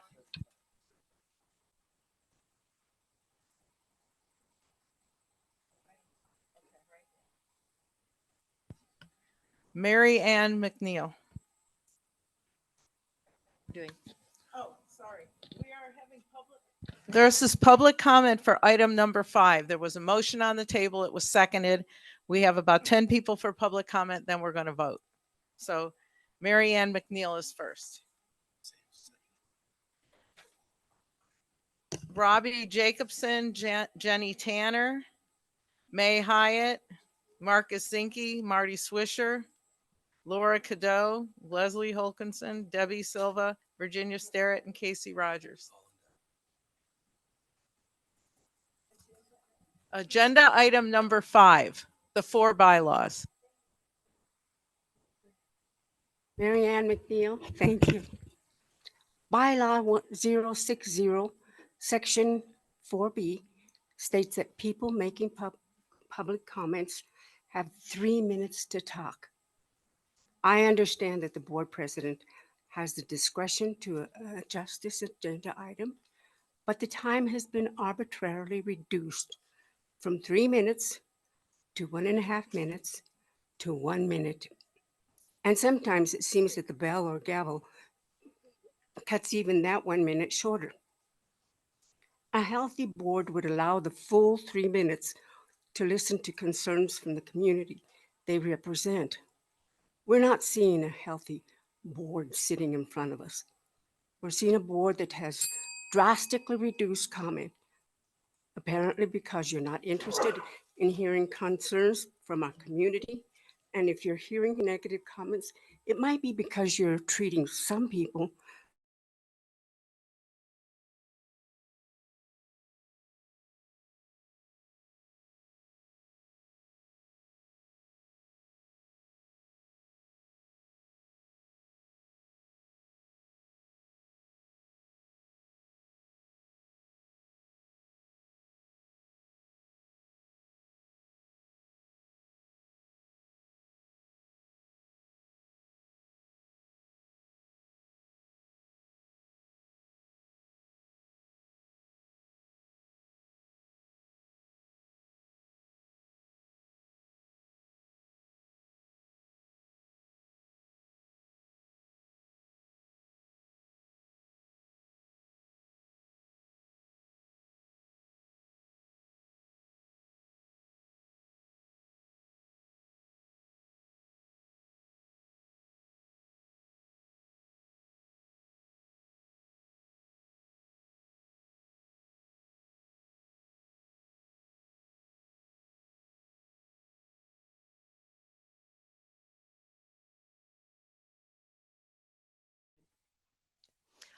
Mary Ann McNeil. Doing. Oh, sorry. This is public comment for item number 5. There was a motion on the table. It was seconded. We have about 10 people for public comment, then we're going to vote. So Mary Ann McNeil is first. Robbie Jacobson, Jenny Tanner, May Hyatt, Marcus Zinke, Marty Swisher, Laura Cadeau, Leslie Holkinson, Debbie Silva, Virginia Sterrett, and Casey Rogers. Agenda item number 5, the 4 bylaws. Mary Ann McNeil, thank you. Bylaw 060, Section 4B states that people making public comments have 3 minutes to talk. I understand that the board president has the discretion to adjust this agenda item, but the time has been arbitrarily reduced from 3 minutes to 1.5 minutes to 1 minute. And sometimes it seems that the bell or gavel cuts even that 1 minute shorter. A healthy board would allow the full 3 minutes to listen to concerns from the community they represent. We're not seeing a healthy board sitting in front of us. We're seeing a board that has drastically reduced comment, apparently because you're not interested in hearing concerns from our community. And if you're hearing negative comments, it might be because you're treating some people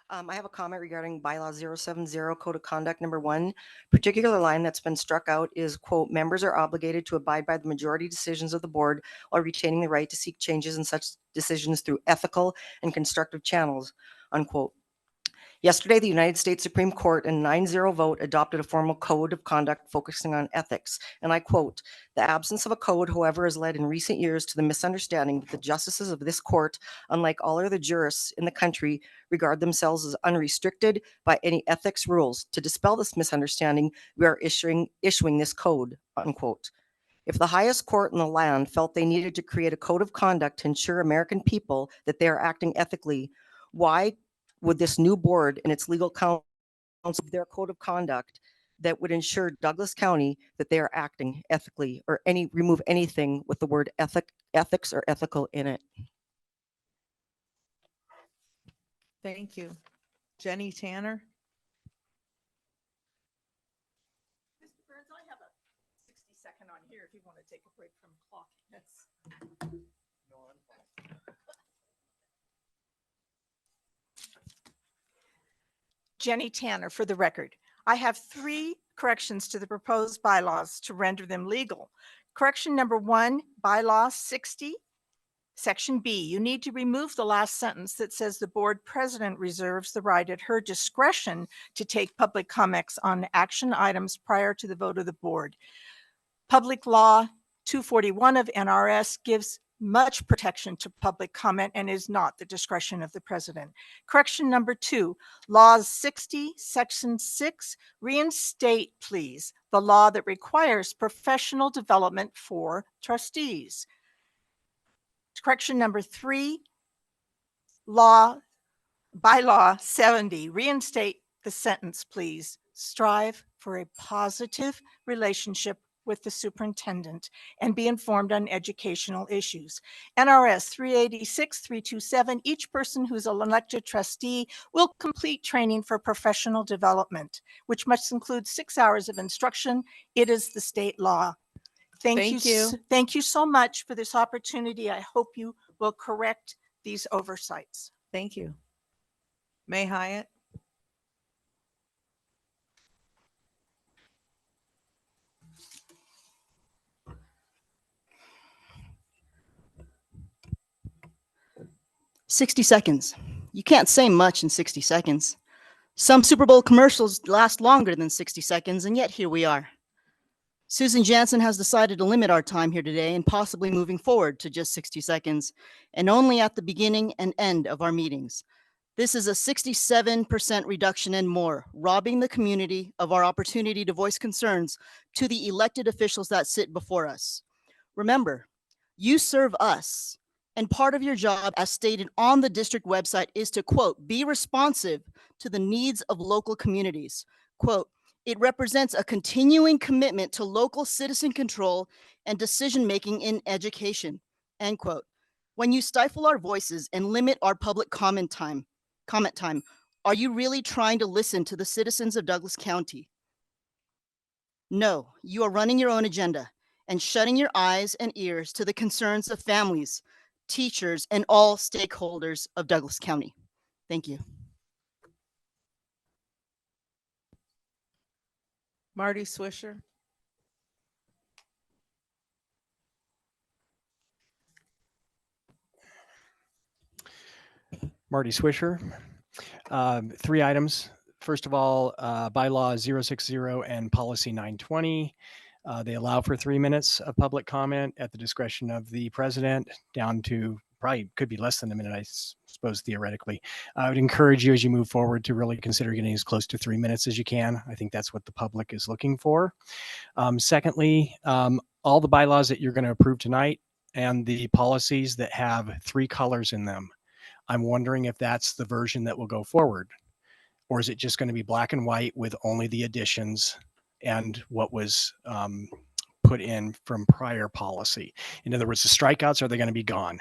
I have a comment regarding bylaw 070 code of conduct number 1. Particular line that's been struck out is, quote, members are obligated to abide by the majority decisions of the board while retaining the right to seek changes in such decisions through ethical and constructive channels, unquote. Yesterday, the United States Supreme Court in 9-0 vote adopted a formal code of conduct focusing on ethics. And I quote, the absence of a code, however, has led in recent years to the misunderstanding that the justices of this court, unlike all other jurists in the country, regard themselves as unrestricted by any ethics rules. To dispel this misunderstanding, we are issuing this code, unquote. If the highest court in the land felt they needed to create a code of conduct to ensure American people that they are acting ethically, why would this new board and its legal counsel their code of conduct that would ensure Douglas County that they are acting ethically, or remove anything with the word ethics or ethical in it? Thank you. Jenny Tanner. Mr. Burns, I have a 60-second on here if you want to take a break from clock. That's Jenny Tanner, for the record. I have 3 corrections to the proposed bylaws to render them legal. Correction number 1, bylaw 60, section B. You need to remove the last sentence that says the board president reserves the right at her discretion to take public comments on action items prior to the vote of the board. Public Law 241 of NRS gives much protection to public comment and is not the discretion of the president. Correction number 2, laws 60, section 6, reinstate, please, the law that requires professional development for trustees. Correction number 3, bylaw 70, reinstate the sentence, please. Strive for a positive relationship with the superintendent and be informed on educational issues. NRS 386-327, each person who's an elected trustee will complete training for professional development, which must include 6 hours of instruction. It is the state law. Thank you. Thank you so much for this opportunity. I hope you will correct these oversights. Thank you. May Hyatt. "60 seconds. You can't say much in 60 seconds. Some Super Bowl commercials last longer than 60 seconds, and yet here we are. Susan Jansen has decided to limit our time here today and possibly moving forward to just 60 seconds and only at the beginning and end of our meetings. This is a 67% reduction and more, robbing the community of our opportunity to voice concerns to the elected officials that sit before us. Remember, you serve us, and part of your job, as stated on the district website, is to, quote, be responsive to the needs of local communities. Quote, it represents a continuing commitment to local citizen control and decision-making in education, end quote. When you stifle our voices and limit our public comment time, are you really trying to listen to the citizens of Douglas County? No, you are running your own agenda and shutting your eyes and ears to the concerns of families, teachers, and all stakeholders of Douglas County. Thank you. Marty Swisher. Marty Swisher. 3 items. First of all, bylaw 060 and policy 920. They allow for 3 minutes of public comment at the discretion of the president, down to probably could be less than a minute, I suppose, theoretically. I would encourage you as you move forward to really consider getting as close to 3 minutes as you can. I think that's what the public is looking for. Secondly, all the bylaws that you're going to approve tonight and the policies that have 3 colors in them, I'm wondering if that's the version that will go forward, or is it just going to be black and white with only the additions and what was put in from prior policy? In other words, the strikeouts, are they going to be gone?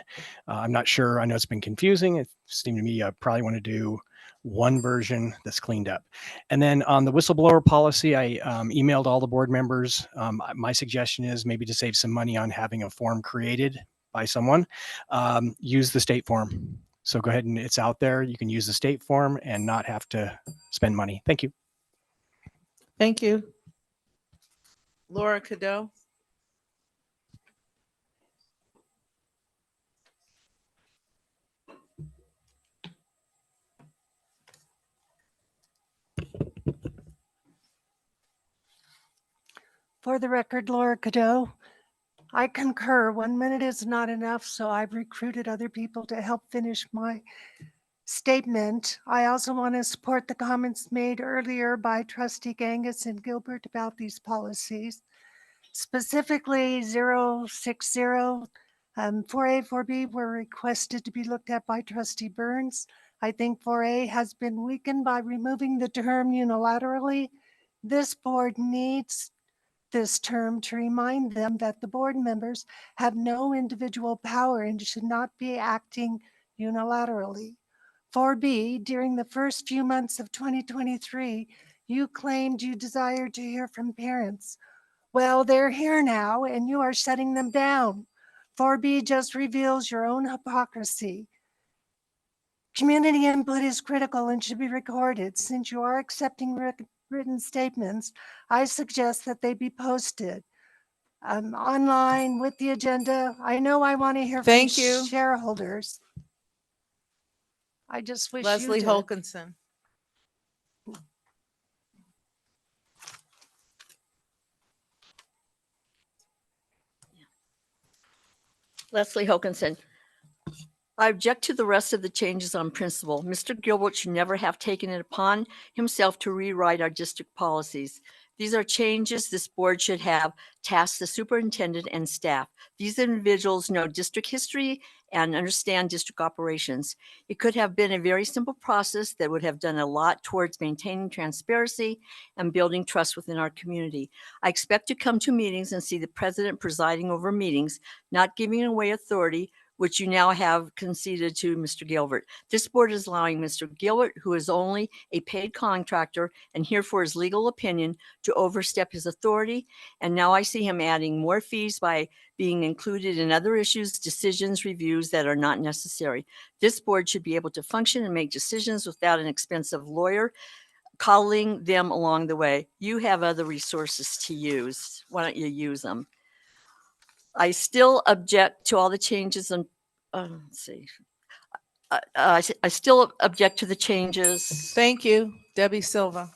I'm not sure. I know it's been confusing. It seemed to me I probably want to do one version that's cleaned up. And then on the whistleblower policy, I emailed all the board members. My suggestion is maybe to save some money on having a form created by someone, use the state form. So go ahead and it's out there. You can use the state form and not have to spend money. Thank you. Thank you. Laura Cadeau. For the record, Laura Cadeau, I concur. 1 minute is not enough, so I've recruited other people to help finish my statement. I also want to support the comments made earlier by Trustee Gangus and Gilbert about these policies. Specifically 060, 4A, 4B were requested to be looked at by Trustee Burns. I think 4A has been weakened by removing the term unilaterally. This board needs this term to remind them that the board members have no individual power and should not be acting unilaterally. 4B, during the first few months of 2023, you claimed you desired to hear from parents. Well, they're here now and you are shutting them down. 4B just reveals your own hypocrisy. Community input is critical and should be recorded. Since you are accepting written statements, I suggest that they be posted online with the agenda. I know I want to hear Thank from you. shareholders. I just wish Leslie you did. Holkinson. Leslie Hokinson. I object to the rest of the changes on principle. Mr. Gilbert should never have taken it upon himself to rewrite our district policies. These are changes this board should have tasked the superintendent and staff. These individuals know district history and understand district operations. It could have been a very simple process that would have done a lot towards maintaining transparency and building trust within our community. I expect to come to meetings and see the president presiding over meetings, not giving away authority, which you now have conceded to Mr. Gilbert. This board is allowing Mr. Gilbert, who is only a paid contractor and here for his legal opinion, to overstep his authority. And now I see him adding more fees by being included in other issues, decisions, reviews that are not necessary. This board should be able to function and make decisions without an expensive lawyer calling them along the way. You have other resources to use. Why don't you use them? I still object to all the changes on, let's see. I still object to the changes. Thank you. Debbie Silva.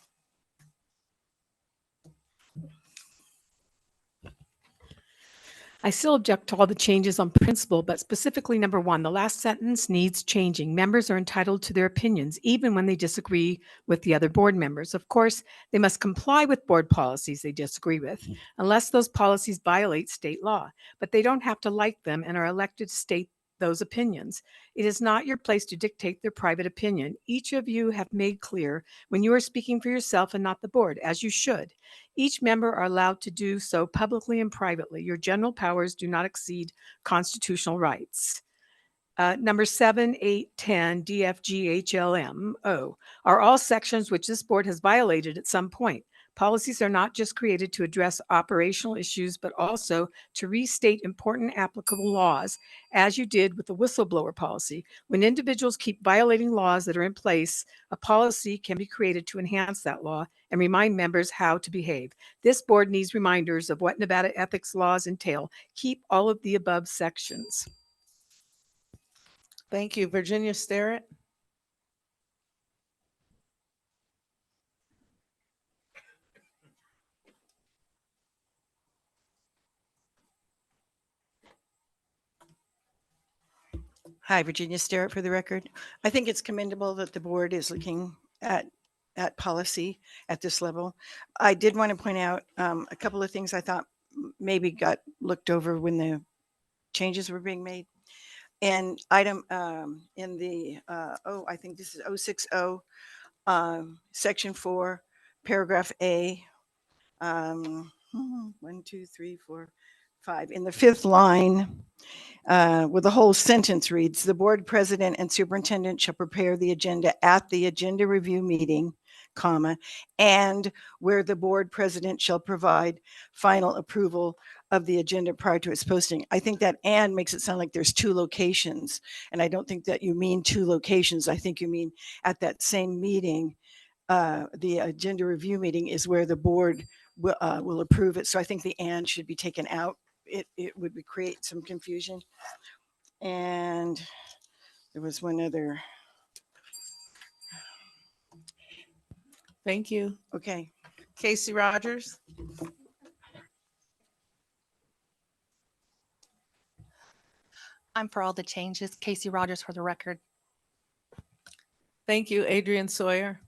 I still object to all the changes on principle, but specifically number 1, the last sentence needs changing. Members are entitled to their opinions, even when they disagree with the other board members. Of course, they must comply with board policies they disagree with, unless those policies violate state law, but they don't have to like them and are elected to state those opinions. It is not your place to dictate their private opinion. Each of you have made clear when you are speaking for yourself and not the board, as you should. Each member are allowed to do so publicly and privately. Your general powers do not exceed constitutional rights. Number 7, 8, 10, DFG, HLM, O are all sections which this board has violated at some point. Policies are not just created to address operational issues, but also to restate important applicable laws, as you did with the whistleblower policy. When individuals keep violating laws that are in place, a policy can be created to enhance that law and remind members how to behave. This board needs reminders of what Nevada ethics laws entail. Keep all of the above sections. Thank you. Virginia Sterrett. Hi, Virginia Sterrett for the record. I think it's commendable that the board is looking at policy at this level. I did want to point out a couple of things I thought maybe got looked over when the changes were being made. And item in the, I think this is 060, section 4, paragraph A, 1, 2, 3, 4, 5. In the 5th line, where the whole sentence reads, the board president and superintendent shall prepare the agenda at the agenda review meeting, comma, and where the board president shall provide final approval of the agenda prior to its posting. I think that "and" makes it sound like there's two locations, and I don't think that you mean two locations. I think you mean at that same meeting, the agenda review meeting is where the board will approve it. So I think the "and" should be taken out. It would create some confusion. And there was one other. Thank you. Okay. Casey Rogers. I'm for all the changes. Casey Rogers for the record. Thank you. Adrian Sawyer.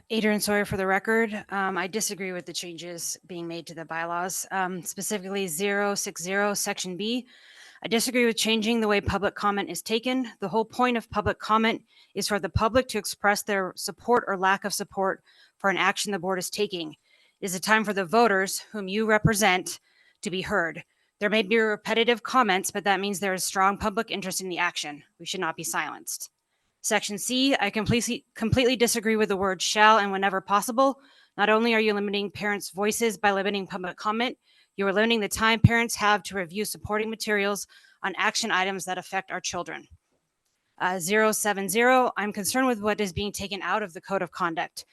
Adrian Sawyer for the record. I disagree with the changes being made to the bylaws, specifically 060 section B. I disagree with changing the way public comment is taken. The whole point of public comment is for the public to express their support or lack of support for an action the board is taking. It is a time for the voters, whom you represent, to be heard. There may be repetitive comments, but that means there is strong public interest in the action. We should not be silenced. Section C, I completely disagree with the word "shall" and "whenever possible." Not only are you limiting parents' voices by limiting public comment, you are limiting the time parents have to review supporting materials on action items that affect our children. 070, I'm concerned with what is being taken out of the code of conduct.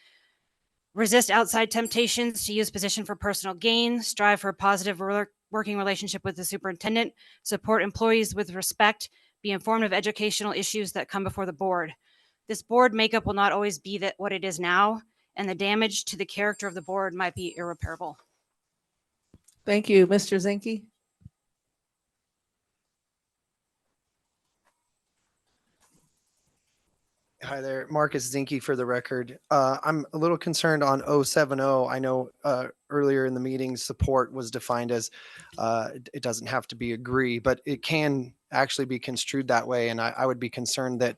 Resist outside temptations to use position for personal gain, strive for a positive working relationship with the superintendent, support employees with respect, be informed of educational issues that come before the board. This board makeup will not always be what it is now, and the damage to the character of the board might be irreparable. Thank you. Mr. Zinke. Hi there, Marcus Zinke for the record. I'm a little concerned on 070. I know earlier in the meeting, support was defined as it doesn't have to be agree, but it can actually be construed that way. And I would be concerned that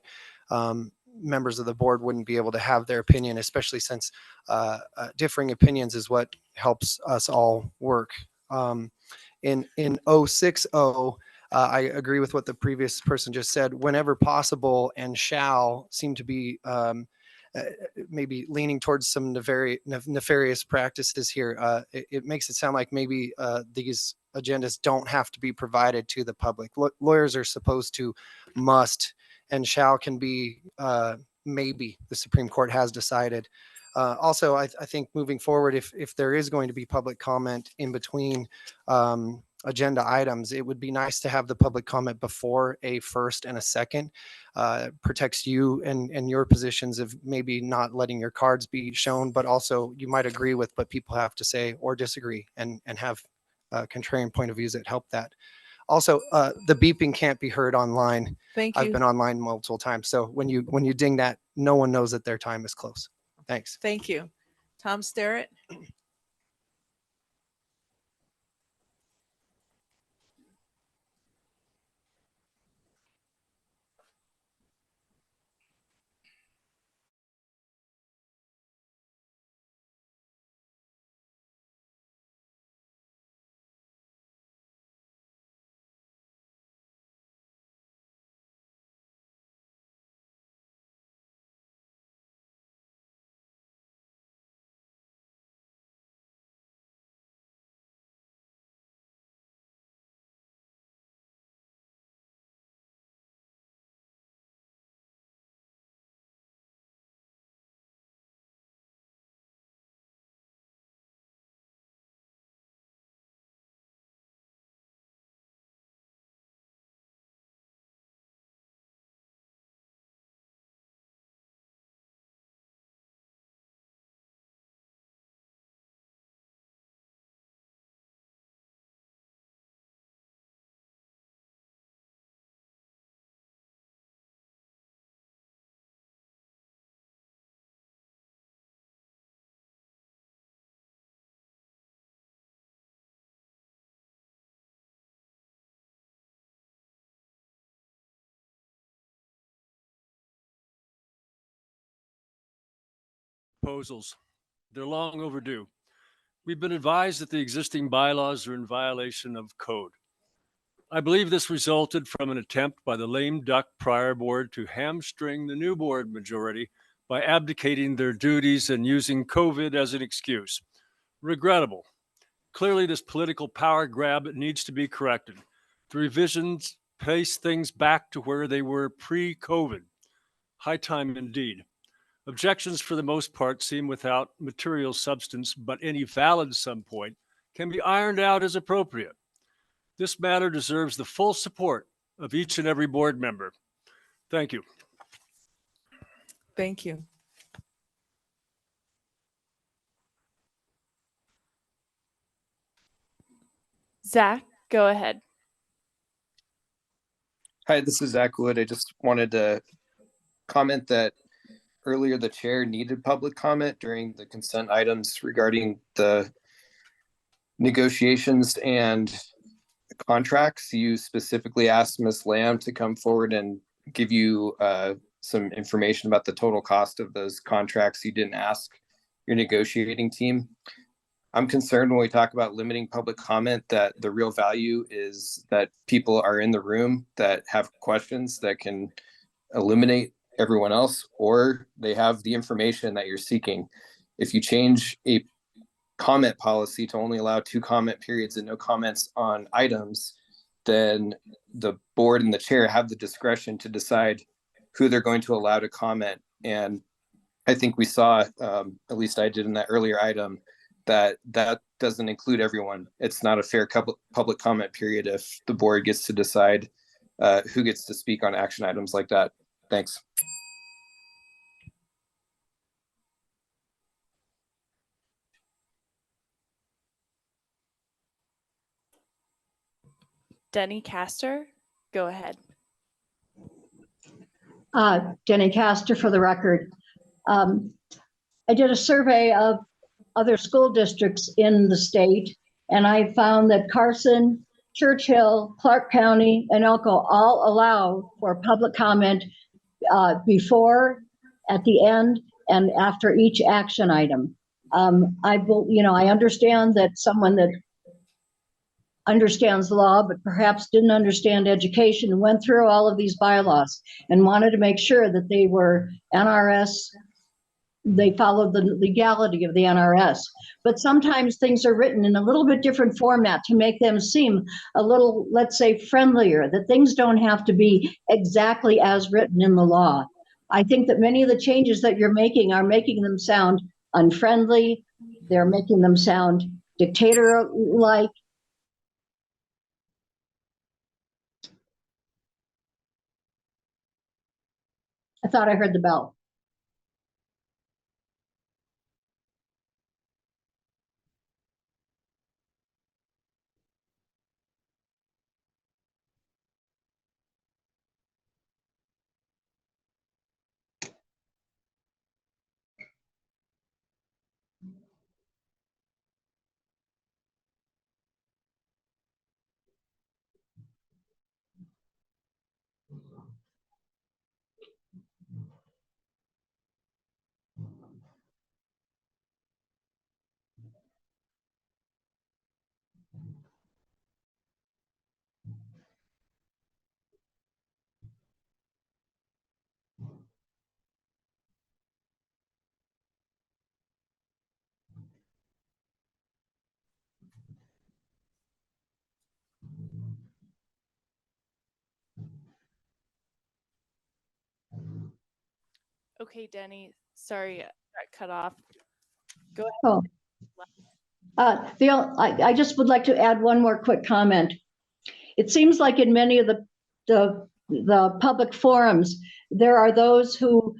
members of the board wouldn't be able to have their opinion, especially since differing opinions is what helps us all work. In 060, I agree with what the previous person just said. Whenever possible and "shall" seem to be maybe leaning towards some nefarious practices here. It makes it sound like maybe these agendas don't have to be provided to the public. Lawyers are supposed to, must, and "shall" can be maybe. The Supreme Court has decided. Also, I think moving forward, if there is going to be public comment in between agenda items, it would be nice to have the public comment before a first and a second. Protects you and your positions of maybe not letting your cards be shown, but also you might agree with what people have to say or disagree and have contrarian point of views that help that. Also, the beeping can't be heard online. Thank you. I've been online multiple times. So when you ding that, no one knows that their time is close. Thanks. Thank you. Tom Sterrett. Proposals. They're long overdue. We've been advised that the existing bylaws are in violation of code. I believe this resulted from an attempt by the lame duck prior board to hamstring the new board majority by abdicating their duties and using COVID as an excuse. Regrettable. Clearly, this political power grab needs to be corrected. The revisions place things back to where they were pre-COVID. High time indeed. Objections for the most part seem without material substance, but any valid some point can be ironed out as appropriate. This matter deserves the full support of each and every board member. Thank you. Thank you. Zach, go ahead. Hi, this is Zach Wood. I just wanted to comment that earlier the chair needed public comment during the consent items regarding the negotiations and contracts. You specifically asked Ms. Lamb to come forward and give you some information about the total cost of those contracts. You didn't ask your negotiating team. I'm concerned when we talk about limiting public comment that the real value is that people are in the room that have questions that can illuminate everyone else, or they have the information that you're seeking. If you change a comment policy to only allow 2 comment periods and no comments on items, then the board and the chair have the discretion to decide who they're going to allow to comment. And I think we saw, at least I did in that earlier item, that doesn't include everyone. It's not a fair public comment period if the board gets to decide who gets to speak on action items like that. Thanks. Denny Castor, go ahead. Jenny Castor for the record. I did a survey of other school districts in the state, and I found that Carson, Churchill, Clark County, and Elko all allow for public comment before, at the end, and after each action item. I understand that someone that understands the law, but perhaps didn't understand education, and went through all of these bylaws and wanted to make sure that they were NRS, they followed the legality of the NRS. But sometimes things are written in a little bit different format to make them seem a little, let's say, friendlier, that things don't have to be exactly as written in the law. I think that many of the changes that you're making are making them sound unfriendly. They're making them sound dictator-like. I thought I heard the bell. Okay, Denny, sorry, I got cut off. Go ahead. Oh. I just would like to add one more quick comment. It seems like in many of the public forums, there are those who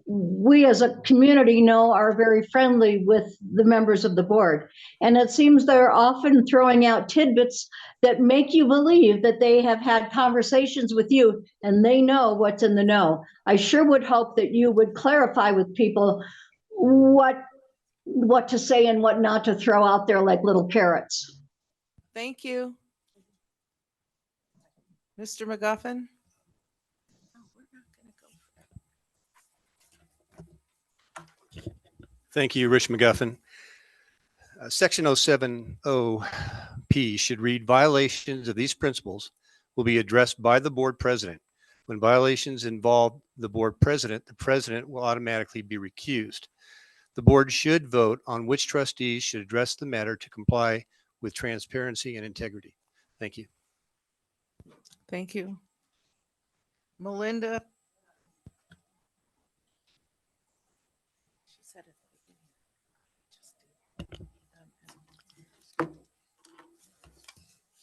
we as a community know are very friendly with the members of the board. And it seems they're often throwing out tidbits that make you believe that they have had conversations with you and they know what's in the know. I sure would hope that you would clarify with people what to say and what not to throw out there like little carrots. Thank you. Mr. McGuffin? Thank you, Rich McGuffin. Section 070P should read violations of these principles will be addressed by the board president. When violations involve the board president, the president will automatically be recused. The board should vote on which trustees should address the matter to comply with transparency and integrity. Thank you. Thank you. Melinda.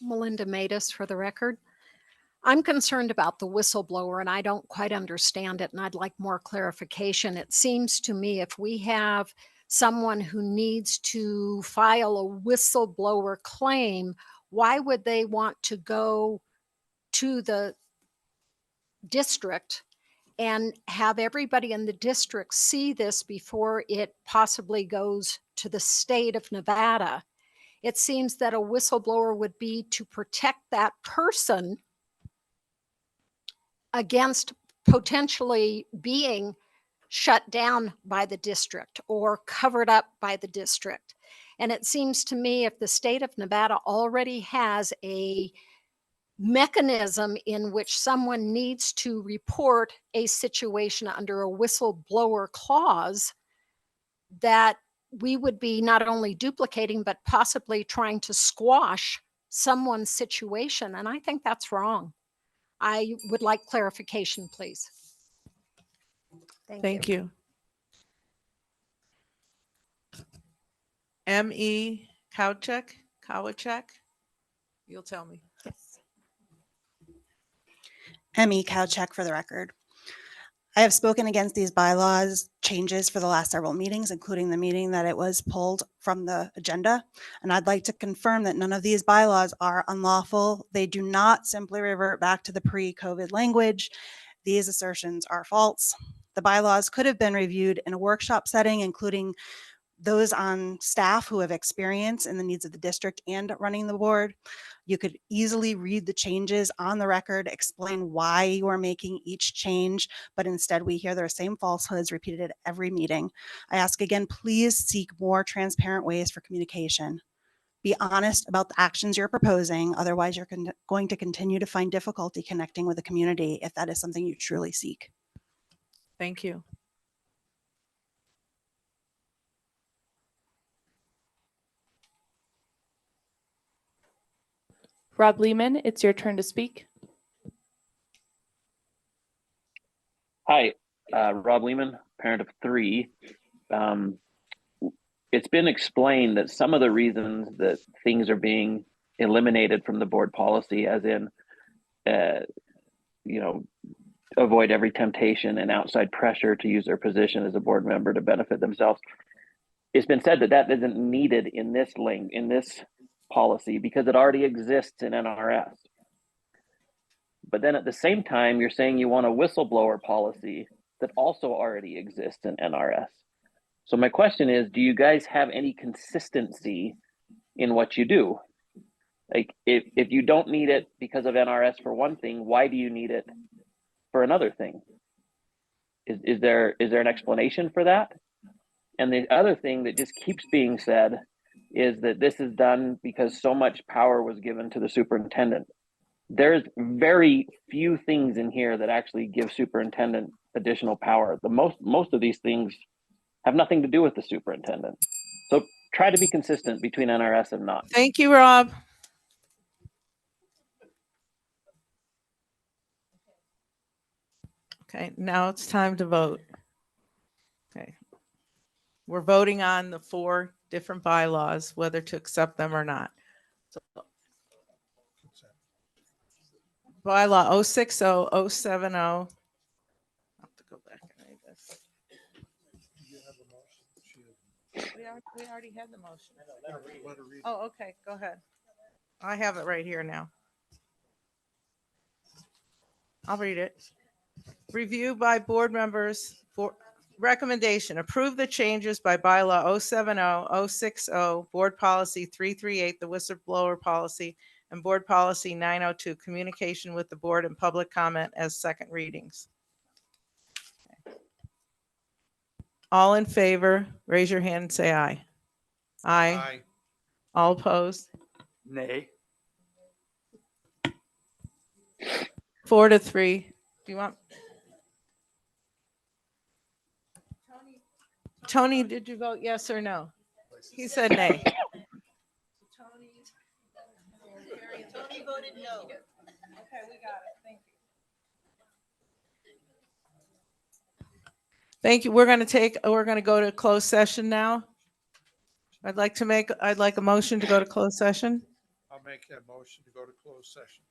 Melinda Matus for the record. I'm concerned about the whistleblower and I don't quite understand it and I'd like more clarification. It seems to me if we have someone who needs to file a whistleblower claim, why would they want to go to the district and have everybody in the district see this before it possibly goes to the state of Nevada? It seems that a whistleblower would be to protect that person against potentially being shut down by the district or covered up by the district. And it seems to me if the state of Nevada already has a mechanism in which someone needs to report a situation under a whistleblower clause, that we would be not only duplicating, but possibly trying to squash someone's situation. And I think that's wrong. I would like clarification, please. Thank you. M.E. Kowachek, you'll tell me. M.E. Kowchek for the record. I have spoken against these bylaws changes for the last several meetings, including the meeting that it was pulled from the agenda. And I'd like to confirm that none of these bylaws are unlawful. They do not simply revert back to the pre-COVID language. These assertions are false. The bylaws could have been reviewed in a workshop setting, including those on staff who have experience in the needs of the district and running the board. You could easily read the changes on the record, explain why you are making each change, but instead we hear their same falsehoods repeated at every meeting. I ask again, please seek more transparent ways for communication. Be honest about the actions you're proposing, otherwise you're going to continue to find difficulty connecting with the community if that is something you truly seek. Thank you. Rob Lehman, it's your turn to speak. Hi, Rob Lehman, parent of 3. It's been explained that some of the reasons that things are being eliminated from the board policy, as in, avoid every temptation and outside pressure to use their position as a board member to benefit themselves. It's been said that that isn't needed in this policy because it already exists in NRS. But then at the same time, you're saying you want a whistleblower policy that also already exists in NRS. So my question is, do you guys have any consistency in what you do? Like if you don't need it because of NRS for one thing, why do you need it for another thing? Is there an explanation for that? And the other thing that just keeps being said is that this is done because so much power was given to the superintendent. There's very few things in here that actually give superintendent additional power. Most of these things have nothing to do with the superintendent. So try to be consistent between NRS and not. Thank you, Rob. Okay, now it's time to vote. Okay. We're voting on the 4 different bylaws, whether to accept them or not. So, bylaw 060, 070. I'll have to go back and read this. We already had the motion. Oh, okay, go ahead. I have it right here now. I'll read it. Review by board members for recommendation. Approve the changes by bylaw 070, 060, board policy 338, the whistleblower policy, and board policy 902, communication with the board and public comment as second readings. Okay. All in favor, raise your hand and say aye. Aye. Aye. All opposed? Nay. 4-3. Do you want? Tony, did you vote yes or no? He said nay. Tony voted no. Okay, we got it. Thank you. Thank you. We're going to go to closed session now. I'd like a motion to go to closed session. I'll make that motion to go to closed session.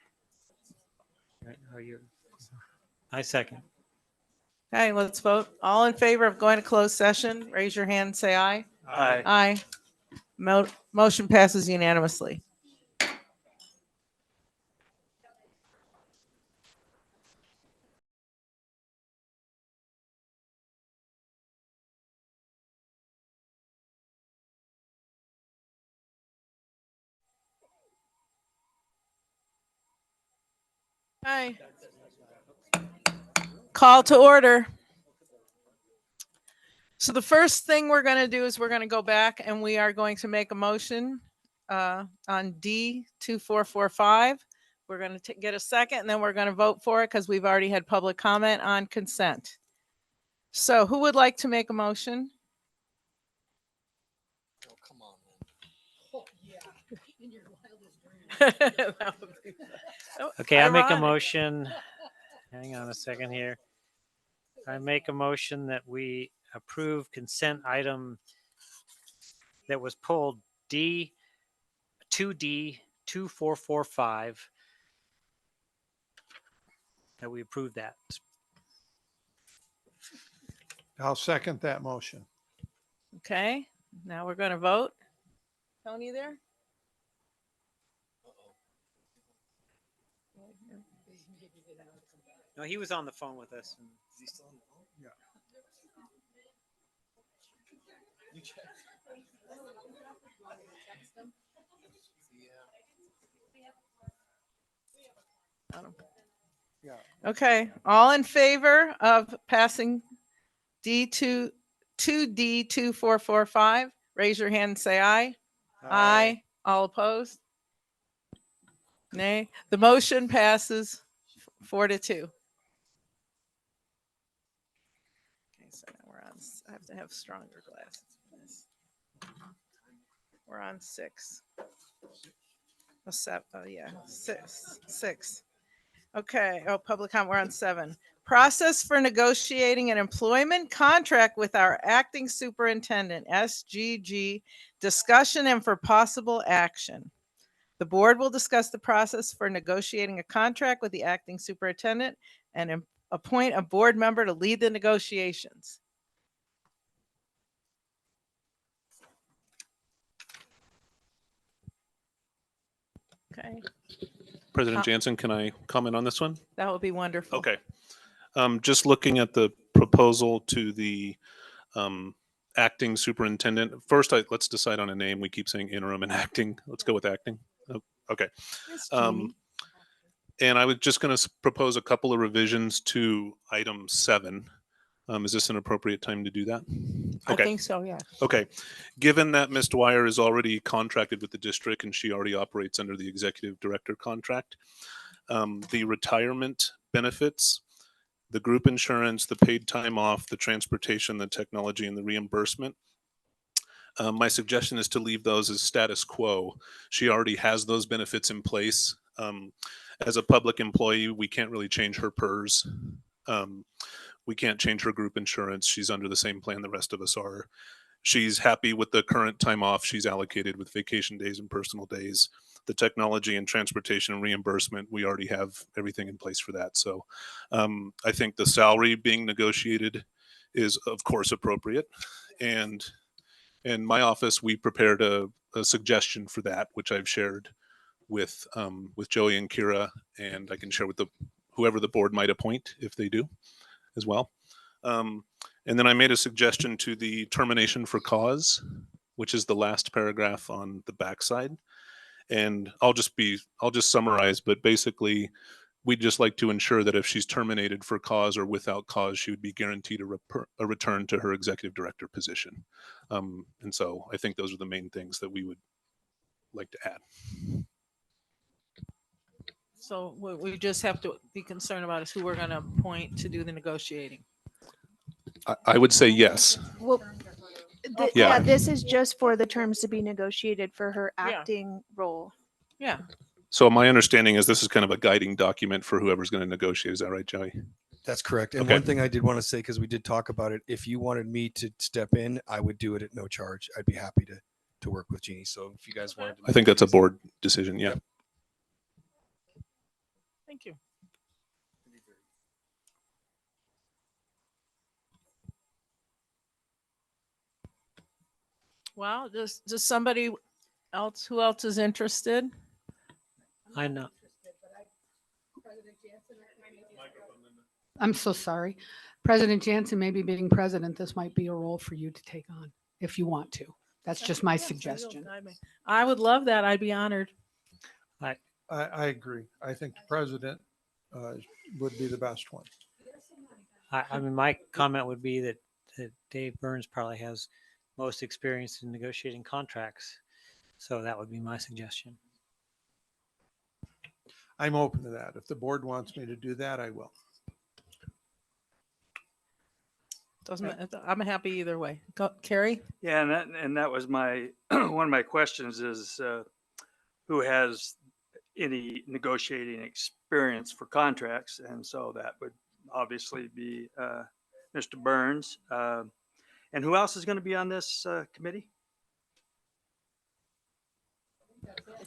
I second. Okay, let's vote. All in favor of going to closed session, raise your hand and say aye. Aye. Aye. Motion passes unanimously. Hi. Call to order. So the first thing we're going to do is we're going to go back and we are going to make a motion on D2445. We're going to get a second and then we're going to vote for it because we've already had public comment on consent. So who would like to make a motion? That would be- Oh, Okay, I make a ironic. motion. Hang on a second here. I make a motion that we approve consent item that was pulled D2445. That we approve that. I'll second that motion. Okay, now we're going to vote. Tony there? No, he was on the phone with us. Yeah. Yeah. Okay, all in favor of passing D2445, raise your hand and say aye. Aye. All opposed? Nay. The motion passes 4-2. Okay, so now we're on, I have to have stronger glasses. We're on 6. Oh, 7. Oh, yeah, 6. Okay. Oh, public comment. We're on 7. Process for negotiating an employment contract with our acting superintendent, SGG, discussion and for possible action. The board will discuss the process for negotiating a contract with the acting superintendent and appoint a board member to lead the negotiations. Okay, President Jansen, can I comment on this one? that would be wonderful. Okay. Just looking at the proposal to the acting superintendent. First, let's decide on a name. We keep saying interim and acting. Let's go with acting. Oh, okay. And I was just going to propose a couple of revisions to item 7. Is this an appropriate time to do that? I think so, yeah. Okay. Given that Ms. Dwyer is already contracted with the district and she already operates under the executive director contract, the retirement benefits, the group insurance, the paid time off, the transportation, the technology, and the reimbursement, my suggestion is to leave those as status quo. She already has those benefits in place. As a public employee, we can't really change her PERS. We can't change her group insurance. She's under the same plan the rest of us are. She's happy with the current time off she's allocated with vacation days and personal days. The technology and transportation and reimbursement, we already have everything in place for that. So I think the salary being negotiated is of course appropriate. And in my office, we prepared a suggestion for that, which I've shared with Joey and Kira, and I can share with whoever the board might appoint if they do as well. And then I made a suggestion to the termination for cause, which is the last paragraph on the backside. And I'll just summarize, but basically we'd just like to ensure that if she's terminated for cause or without cause, she would be guaranteed a return to her executive director position. And so I think those are the main things that we would like to add. So what we just have to be concerned about is who we're going to appoint to do the negotiating. I would say yes. Well, Yeah. yeah, this is just for the terms to be negotiated for her Yeah. acting role. Yeah. So my understanding is this is kind of a guiding document for whoever's going to negotiate. Is that right, Joey? That's correct. And Okay. one thing I did want to say, because we did talk about it, if you wanted me to step in, I would do it at no charge. I'd be happy to work with Jeannie. So if you guys wanted to. I think that's a board decision. Yeah. Thank you. Well, does somebody else, who else is interested? I know. I'm so sorry. President Jansen, maybe being president, this might be a role for you to take on if you want to. That's just my Yes, suggestion. I would love that. I'd be honored. I agree. I think the president would be the best one. I mean, my comment would be that Dave Burns probably has most experience in negotiating contracts. So that would be my suggestion. I'm open to that. If the board wants me to do that, I will. I'm happy either way. Go, Carrie? Yeah, and that was my one of my questions is who has any negotiating experience for contracts, and so that would obviously be Mr. Burns. And who else is going to be on this committee?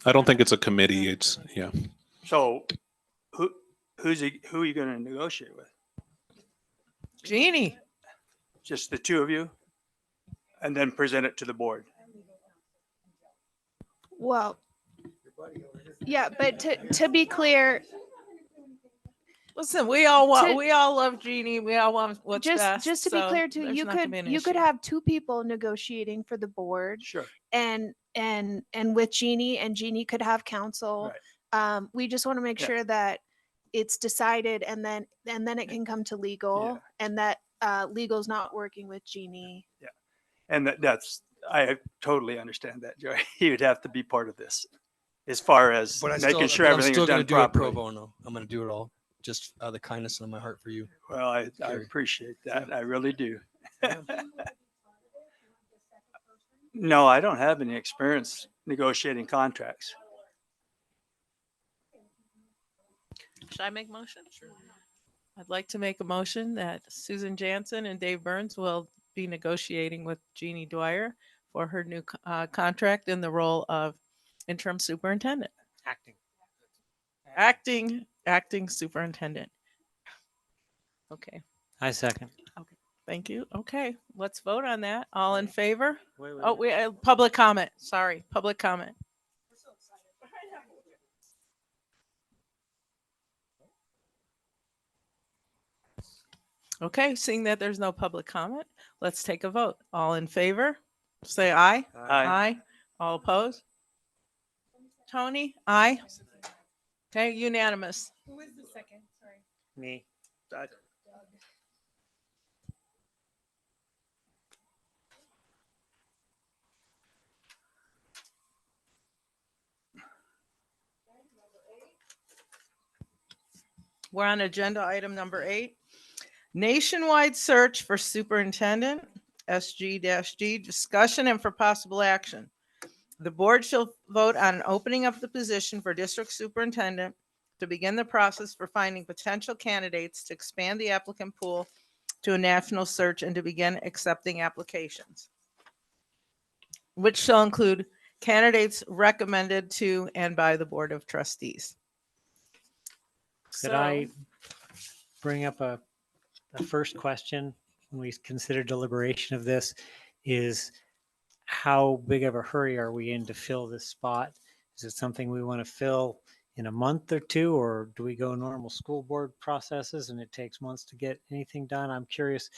I don't think it's a committee. It's yeah. So who are you going to negotiate with? Jeannie. Just the two of you, and then present it to the board. Well, yeah, but to be clear, listen, we all want, To- we all love Jeannie. We all want what's best. just to be so clear too, there's you not gonna be an could issue. have two people negotiating for the board. Sure. And with Jeannie, and Jeannie could have counsel. We just want to make Yeah. sure that it's decided, and then it can come to legal, and that legal's not working with Jeannie. Yeah, and I totally understand that, Joey. You'd have to be part of this, as far as But making sure I'm everything still is going done to do it pro properly. bono. I'm going to do it all just out of the kindness of my heart for you. Well, I Carrie. appreciate that. I really do. No, I don't have any experience negotiating contracts. Should I make a motion? Sure. I'd like to make a motion that Susan Jansen and Dave Burns will be negotiating with Jeannie Dwyer for her new contract in the role of interim superintendent. Acting superintendent. Okay. I second. Okay. Thank you. Okay, let's vote on that. All in favor? Wait, Oh, public comment. Sorry, public comment. Okay, seeing that there's no public comment, let's take a vote. All in favor, say aye. Aye. All opposed? Tony, aye. Okay, unanimous. Who is the second? Sorry. Me. We're on agenda item number 8. Nationwide search for superintendent, SG-D, discussion and for possible action. The board shall vote on an opening of the position for district superintendent to begin the process for finding potential candidates to expand the applicant pool to a national search and to begin accepting applications, which shall include candidates recommended to and by the Board of Trustees. Could I bring up a first question when we consider deliberation of this is how big of a hurry are we in to fill this spot? Is it something we want to fill in a month or two, or do we go normal school board processes and it takes months to get anything done? I'm curious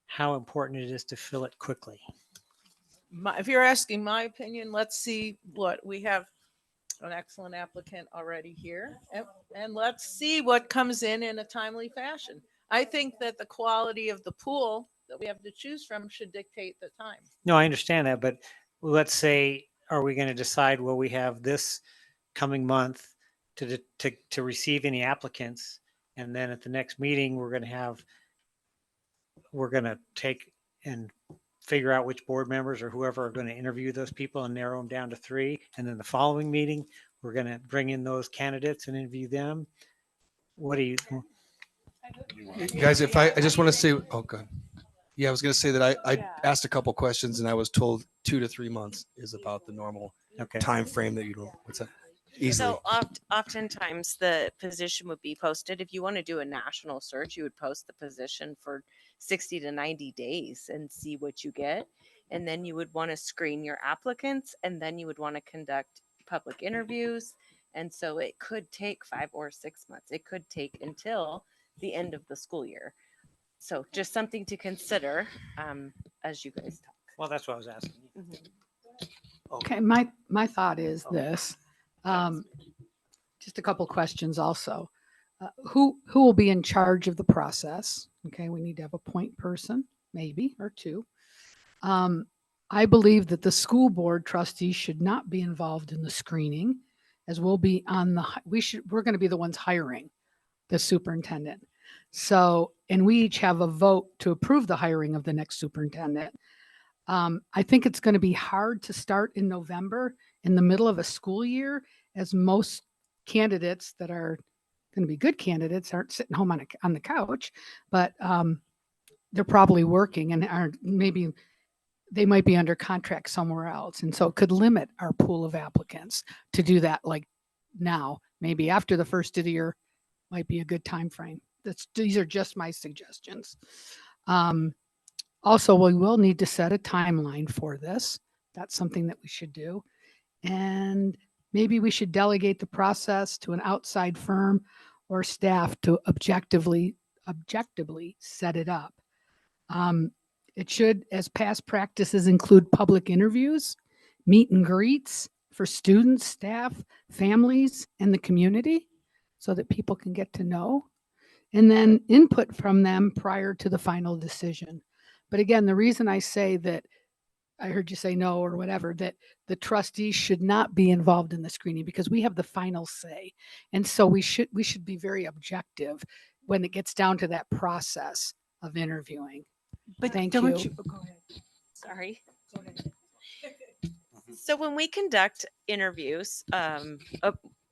how important it is to fill it quickly. If you're asking my opinion, let's see what we have. An excellent applicant already here, and let's see what comes in a timely fashion. I think that the quality of the pool that we have to choose from should dictate the time. No, I understand that, but let's say, are we going to decide, well, we have this coming month to receive any applicants. And then at the next meeting, we're going to take and figure out which board members or whoever are going to interview those people and narrow them down to 3. And then the following meeting, we're going to bring in those candidates and interview them. What do you? Guys, if I just want to say, oh, God. Yeah, I was going to say that I asked a couple questions and I was told 2 to 3 months is about the normal time frame that you don't. What's that? Easily. So oftentimes the position would be posted. If you want to do a national search, you would post the position for 60 to 90 days and see what you get. And then you would want to screen your applicants, and then you would want to conduct public interviews. And so it could take 5 or 6 months. It could take until the end of the school year. So just something to consider as you guys talk. Well, that's what I was asking. Okay, my thought is this. Just a couple questions also. Who will be in charge of the process? Okay, we need to have a point person, maybe, or 2. I believe that the school board trustees should not be involved in the screening, as we'll be on the, we're going to be the ones hiring the superintendent. So, and we each have a vote to approve the hiring of the next superintendent. I think it's going to be hard to start in November in the middle of a school year, as most candidates that are going to be good candidates aren't sitting home on the couch, but they're probably working and are maybe they might be under contract somewhere else. And so it could limit our pool of applicants to do that like now. Maybe after the first of the year might be a good time frame. These are just my suggestions. Also, we will need to set a timeline for this. That's something that we should do. And maybe we should delegate the process to an outside firm or staff to objectively set it up. It should, as past practices, include public interviews, meet and greets for students, staff, families, and the community so that people can get to know, and then input from them prior to the final decision. But again, the reason I say that, I heard you say no or whatever, that the trustees should not be involved in the screening because we have the final say. And so we should be very objective when it gets down to that process of interviewing. But Thank don't you. Go ahead. Sorry. So when we conduct interviews,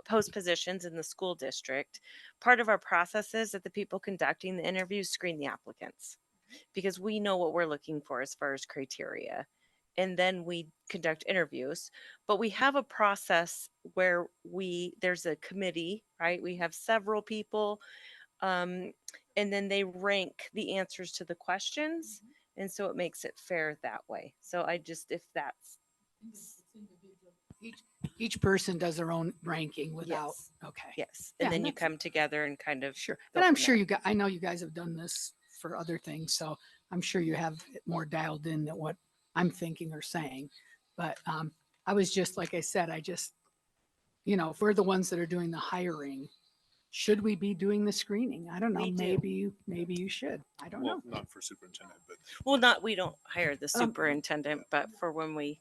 post positions in the school district, part of our process is that the people conducting the interviews screen the applicants because we know what we're looking for as far as criteria. And then we conduct interviews, but we have a process where there's a committee, right? We have several people, and then they rank the answers to the questions. And so it makes it fair that way. So if that's. Each person does their own ranking without, Yes. okay. Yes. And Yeah, then you that's- come together and kind of. Sure. go But I'm from sure there. I know you guys have done this for other things, so I'm sure you have it more dialed in than what I'm thinking or saying. But I was just, like I said, if we're the ones that are doing the hiring, should we be doing the screening? I don't know. We do. Maybe you should. I don't know. Not for superintendent, but Well, we don't hire the superintendent, but for when we.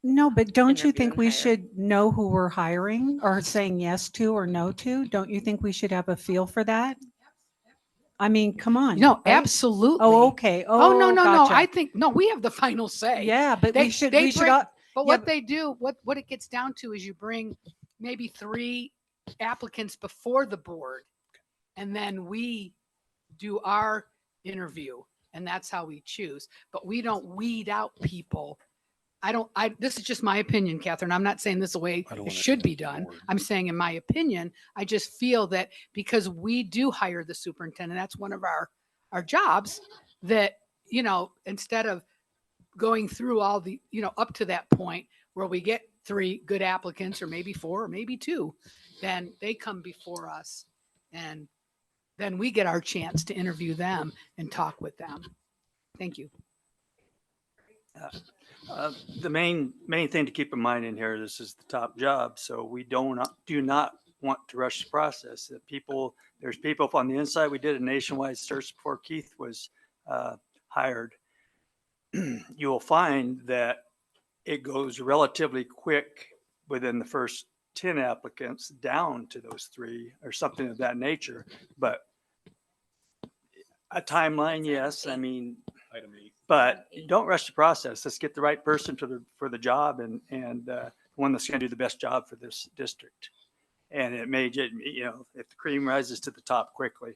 No, but don't you interview think and we hire. should know who we're hiring or saying yes to or no to? Don't you think we should have a feel for that? I mean, come on. No, right? absolutely. Oh, okay. Oh, no. gotcha. I think, no, we have the final say. Yeah, but we should, But yeah, what they do, what it gets down to is you bring maybe 3 applicants before the board, and then we do our interview, and that's how we choose. But we don't weed out people. This is just my opinion, Catherine. I'm not saying this is the way it should be done. I'm saying in my opinion, I just feel that because we do hire the superintendent, that's one of our jobs, that, instead of going through all the, up to that point where we get 3 good applicants or maybe 4 or maybe 2, then they come before us and then we get our chance to interview them and talk with them. Thank you. The main thing to keep in mind in here, this is the top job, so we do not want to rush the process. There's people on the inside. We did a nationwide search before Keith was hired. You will find that it goes relatively quick within the first 10 applicants down to those 3 or something of that nature. But a timeline, yes. I mean, but don't rush the process. Let's get the right person for the job and one that's going to do the best job for this district. And it may, if the cream rises to the top quickly.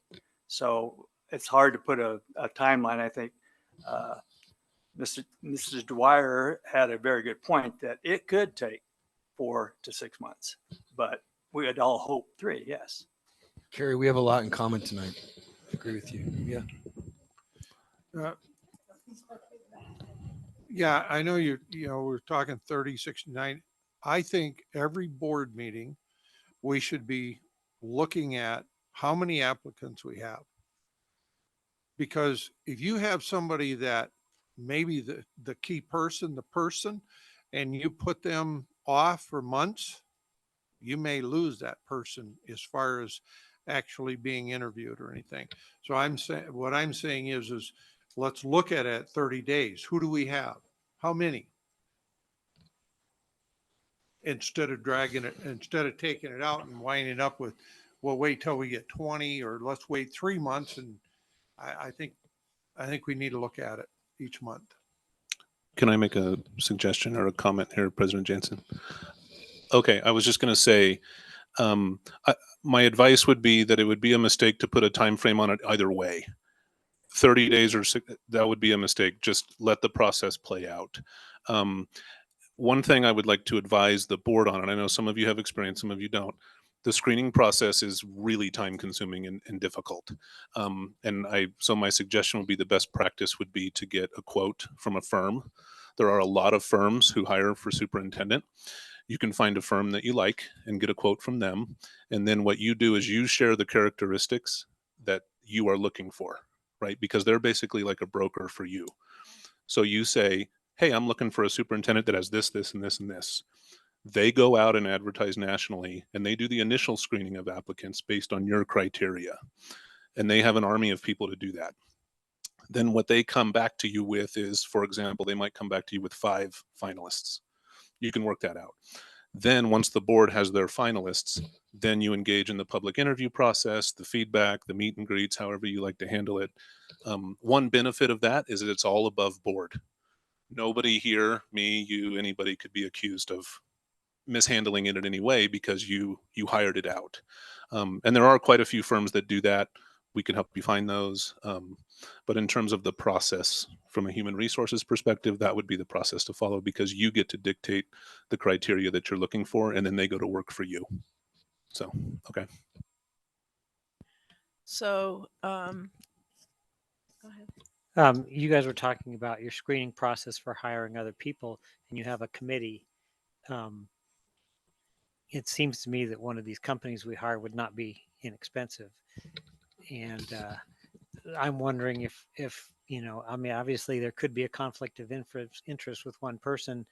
So it's hard to put a timeline. I think Mrs. Dwyer had a very good point that it could take 4 to 6 months, but we would all hope 3. Yes. Carrie, we have a lot in common tonight. I agree with you. Yeah. Yeah, I know we're talking 30, 69. I think every board meeting, we should be looking at how many applicants we have. Because if you have somebody that maybe the key person, and you put them off for months, you may lose that person as far as actually being interviewed or anything. So what I'm saying is let's look at it 30 days. Who do we have? How many? Instead of taking it out and winding up with, well, wait till we get 20, or let's wait 3 months. And I think we need to look at it each month. Can I make a suggestion or a comment here, President Jansen? Okay, I was just going to say, my advice would be that it would be a mistake to put a time frame on it either way. 30 days or that would be a mistake. Just let the process play out. One thing I would like to advise the board on, and I know some of you have experience, some of you don't, the screening process is really time consuming and difficult. So my suggestion would be the best practice would be to get a quote from a firm. There are a lot of firms who hire for superintendent. You can find a firm that you like and get a quote from them. And then what you do is you share the characteristics that you are looking for, right? Because they're basically like a broker for you. So you say, hey, I'm looking for a superintendent that has this, this, and this, and this. They go out and advertise nationally, and they do the initial screening of applicants based on your criteria. And they have an army of people to do that. Then what they come back to you with is, for example, they might come back to you with 5 finalists. You can work that out. Then once the board has their finalists, then you engage in the public interview process, the feedback, the meet and greets, however you like to handle it. One benefit of that is that it's all above board. Nobody here, me, you, anybody could be accused of mishandling it in any way because you hired it out. And there are quite a few firms that do that. We can help you find those. But in terms of the process from a human resources perspective, that would be the process to follow because you get to dictate the criteria that you're looking for, and then they go to work for you. So, okay. So, go ahead. You guys were talking about your screening process for hiring other people, and you have a committee. It seems to me that one of these companies we hire would not be inexpensive. And I'm wondering if I mean, obviously there could be a conflict of interest with one person,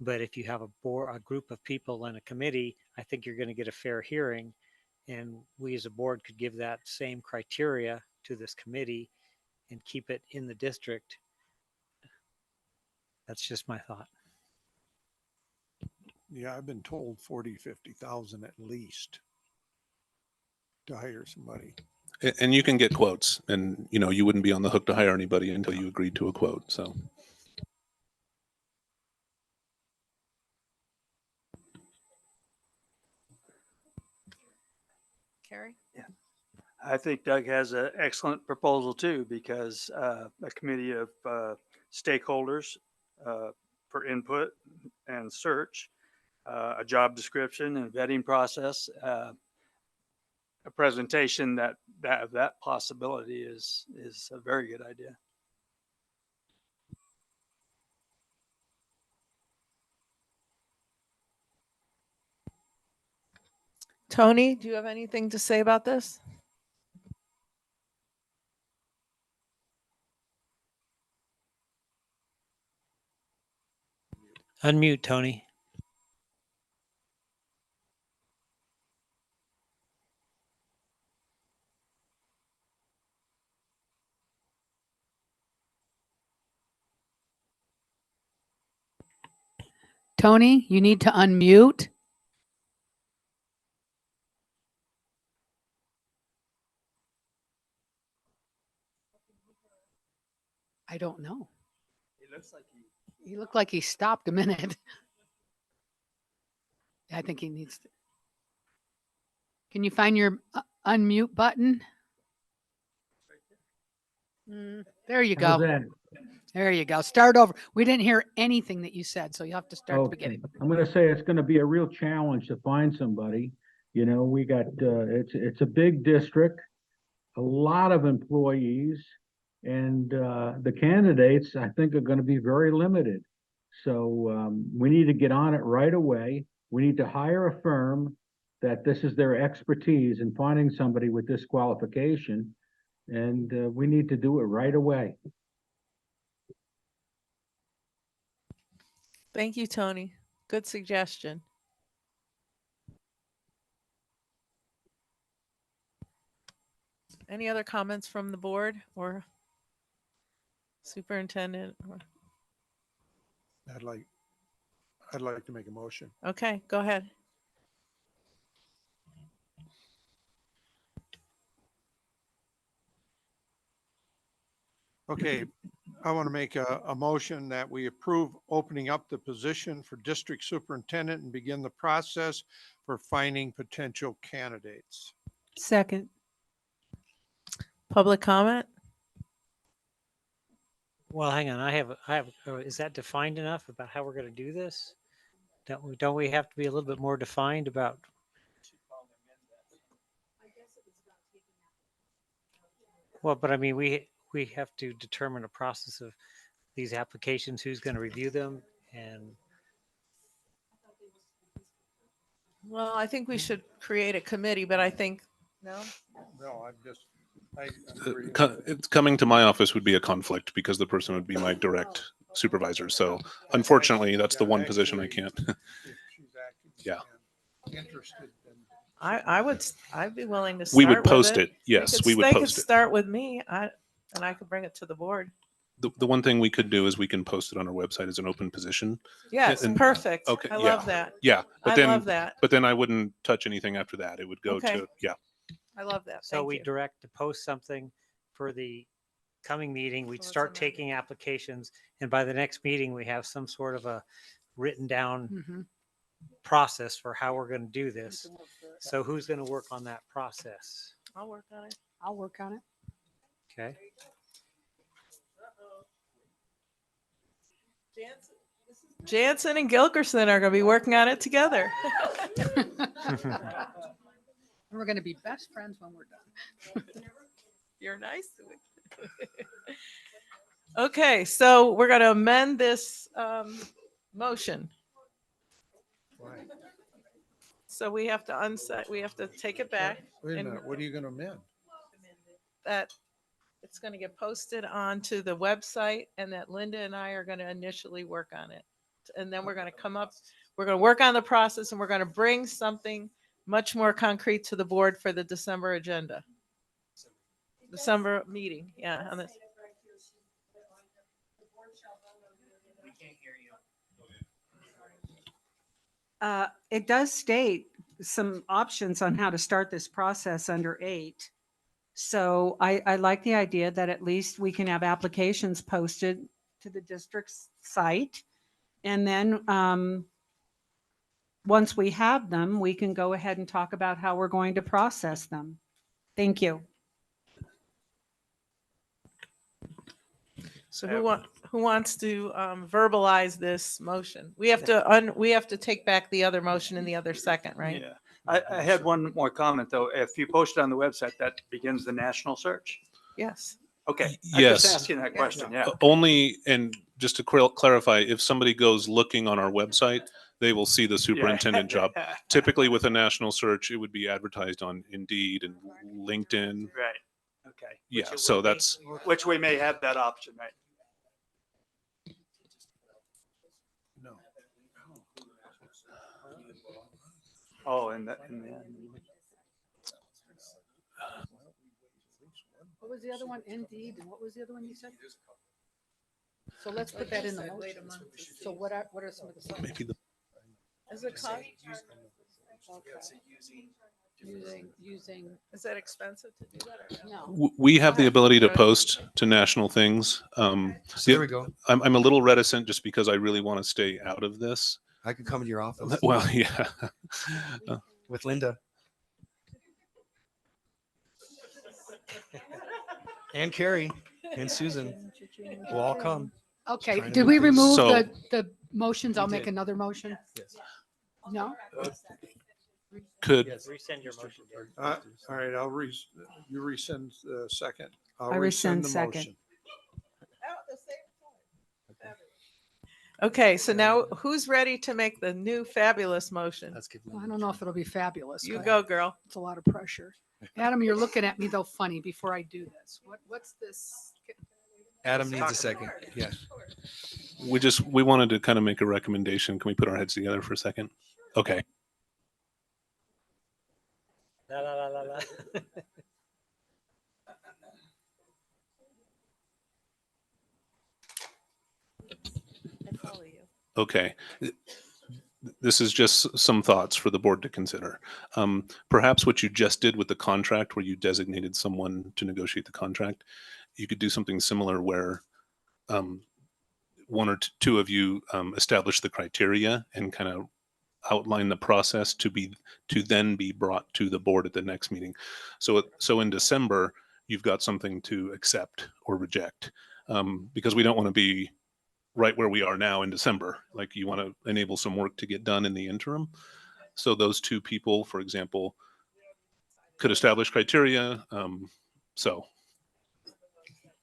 but if you have a group of people in a committee, I think you're going to get a fair hearing. And we as a board could give that same criteria to this committee and keep it in the district. That's just my thought. Yeah, I've been told 40, 50,000 at least to hire somebody. And you can get quotes, and you wouldn't be on the hook to hire anybody until you agreed to a quote. So. Carrie? Yeah. I think Doug has an excellent proposal too, because a committee of stakeholders for input and search, a job description and vetting process, a presentation that possibility is a very good idea. Tony, do you have anything to say about this? Unmute, Tony. Tony, you need to unmute. don't know. He looked like he stopped a minute. I think he needs to. Can you find your unmute button? There you How's go. that? There you go. Start over. We didn't hear anything that you said, so you'll have to start at the Okay. beginning. I'm going to say it's going to be a real challenge to find somebody. You know, we got, it's a big district, a lot of employees, and the candidates, I think, are going to be very limited. So we need to get on it right away. We need to hire a firm that this is their expertise in finding somebody with this qualification, and we need to do it right away. Thank you, Tony. Good suggestion. Any other comments from the board or superintendent? I'd like to make a motion. Okay, go ahead. Okay, I want to make a motion that we approve opening up the position for district superintendent and begin the process for finding potential candidates. Second. Public comment? Well, hang on. I have, is that defined enough about how we're going to do this? Don't we have to be a little bit more defined about? Well, but I mean, we have to determine a process of these applications, who's going to review them, and Well, I think we should create a committee, but I think, no? No, I It's coming to my office would be a conflict because the person would be my direct supervisor. So unfortunately, that's the one position I can't. Yeah. Interested in I'd be willing to start We would with post it. Yes, we would They could post it. start with me, and I could bring it to the board. The one thing we could do is we can post it on our website as an open position. Yes, And- perfect. Okay. I yeah. love that. Yeah. But I then, love that. But then I wouldn't touch anything after that. It would go Okay. to, yeah. I love that. so Thank we you. direct to post something for the coming meeting. We'd start taking applications, and by the next meeting, we have some sort of a written down Mhm. process for how we're going to do this. So who's going to work on that process? I'll work on it. I'll work on it. Okay. Jansen and Gilkerson are going to be working on it together. We're going to be best friends when we're done. You're nice to me. Okay, so we're going to amend this motion. So we have to unset, we have to take it back. Wait a and minute, what are you going to amend? That it's going to get posted onto the website and that Linda and I are going to initially work on it. And then we're going to come up, we're going to work on the process and we're going to bring something much more concrete to the board for the December agenda. December meeting, yeah. On this. It does state some options on how to start this process under 8. So I like the idea that at least we can have applications posted to the district's site. And then once we have them, we can go ahead and talk about how we're going to process them. Thank you. So who wants to verbalize this motion? We have to take back the other motion in the other second, right? Yeah. I had one more comment though. If you post it on the website, that begins the national search. Yes. Okay. Yes. I'm just asking that question. Yeah. Only, and just to clarify, if somebody goes looking on our website, they will see the superintendent job. Typically with a national search, it would be advertised on Indeed and LinkedIn. Right. Okay. Yeah, so that's, Which we may have that option, right? No. Oh, and the What was the other one? Indeed. And what was the other one you said? So let's put that in the motion. So what are some of the? maybe the Is it cost? Using, Is that expensive to do that or no? We have the ability to Go ahead. post to national things. So there we go. I'm a little reticent just because I really want to stay out of this. I could come to your office. Well, yeah. With Linda. And Carrie and Susan will all come. okay, Trying to did do we things. remove So- the motions? I'll We make did. another motion. Yes. No? Could Rescind your motion. Derek. All right, you rescind the second. I'll I rescind the second. motion. Okay, so now who's ready to make the new fabulous motion? Let's give I don't know if it'll be fabulous. You but go, girl. It's a lot of pressure. Adam, you're looking at me though funny before I do this. What's this? Adam needs a second. Yeah. we wanted to kind of make a recommendation. Can we put our heads together for a second? Okay. La, la, la, la, la. I follow you. Okay. This is just some thoughts for the board to consider. Perhaps what you just did with the contract, where you designated someone to negotiate the contract, you could do something similar where one or two of you establish the criteria and kind of outline the process to then be brought to the board at the next meeting. So in December, you've got something to accept or reject, because we don't want to be right where we are now in December. Like, you want to enable some work to get done in the interim. So those two people, for example, could establish criteria. So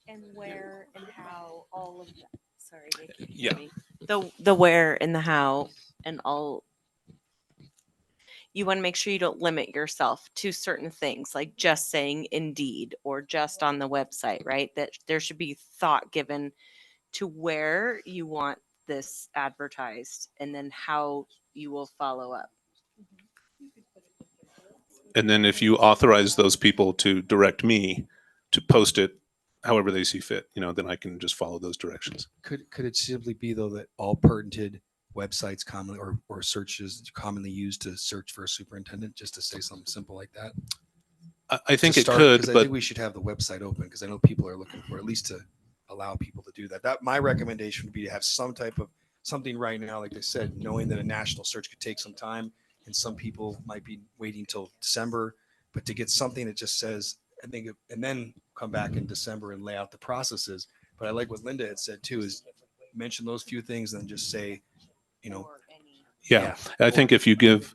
And where and how all of that. Sorry, they can't Yeah. hear me. The where and the how and all. You want to make sure you don't limit yourself to certain things, like just saying Indeed or just on the website, right? That there should be thought given to where you want this advertised and then how you will follow up. and then if you authorize those people to direct me to post it however they see fit, then I can just follow those directions. Could it simply be though that all pertinent websites commonly or searches commonly used to search for a superintendent, just to say something simple like that? I think To it start, could, 'cause I but think we should have the website open because I know people are looking for, at least to allow people to do that. My recommendation would be to have some type of something right now, like I said, knowing that a national search could take some time and some people might be waiting till December, but to get something that just says, and then come back in December and lay out the processes. But I like what Linda had said too, is mention those few things and then just say, yeah, I think if you give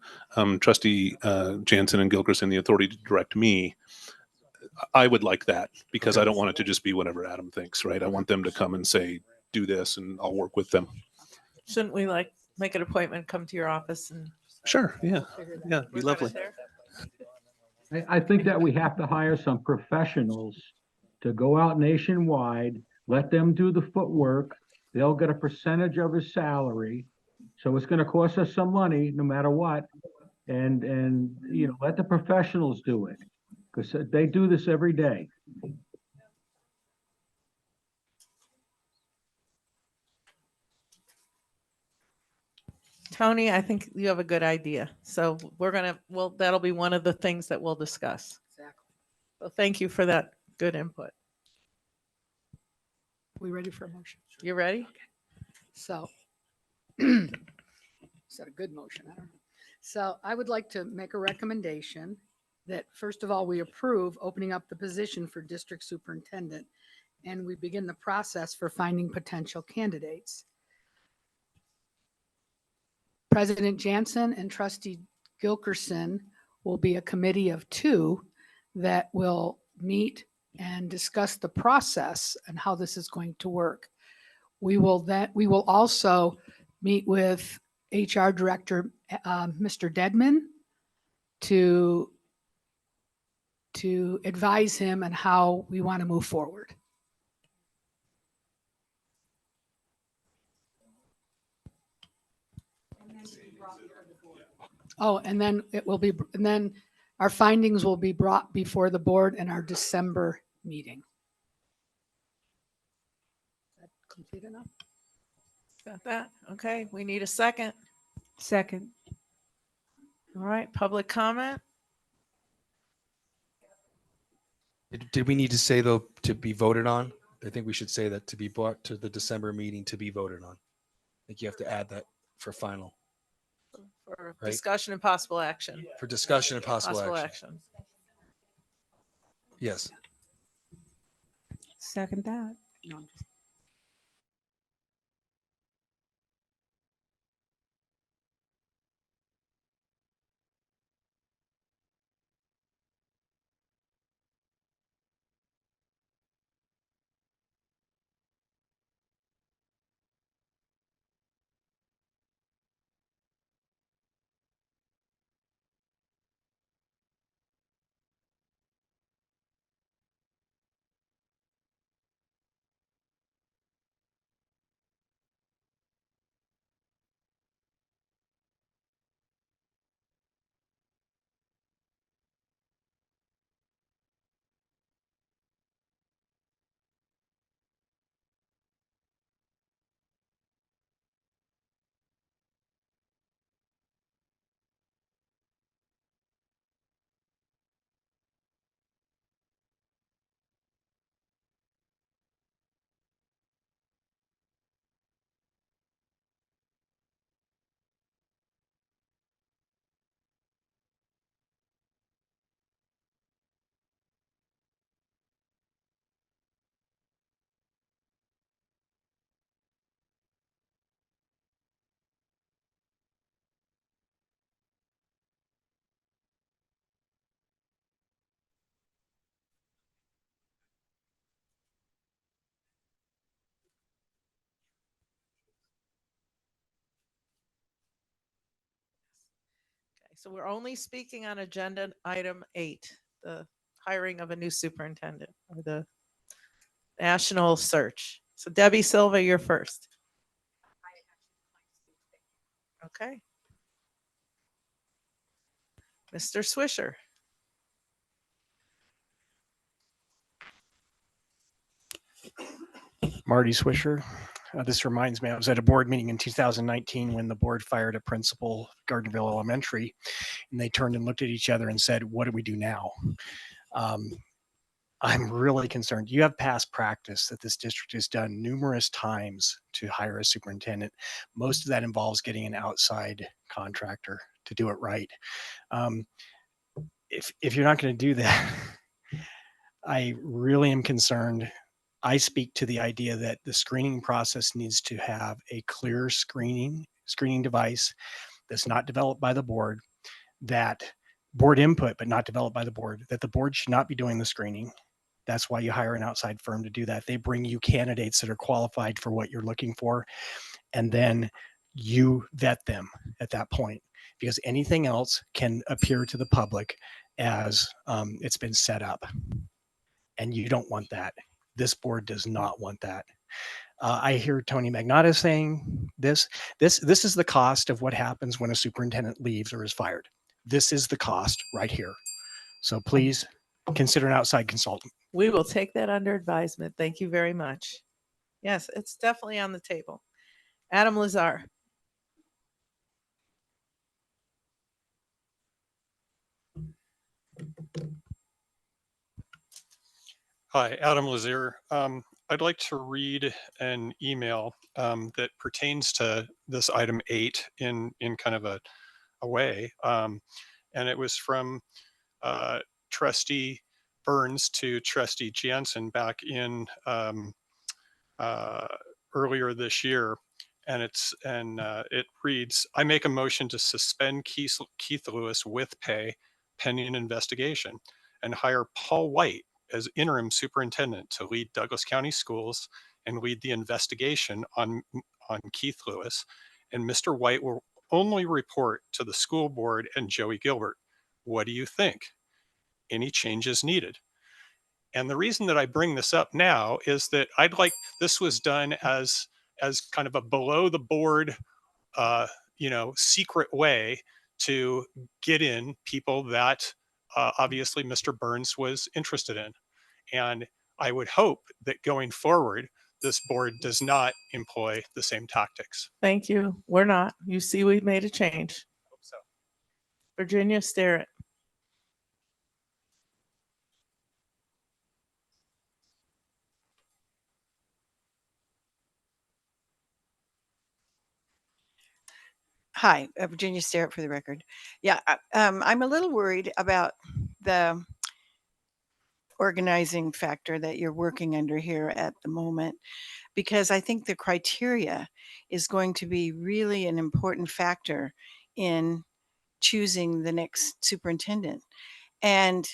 Trustee Jansen and Gilkerson the authority to direct me, I would like that, because I don't want it to just be whatever Adam thinks, right? I want them to come and say, do this, and I'll work with them. Shouldn't we make an appointment, come to your office and? Sure, yeah, yeah, be work on it lovely. there? I think that we have to hire some professionals to go out nationwide, let them do the footwork. They'll get a percentage of his salary. So it's going to cost us some money no matter what. And let the professionals do it, because they do this every day. Tony, I think you have a good idea. So that'll be one of the things that we'll discuss. Exactly. So thank you for that good input. We ready for a motion? You ready? So, is that a good motion? I don't know. So I would like to make a recommendation that first of all, we approve opening up the position for district superintendent, and we begin the process for finding potential candidates. President Jansen and Trustee Gilkerson will be a committee of two that will meet and discuss the process and how this is going to work. We will also meet with HR Director, Mr. Dedman, to advise him on how we want to move forward. Oh, and then our findings will be brought before the board in our December meeting. Is that complete enough? Got that? Okay, we need a second. Second. All right, public comment. Did we need to say though, to be voted on? I think we should say that to be brought to the December meeting to be voted on. I think you have to add that for final, For right? discussion and possible action. For discussion and possible action. Yes. Second that. Okay, so we're only speaking on agenda item 8, the hiring of a new superintendent or the national search. So Debbie Silva, you're first. Okay. Mr. Swisher. Marty Swisher. This reminds me, I was at a board meeting in 2019 when the board fired a principal, Gardnerville Elementary, and they turned and looked at each other and said, what do we do now? I'm really concerned. You have past practice that this district has done numerous times to hire a superintendent. Most of that involves getting an outside contractor to do it right. If you're not going to do that, I really am concerned. I speak to the idea that the screening process needs to have a clear screening device that's not developed by the board, that board input, but not developed by the board, that the board should not be doing the screening. That's why you hire an outside firm to do that. They bring you candidates that are qualified for what you're looking for, and then you vet them at that point, because anything else can appear to the public as it's been set up. And you don't want that. This board does not want that. I hear Tony Magnotta saying this is the cost of what happens when a superintendent leaves or is fired. This is the cost right here. So please consider an outside consultant. We will take that under advisement. Thank you very much. Yes, it's definitely on the table. Adam Lazar. Hi, Adam Lazier. I'd like to read an email that pertains to this item 8 in kind of a way. And it was from Trustee Burns to Trustee Jansen back in earlier this year. And it reads, I make a motion to suspend Keith Lewis with pay pending an investigation and hire Paul White as interim superintendent to lead Douglas County Schools and lead the investigation on Keith Lewis. And Mr. White will only report to the school board and Joey Gilbert. What do you think? Any changes needed? And the reason that I bring this up now is that this was done as kind of a below the board, secret way to get in people that obviously Mr. Burns was interested in. And I would hope that going forward, this board does not employ the same tactics. Thank you. We're not. You see, we've made a change. Hope so. Virginia Starrett. Hi, Virginia Sterrett for the record. Yeah, I'm a little worried about the organizing factor that you're working under here at the moment, because I think the criteria is going to be really an important factor in choosing the next superintendent. And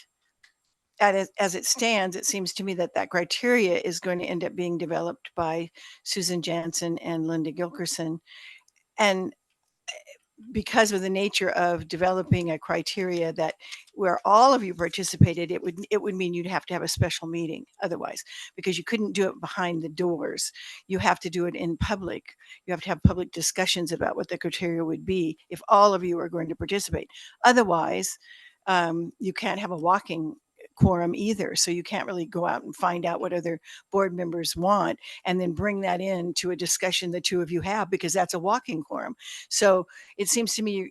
as it stands, it seems to me that that criteria is going to end up being developed by Susan Jansen and Linda Gilkerson. And because of the nature of developing a criteria that where all of you participated, it would mean you'd have to have a special meeting otherwise, because you couldn't do it behind the doors. You have to do it in public. You have to have public discussions about what the criteria would be if all of you are going to participate. Otherwise, you can't have a walking quorum either. So you can't really go out and find out what other board members want and then bring that in to a discussion the two of you have, because that's a walking quorum. So it seems to me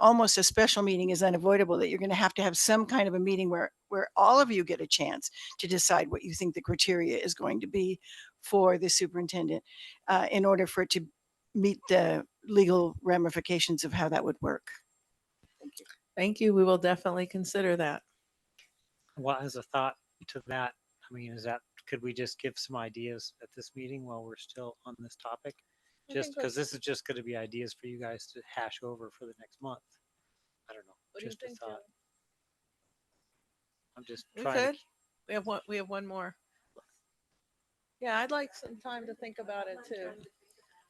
almost a special meeting is unavoidable, that you're going to have some kind of a meeting where all of you get a chance to decide what you think the criteria is going to be for the superintendent in order for it to meet the legal ramifications of how that would work. Thank you. Thank you. We will definitely consider that. Well, as a thought to that, I mean, could we just give some ideas at this meeting while we're still on this topic? Just because this is just going to be ideas for you guys to hash over for the next month. I don't know. Just a thought. I'm just We trying could. We have one more. Yeah, I'd like some time to think about it too.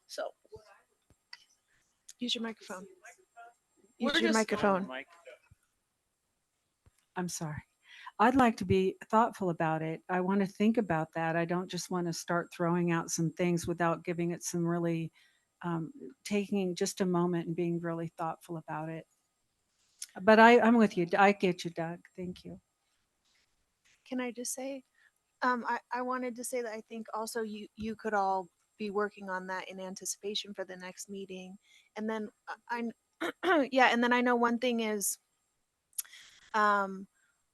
So Use your microphone. We're Use your just- microphone. I'm sorry. I'd like to be thoughtful about it. I want to think about that. I don't just want to start throwing out some things without giving it some really, taking just a moment and being really thoughtful about it. But I'm with you. I get you, Doug. Thank you. Can I just say, I wanted to say that I think also you could all be working on that in anticipation for the next meeting. And then yeah, and then I know one thing is,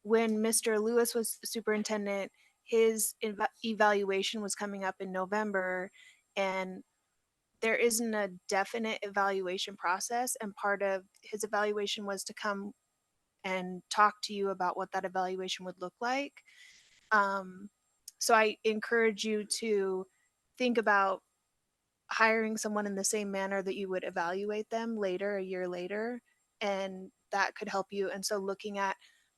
when Mr. Lewis was superintendent, his evaluation was coming up in November, and there isn't a definite evaluation process. And part of his evaluation was to come and talk to you about what that evaluation would look like. So I encourage you to think about hiring someone in the same manner that you would evaluate them later, a year later, and that could help you. And so looking at,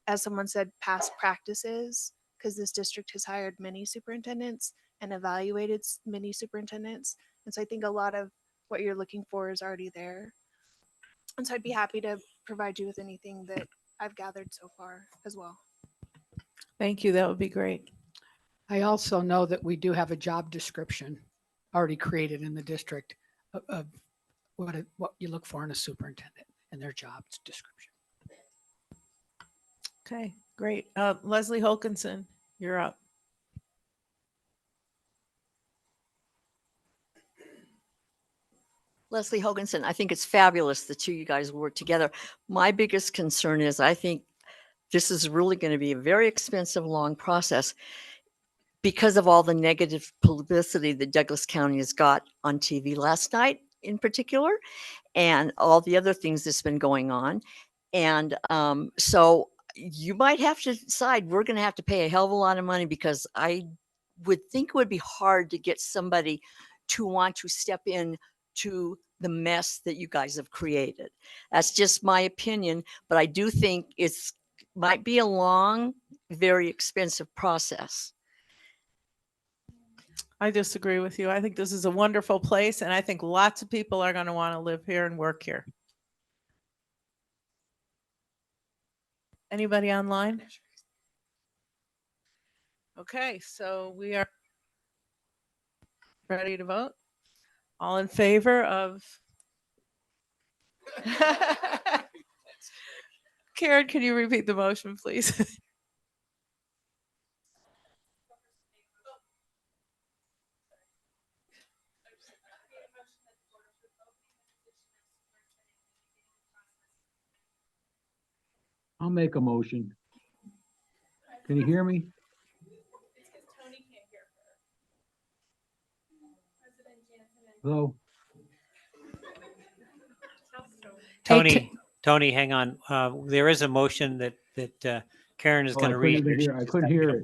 as someone said, past practices, because this district has hired many superintendents and evaluated many superintendents. And so I think a lot of what you're looking for is already there. And so I'd be happy to provide you with anything that I've gathered so far as well. Thank you. That would be great. I also know that we do have a job description already created in the district of what you look for in a superintendent and their job description. Okay, great. Leslie Holkinson, you're up. Leslie Hoganson, I think it's fabulous the two of you guys work together. My biggest concern is I think this is really going to be a very expensive, long process because of all the negative publicity that Douglas County has got on TV last night in particular, and all the other things that's been going on. And so you might have to decide, we're going to have to pay a hell of a lot of money, because I would think it would be hard to get somebody to want to step in to the mess that you guys have created. That's just my opinion, but I do think it's might be a long, very expensive process. I disagree with you. I think this is a wonderful place, and I think lots of people are going to want to live here and work here. Anybody online? Okay, so we are ready to vote. All in favor of? Karen, can you repeat the motion, please? I'll make a motion. Can you hear me? Hello? Tony, hang on. There is a motion that Karen is Oh, going I to couldn't read. even hear, I couldn't hear it.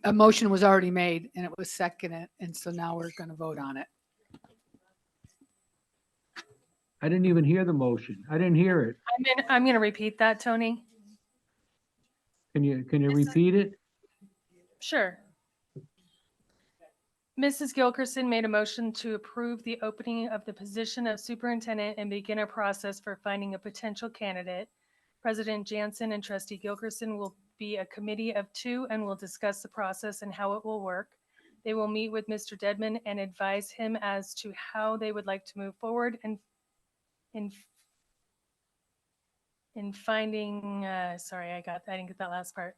A motion was already made and it was seconded, and so now we're going to vote on it. I didn't even hear the motion. I didn't hear it. I'm going to repeat that, Tony. Can you repeat it? Sure. Mrs. Gilkerson made a motion to approve the opening of the position of superintendent and begin a process for finding a potential candidate. President Jansen and Trustee Gilkerson will be a committee of 2 and will discuss the process and how it will work. They will meet with Mr. Dedman and advise him as to how they would like to move forward and in finding, sorry, I didn't get that last part,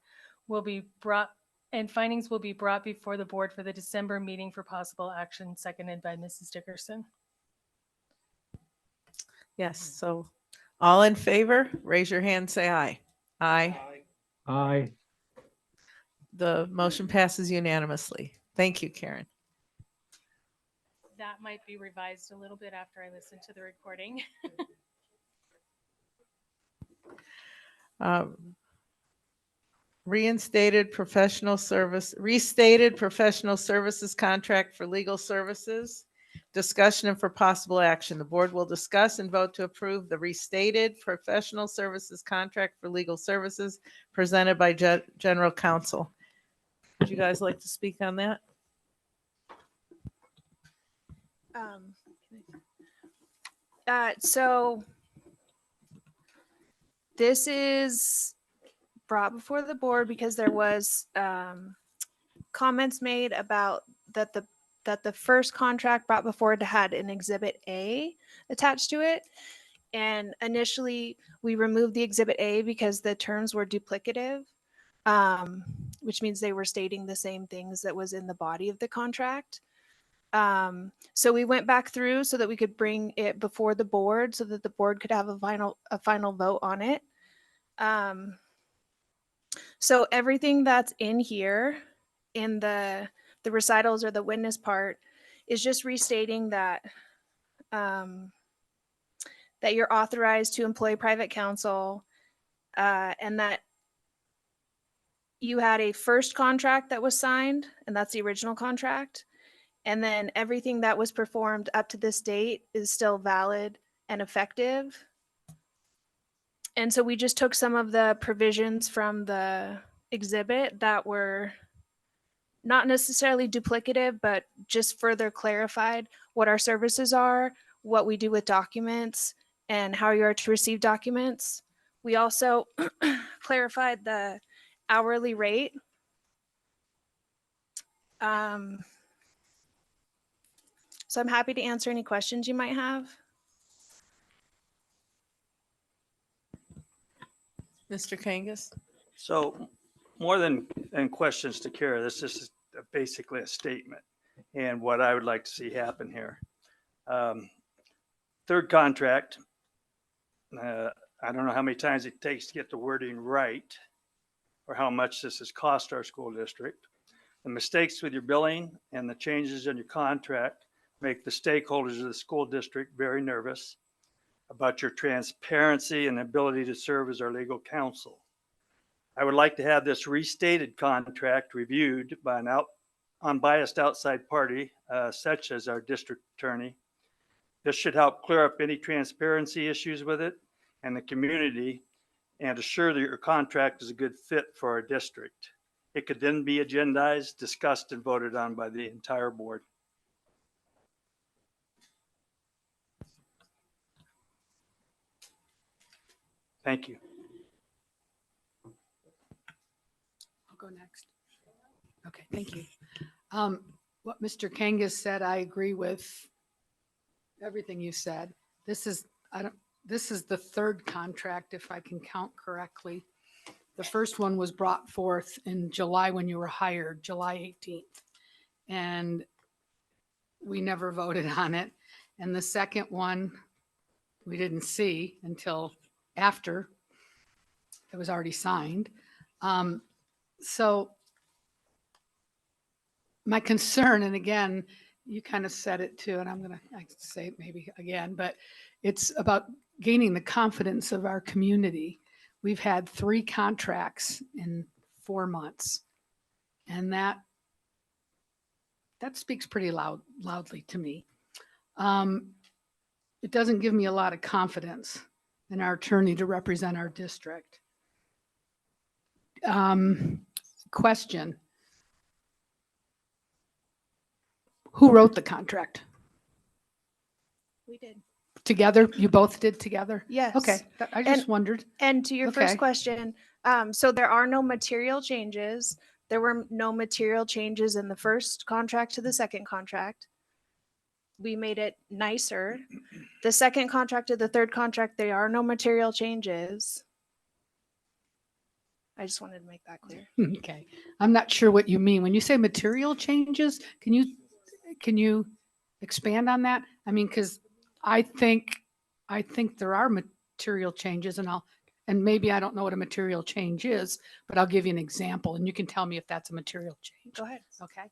findings will be brought before the board for the December meeting for possible action, seconded by Mrs. Dickerson. Yes, so all in favor, raise your hand, say aye. Aye. Aye. The motion passes unanimously. Thank you, Karen. That might be revised a little bit after I listen to the recording. Restated professional services contract for legal services. Discussion and for possible action. The board will discuss and vote to approve the restated professional services contract for legal services presented by General Counsel. Would you guys like to speak on that? So this is brought before the board because there was comments made about that the first contract brought before it had an Exhibit A attached to it. And initially we removed the Exhibit A because the terms were duplicative, which means they were stating the same things that was in the body of the contract. So we went back through so that we could bring it before the board so that the board could have a final vote on it. So everything that's in here in the recitals or the witness part is just restating that that you're authorized to employ private counsel, and that you had a first contract that was signed, and that's the original contract. And then everything that was performed up to this date is still valid and effective. And so we just took some of the provisions from the exhibit that were not necessarily duplicative, but just further clarified what our services are, what we do with documents, and how you are to receive documents. We also clarified the hourly rate. So I'm happy to answer any questions you might have. Mr. Kangas? So more than questions to Kara, this is basically a statement and what I would like to see happen here. Third contract, I don't know how many times it takes to get the wording right or how much this has cost our school district. The mistakes with your billing and the changes in your contract make the stakeholders of the school district very nervous about your transparency and ability to serve as our legal counsel. I would like to have this restated contract reviewed by an unbiased outside party, such as our district attorney. This should help clear up any transparency issues with it and the community and assure that your contract is a good fit for our district. It could then be agendized, discussed, and voted on by the entire board. Thank you. I'll go next. Okay, thank you. What Mr. Kangas said, I agree with everything you said. This is the third contract, if I can count correctly. The first one was brought forth in July when you were hired, July 18th. And we never voted on it. And the second one, we didn't see until after it was already signed. So my concern, and again, you kind of said it too, and I'm going to say it maybe again, but it's about gaining the confidence of our community. We've had 3 contracts in 4 months, and that speaks pretty loudly to me. It doesn't give me a lot of confidence in our attorney to represent our district. Question. Who wrote the contract? We did. Together? You both did together? Yes. Okay, I just And- wondered. And to your Okay. first question, so there are no material changes. There were no material changes in the first contract to the second contract. We made it nicer. The second contract to the third contract, there are no material changes. I just wanted to make that clear. Okay, I'm not sure what you mean. When you say material changes, can you expand on that? I mean, because I think there are material changes, and maybe I don't know what a material change is, but I'll give you an example and you can tell me if that's a material change. Go ahead. Okay.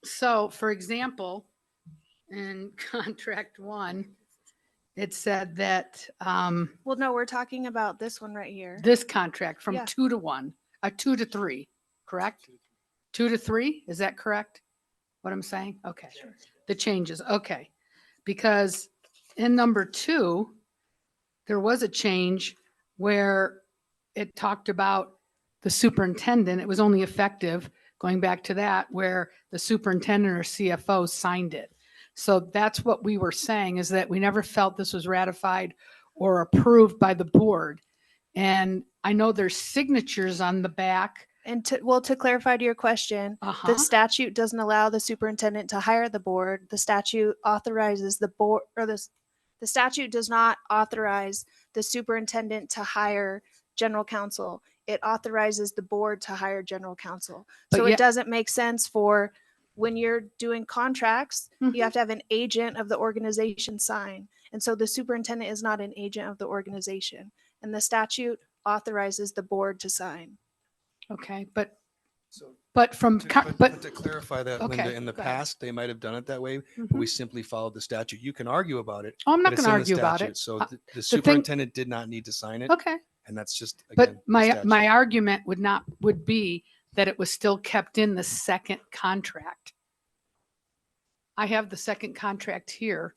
So for example, in contract 1, it said that Well, no, we're talking about this one right here. this contract from Yeah. 2 to 1, 2 to 3, correct? 2 to 3, is that correct? What I'm saying? Okay. The changes, okay. Because in number 2, there was a change where it talked about the superintendent. It was only effective, going back to that, where the superintendent or CFO signed it. So that's what we were saying, is that we never felt this was ratified or approved by the board. And I know there's signatures on the back. And to clarify to your question, the statute doesn't allow the superintendent to hire the board. The statute authorizes the board, or the statute does not authorize the superintendent to hire general counsel. It authorizes the board to hire general counsel. But So yet- it doesn't make sense for when you're doing contracts, you have to have an agent of the organization sign. And so the superintendent is not an agent of the organization. And the statute authorizes the board to sign. Okay, but from, But to clarify that, okay, Linda, in the go ahead. past, they might have done it that way, but we simply followed the statute. You can argue about it. Oh, I'm not but it's gonna in the argue about statute. it. So The the thing- superintendent did not need to sign it. Okay. And that's just, again, But the my statute. argument would be that it was still kept in the second contract. I have the second contract here.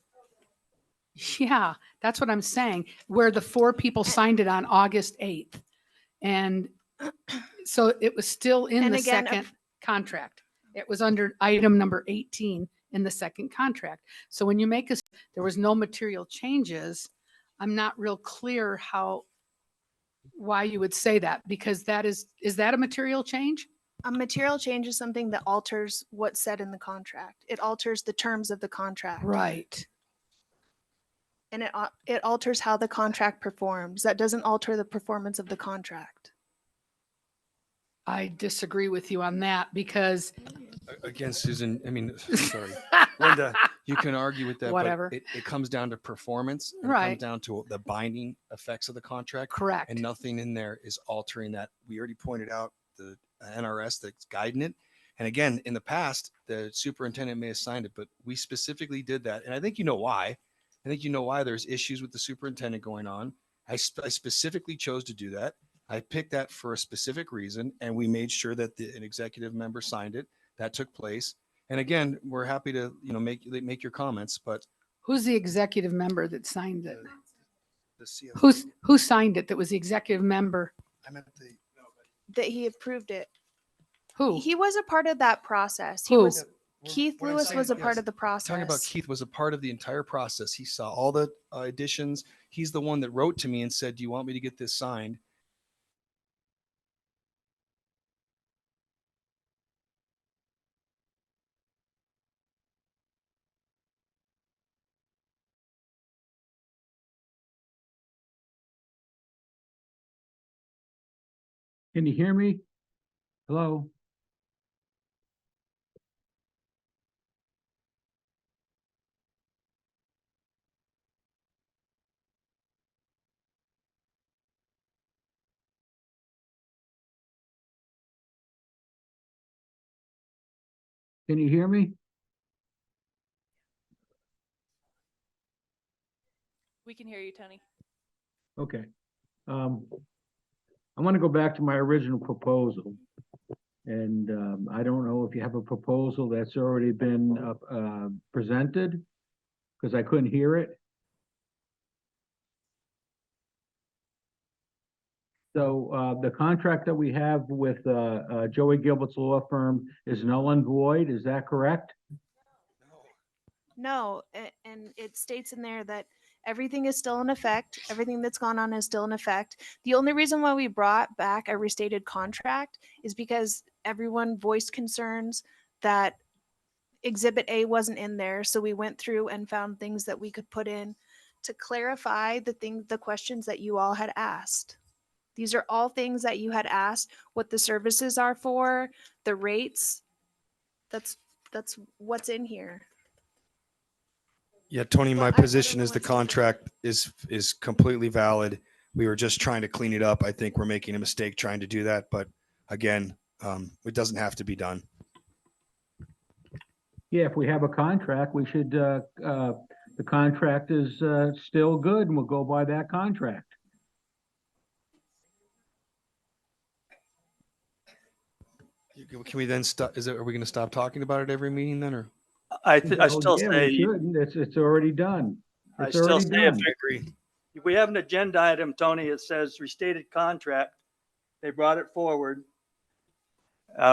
Yeah, that's what I'm saying, where the 4 people signed it on August 8th. And so it was still in And the again, second contract. It was under item number 18 in the second contract. So when you make there was no material changes, I'm not real clear why you would say that, because is that a material change? A material change is something that alters what's said in the contract. It alters the terms of the contract. Right. And it alters how the contract performs. That doesn't alter the performance of the contract. I disagree with you on that because Again, Susan, I mean, sorry, Linda, you can argue with that, Whatever. but it comes down to performance. And It Right. comes down to the binding effects of the contract. Correct. And nothing in there is altering that. We already pointed out the NRS that's guiding it. And again, in the past, the superintendent may have signed it, but we specifically did that. And I think you know why. I think you know why there's issues with the superintendent going on. I specifically chose to do that. I picked that for a specific reason, and we made sure that an executive member signed it. That took place. And again, we're happy to, make your comments, but who's the executive member that signed it? the CFO. Who signed it that was the executive member? I meant the. That he approved it. Who? He was a part of that process. Who? Keith What I'm Lewis saying, was a part yes. of the process. Talking about Keith was a part of the entire process. He saw all the additions. He's the one that wrote to me and said, "Do you want me to get this signed?" Can you hear me? Hello? Can you hear me? We can hear you, Tony. Okay. I want to go back to my original proposal. And I don't know if you have a proposal that's already been presented, because I couldn't hear it. So the contract that we have with Joey Gilbert's law firm is null and void, is that correct? No, and it states in there that everything is still in effect. Everything that's gone on is still in effect. The only reason why we brought back a restated contract is because everyone voiced concerns that Exhibit A wasn't in there. So we went through and found things that we could put in to clarify the questions that you all had asked. These are all things that you had asked, what the services are for, the rates. That's what's in here. Yeah, Tony, my I position really is the want to- contract is completely valid. We were just trying to clean it up. I think we're making a mistake trying to do that, but again, it doesn't have to be done. Yeah, if we have a contract, we should, the contract is still good and we'll go by that contract. Can we then stop? Are we going to stop talking about it every meeting then, or? I Oh, still yeah, say, we shouldn't. It's already done. I It's still already say if done. if we have an agenda item, Tony, it says restated contract. They brought it forward.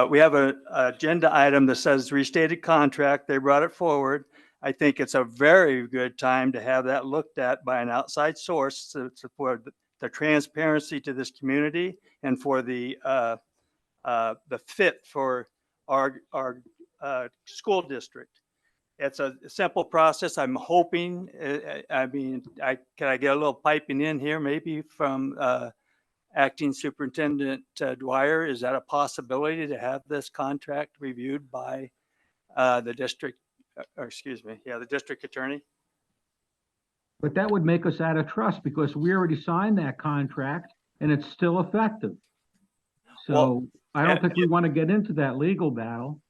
We have a agenda item that says restated contract. They brought it forward. I think it's a very good time to have that looked at by an outside source to support the transparency to this community and for the fit for our school district. It's a simple process. I'm hoping, can I get a little piping in here maybe from Acting Superintendent Dwyer? Is that a possibility to have this contract reviewed by the district, or excuse me, the district attorney? But that would make us out of trust because we already signed that contract and it's still effective. So Well, I don't think we want to get into that legal battle.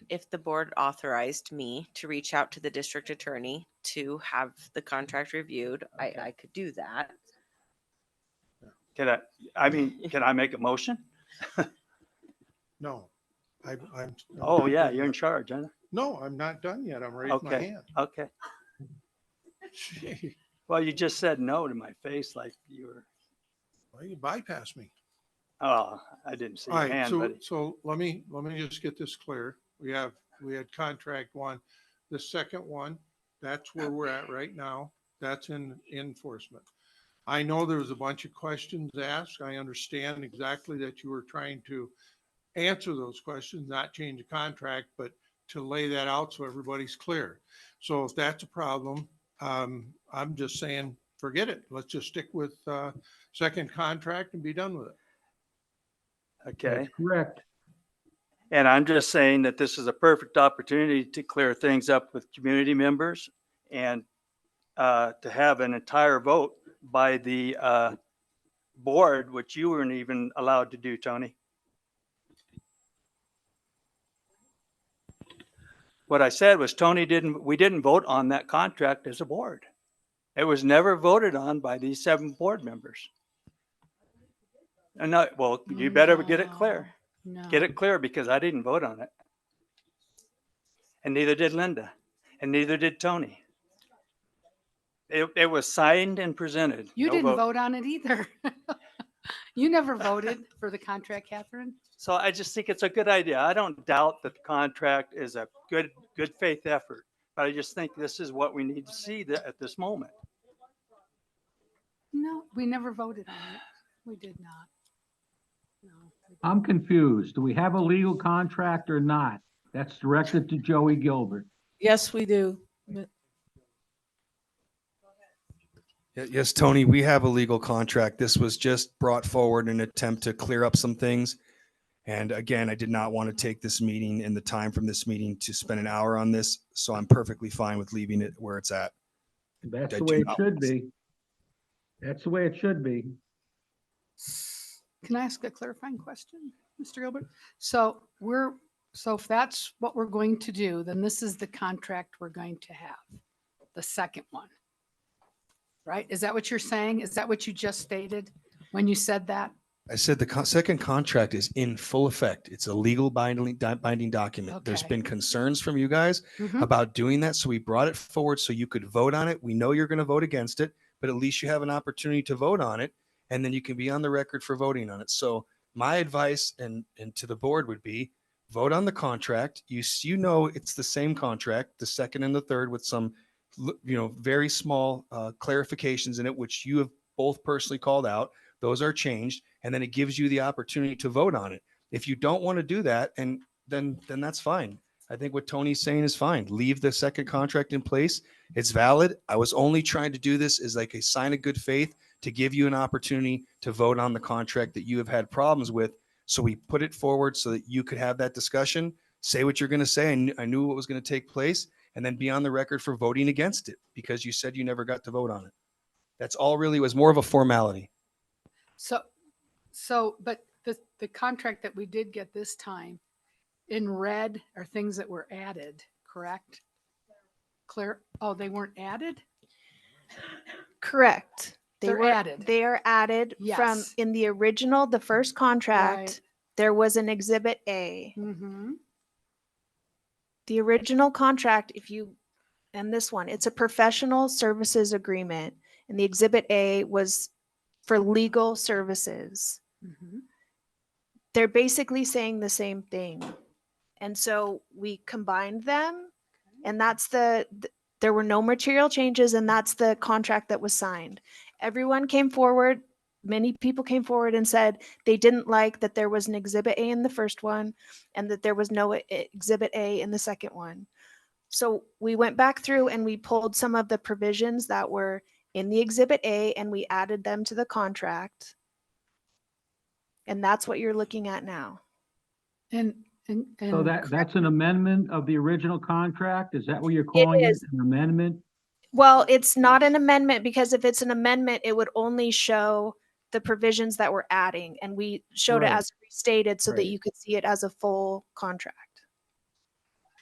If the board authorized me to reach out to the district attorney to have the contract reviewed, I could do that. Can I make a motion? No, I'm. Oh, not yeah, done you're in yet. charge, huh? No, I'm not done yet. I'm raising my Okay, hand. okay. Gee, Well, you just said no to my face like you were, well, you bypassed me. oh, I didn't see All your right, hand, so, buddy. so let me just get this clear. We had contract one. The second one, that's where we're at right now. That's in enforcement. I know there was a bunch of questions asked. I understand exactly that you were trying to answer those questions, not change the contract, but to lay that out so everybody's clear. So if that's a problem, I'm just saying, forget it. Let's just stick with second contract and be done with it. Okay. That's correct. And I'm just saying that this is a perfect opportunity to clear things up with community members and to have an entire vote by the board, which you weren't even allowed to do, Tony. What I said was we didn't vote on that contract as a board. It was never voted on by these 7 board members. And no, well, you better get it clear. No. Get it clear because I didn't vote on it. And neither did Linda. And neither did Tony. It was signed and presented. You No didn't vote. vote on it either. You never voted for the contract, Catherine. So I just think it's a good idea. I don't doubt that the contract is a good faith effort, but I just think this is what we need to see at this moment. No, we never voted on it. We did not. No. I'm confused. Do we have a legal contract or not? That's directed to Joey Gilbert. Yes, we do. Yes, Tony, we have a legal contract. This was just brought forward in an attempt to clear up some things. And again, I did not want to take this meeting and the time from this meeting to spend an hour on this. So I'm perfectly fine with leaving it where it's at. That's I the do way it not- should be. That's the way it should be. Can I ask a clarifying question, Mr. Gilbert? So we're So if that's what we're going to do, then this is the contract we're going to have, the second one. Right? Is that what you're saying? Is that what you just stated when you said that? I said the second contract is in full effect. It's a legal binding document. There's Okay. been concerns from you guys Mhm. about doing that, so we brought it forward so you could vote on it. We know you're going to vote against it, but at least you have an opportunity to vote on it, and then you can be on the record for voting on it. So my advice and to the board would be vote on the contract. You know it's the same contract, the second and the third, with some very small clarifications in it, which you have both personally called out. Those are changed, and then it gives you the opportunity to vote on it. If you don't want to do that, and then that's fine. I think what Tony's saying is fine. Leave the second contract in place. It's valid. I was only trying to do this as like a sign of good faith to give you an opportunity to vote on the contract that you have had problems with. So we put it forward so that you could have that discussion, say what you're going to say. I knew what was going to take place, and then be on the record for voting against it because you said you never got to vote on it. That's all really was, more of a formality. But the contract that we did get this time in red are things that were added, correct? Claire, oh, they weren't added? Correct. They're added. They are added from Yes. in the original, the first contract, Right. there was an exhibit A. Mm-hmm. The original contract, and this one, it's a professional services agreement. And the exhibit A was for legal services. Mm-hmm. They're basically saying the same thing. And so we combined them, and that's there were no material changes, and that's the contract that was signed. Everyone came forward. Many people came forward and said they didn't like that there was an exhibit A in the first one and that there was no exhibit A in the second one. So we went back through and we pulled some of the provisions that were in the exhibit A and we added them to the contract. And that's what you're looking at now. And So that's an amendment of the original contract? Is that what you're calling it? is. An amendment? Well, it's not an amendment because if it's an amendment, it would only show the provisions that we're adding. And we showed it Right. as restated so that Right. you could see it as a full contract.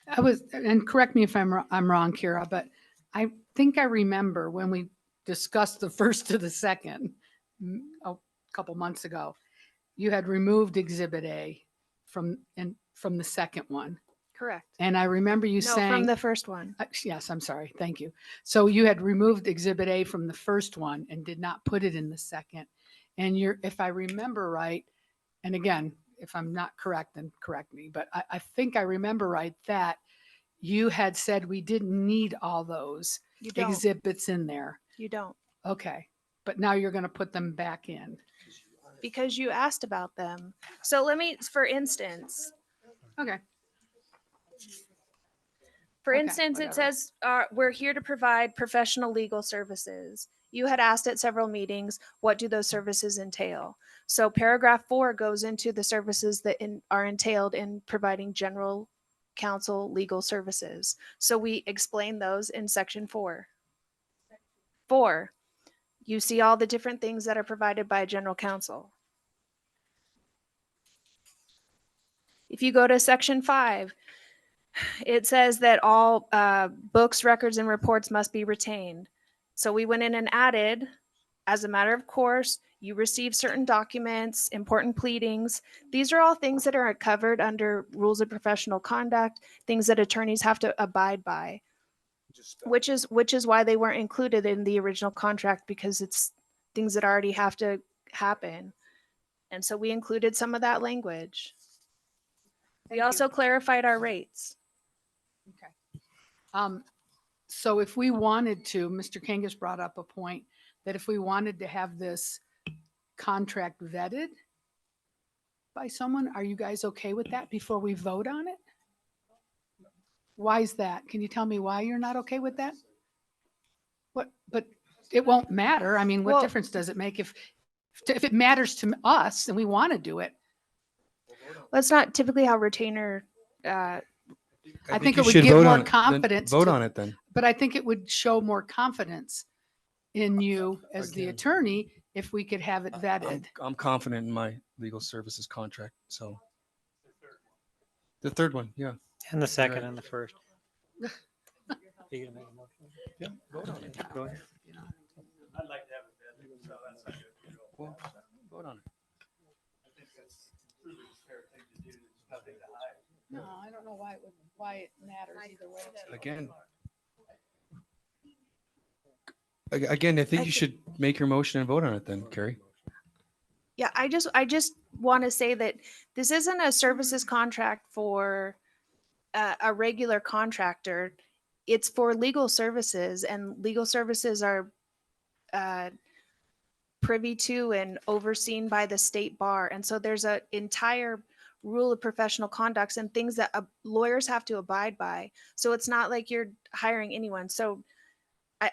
and correct me if I'm wrong, Kira, but I think I remember when we discussed the first to the second a couple months ago, you had removed Exhibit A from the second one. Correct. And I remember you No, saying from the first one. Yes, I'm sorry. Thank you. So you had removed Exhibit A from the first one and did not put it in the second. And if I remember right, and again, if I'm not correct, then correct me, but I think I remember right that you had said we didn't need all those You don't. exhibits in there. You don't. Okay. But now you're going to put them back in. Because you asked about them. So let me, for instance, Okay. For Okay, instance, it whatever. says we're here to provide professional legal services. You had asked at several meetings, what do those services entail? So paragraph 4 goes into the services that are entailed in providing general counsel legal services. So we explain those in section 4. 4, you see all the different things that are provided by general counsel. If you go to section 5, it says that all books, records, and reports must be retained. So we went in and added, as a matter of course, you receive certain documents, important pleadings. These are all things that are covered under rules of professional conduct, things that attorneys have to abide by, which is why they weren't included in the original contract, because it's things that already have to happen. And so we included some of that language. We also clarified our rates. So if we wanted to, Mr. Kangas brought up a point that if we wanted to have this contract vetted by someone, are you guys okay with that before we vote on it? Why is that? Can you tell me why you're not okay with that? But it won't matter. I mean, what Well- difference does it make if it matters to us and we want to do it? That's not typically how retainer. I think you it would should give vote more on it, then confidence. vote to- on it then. But I think it would show more confidence in you as the attorney if we could have it vetted. I'm confident in my legal services contract, so. The third one, yeah. And the second Right. and the first. You gonna make a motion? Yeah, vote on it. Go ahead. I'd like to have it, so that's not good. Well, vote on it. I think that's really a fair thing to do. There's nothing to hide. No, I don't know why it matters either way. Again. Again, I think you should make your motion and vote on it then, Carrie. Yeah, I just want to say that this isn't a services contract for a regular contractor. It's for legal services, and legal services are privy to and overseen by the state bar. And so there's an entire rule of professional conducts and things that lawyers have to abide by. So it's not like you're hiring anyone. So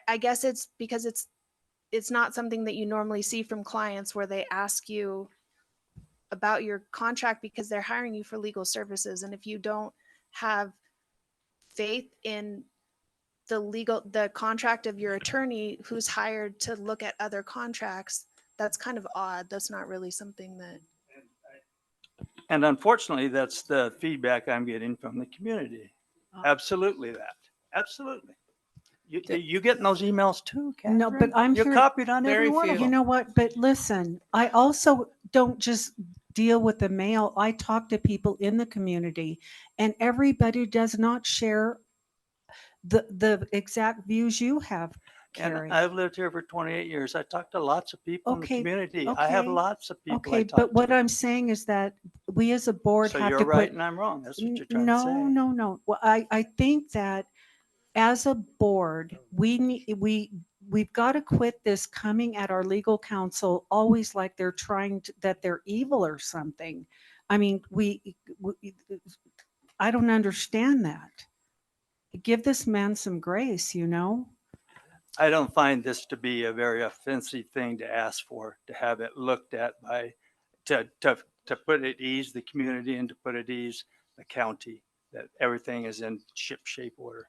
I guess it's because it's not something that you normally see from clients where they ask you about your contract because they're hiring you for legal services. And if you don't have faith in the contract of your attorney who's hired to look at other contracts, that's kind of odd. That's not really something that. And unfortunately, that's the feedback I'm getting from the community. Absolutely that. Absolutely. You getting those emails too, Catherine? No, but I'm You're sure. copied on every one of You them. know what? But listen, I also don't just deal with the mail. I talk to people in the community, and everybody does not share the exact views you have, Carrie. And I've lived here for 28 years. I talk to lots of people in the Okay, community. I have okay, lots of people I Okay, talk but what to. I'm saying is that we as a board So have you're to right put. and I'm wrong. That's what you're trying to No, say. no. Well, I think that as a board, we've got to quit this coming at our legal counsel always like they're that they're evil or something. I mean, I don't understand that. Give this man some grace, you know? I don't find this to be a very offensive thing to ask for, to have it looked at by, to put at ease the community and to put at ease the county, that everything is in ship-shape order.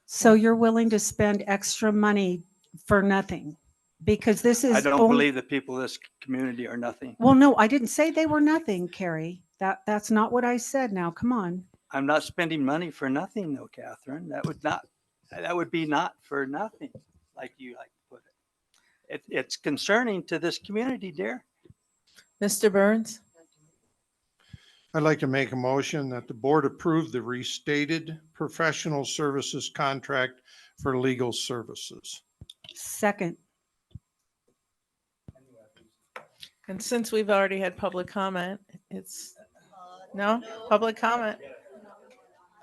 So you're willing to spend extra money for nothing? Because this is I don't only- believe the people of this community are nothing. Well, no, I didn't say they were nothing, Carrie. That's not what I said. Now, come on. I'm not spending money for nothing though, Catherine. That would be not for nothing, like you like to put it. It's concerning to this community, dear. Mr. Burns? I'd like to make a motion that the board approve the restated professional services contract for legal services. Second. And since we've already had public comment, it's, no, public comment.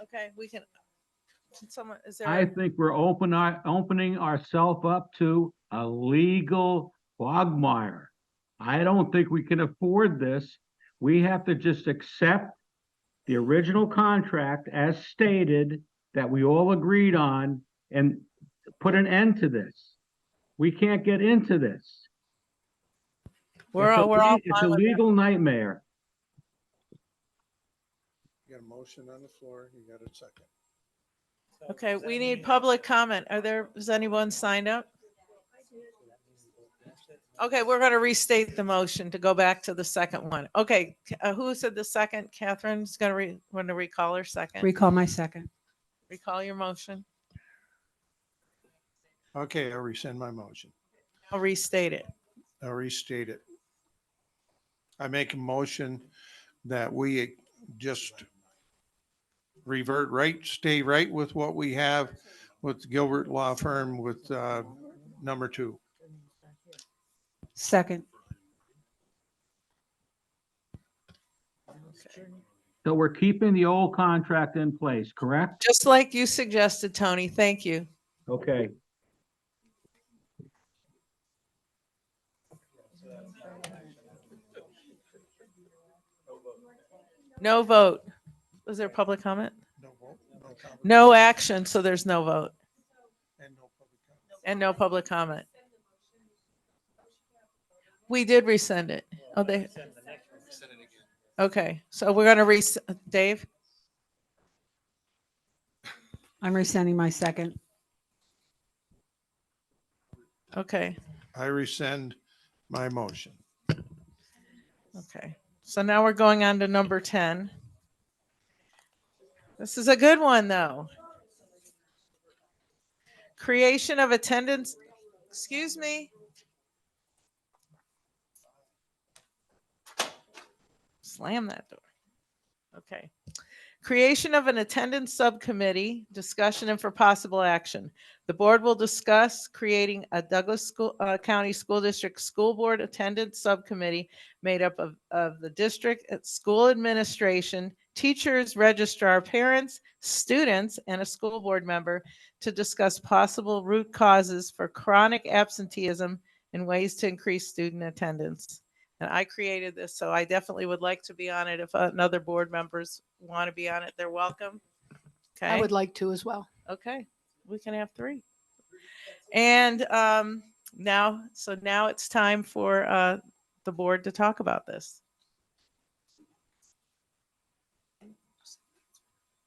Okay, we can, someone, is there? I think we're opening ourselves up to a legal quagmire. I don't think we can afford this. We have to just accept the original contract as stated that we all agreed on and put an end to this. We can't get into this. We're all It's a fine with that. legal nightmare. You got a motion on the floor. You got a second. Okay, we need public comment. Is anyone signed up? Okay, we're going to restate the motion to go back to the second one. Okay, who said the second? Catherine's going to recall her second. Recall my second. Recall your motion. Okay, I'll rescind my motion. I'll restate it. I'll restate it. I make a motion that we just revert right, stay right with what we have with Gilbert Law Firm with number 2. Second. So we're keeping the old contract in place, correct? Just like you suggested, Tony. Thank you. Okay. No vote. Was there public comment? No vote, no comment. No action, so there's no vote. And no public comment. And no public comment. We did rescind it. Oh, they. Okay, so we're gonna Dave? I'm rescinding my second. Okay, I rescind my motion. okay. So now we're going on to number 10. This is a good one, though. Creation of attendance, excuse me. Slam that door. Okay. Creation of an attendance subcommittee, discussion and for possible action. The board will discuss creating a Douglas County School District School Board Attendance Subcommittee made up of the district, school administration, teachers, registrar, parents, students, and a school board member to discuss possible root causes for chronic absenteeism and ways to increase student attendance. And I created this, so I definitely would like to be on it. If other board members want to be on it, they're welcome. Okay. I would like to as well. Okay, we can have 3. And now it's time for the board to talk about this.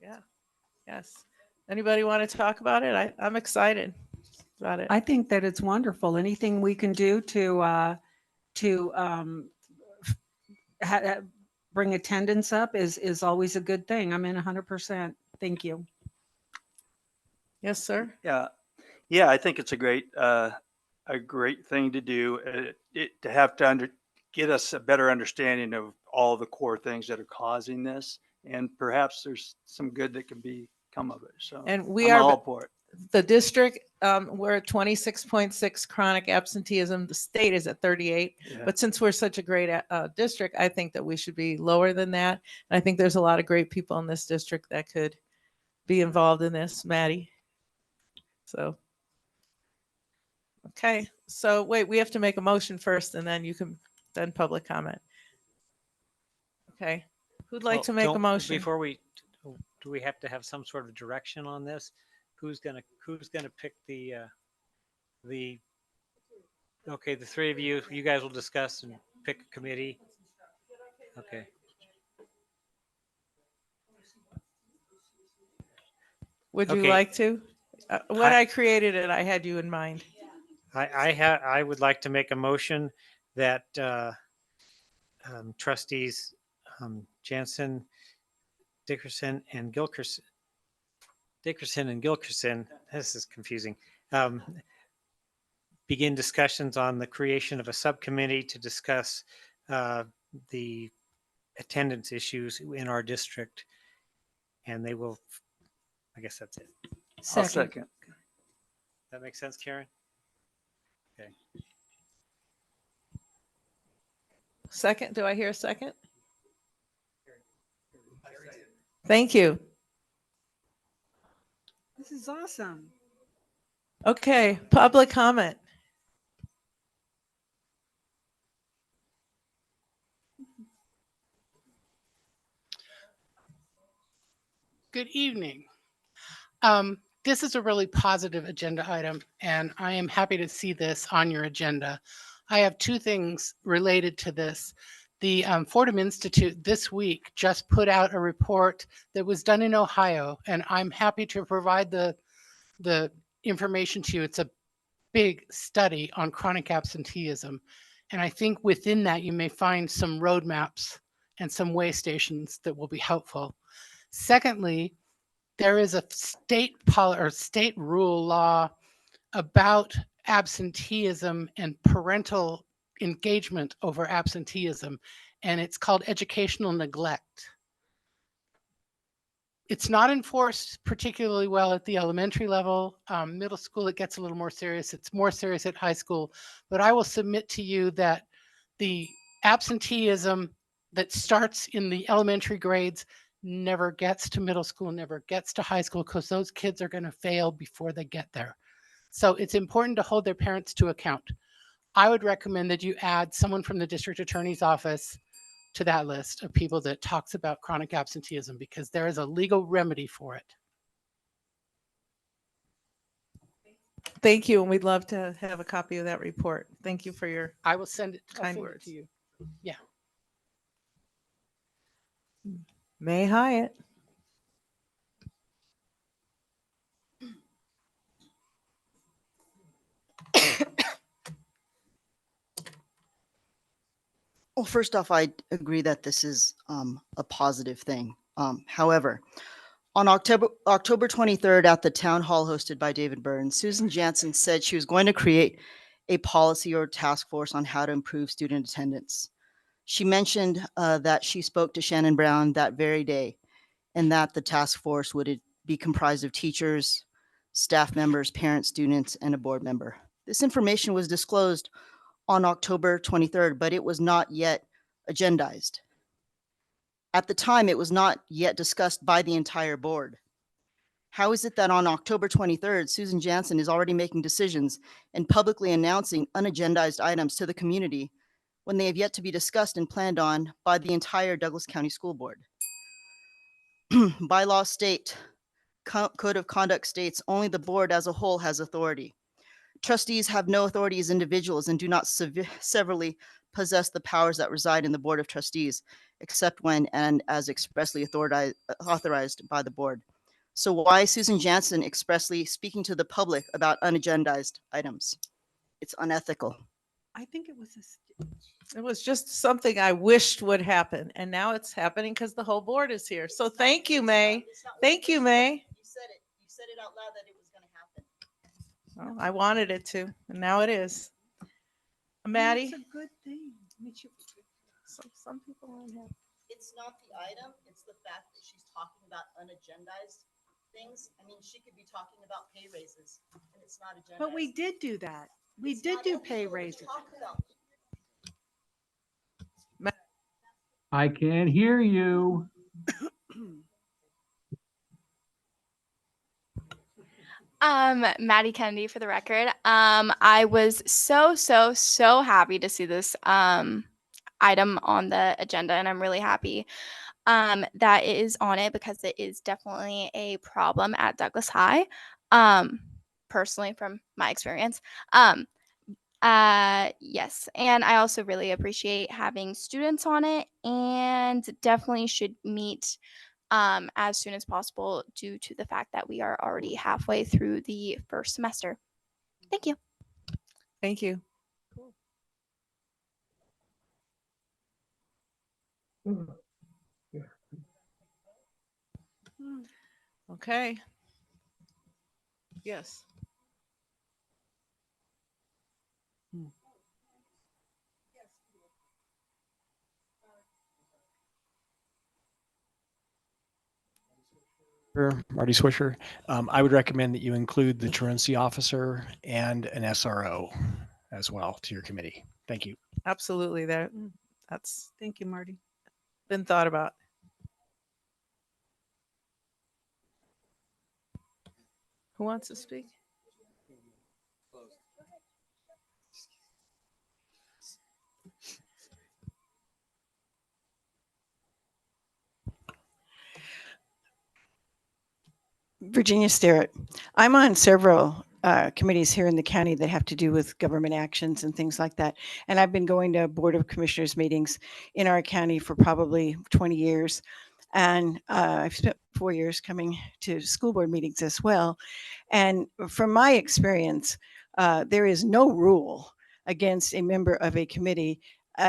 Yeah. Yes. Anybody want to talk about it? I'm excited about it. I think that it's wonderful. Anything we can do to bring attendance up is always a good thing. I'm in 100%. Thank you. Yes, sir. Yeah, I think it's a great thing to do. To have to get us a better understanding of all the core things that are causing this, and perhaps there's some good that can come of it. So, and we I'm are all for it. The district, we're at 26.6 chronic absenteeism. The state is at 38. Yeah. But since we're such a great district, I think that we should be lower than that. And I think there's a lot of great people in this district that could be involved in this, Maddie. So, okay. So wait, we have to make a motion first, and then then public comment. Okay. Who'd like to make a motion? Before do we have to have some sort of direction on this? Who's gonna pick the 3 of you guys will discuss and pick a committee. Okay. Would you Okay. like to? When I created it, I had you in mind. I would like to make a motion that trustees Jansen, Dickerson, and Gilkerson, this is confusing, begin discussions on the creation of a subcommittee to discuss the attendance issues in our district. And they will, I guess that's it. I'll second. That makes sense, Karen? Okay. Second, do I hear a second? Thank you. This is awesome. Okay, public comment. Good evening. This is a really positive agenda item, and I am happy to see this on your agenda. I have 2 things related to this. The Fordham Institute this week just put out a report that was done in Ohio, and I'm happy to provide the information to you. It's a big study on chronic absenteeism, and I think within that you may find some roadmaps and some way stations that will be helpful. Secondly, there is a state rule law about absenteeism and parental engagement over absenteeism, and it's called educational neglect. It's not enforced particularly well at the elementary level. Middle school, it gets a little more serious. It's more serious at high school, but I will submit to you that the absenteeism that starts in the elementary grades never gets to middle school, never gets to high school, because those kids are going to fail before they get there. So it's important to hold their parents to account. I would recommend that you add someone from the district attorney's office to that list of people that talks about chronic absenteeism, because there is a legal remedy for it. Thank you, and we'd love to have a copy of that report. Thank you for your I will send it, kind words to you. Yeah. May Hyatt. Well, first off, I agree that this is a positive thing. However, On October 23rd at the town hall hosted by David Burns, Susan Jansen said she was going to create a policy or task force on how to improve student attendance. She mentioned that she spoke to Shannon Brown that very day and that the task force would be comprised of teachers, staff members, parents, students, and a board member. This information was disclosed on October 23rd, but it was not yet agendized. At the time, it was not yet discussed by the entire board. How is it that on October 23rd, Susan Jansen is already making decisions and publicly announcing unagendized items to the community when they have yet to be discussed and planned on by the entire Douglas County School Board? Bylaw state, code of conduct states only the board as a whole has authority. Trustees have no authority as individuals and do not severally possess the powers that reside in the Board of Trustees, except when and as expressly authorized by the board. So why is Susan Jansen expressly speaking to the public about unagendized items? It's unethical. I think it was just something I wished would happen, and now it's happening because the whole board is here. So thank you, May. Thank you, May. You said it out loud that it was going to happen. Well, I wanted it to, and now it is. Maddie? It's a good thing. Some people aren't happy. It's not the item, it's the fact that she's talking about unagendized things. I mean, she could be talking about pay raises, and it's not agendized. But we did do that. We did do pay raises. I can't hear you. Maddie Kennedy for the record. I was so happy to see this item on the agenda, and I'm really happy that it is on it because it is definitely a problem at Douglas High. Personally, from my experience. Yes, and I also really appreciate having students on it, and definitely should meet as soon as possible due to the fact that we are already halfway through the first semester. Thank you. Thank you. Okay. Yes. Marty Swisher. I would recommend that you include the truancy officer and an SRO as well to your committee. Thank you. Absolutely. That's Thank you, Marty. been thought about. Who wants to speak? Virginia Sterrett. I'm on several committees here in the county that have to do with government actions and things like that. And I've been going to Board of Commissioners meetings in our county for probably 20 years. And I've spent 4 years coming to school board meetings as well. And from my experience, there is no rule against a member of a committee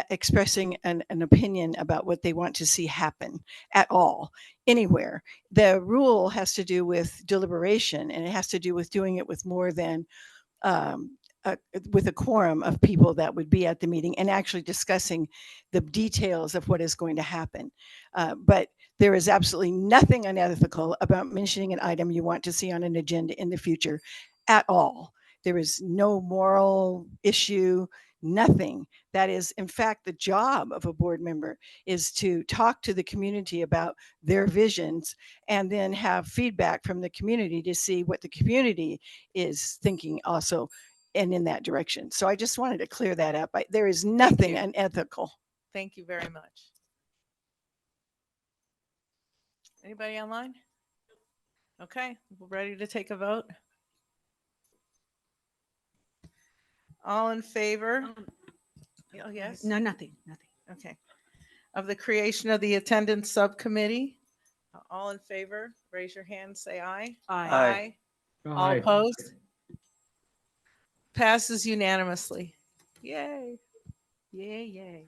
expressing an opinion about what they want to see happen at all, anywhere. The rule has to do with deliberation, and it has to do with doing it with more than with a quorum of people that would be at the meeting and actually discussing the details of what is going to happen. But there is absolutely nothing unethical about mentioning an item you want to see on an agenda in the future at all. There is no moral issue, nothing. That is, in fact, the job of a board member is to talk to the community about their visions and then have feedback from the community to see what the community is thinking also and in that direction. So I just wanted to clear that up. There is nothing unethical. Thank you very much. Anybody online? Okay, we're ready to take a vote. All in favor? Oh, yes? No, nothing. Okay. Of the creation of the attendance subcommittee? All in favor, raise your hand, say aye. Aye. All Aye. opposed? Passes unanimously. Yay. Yay, yay.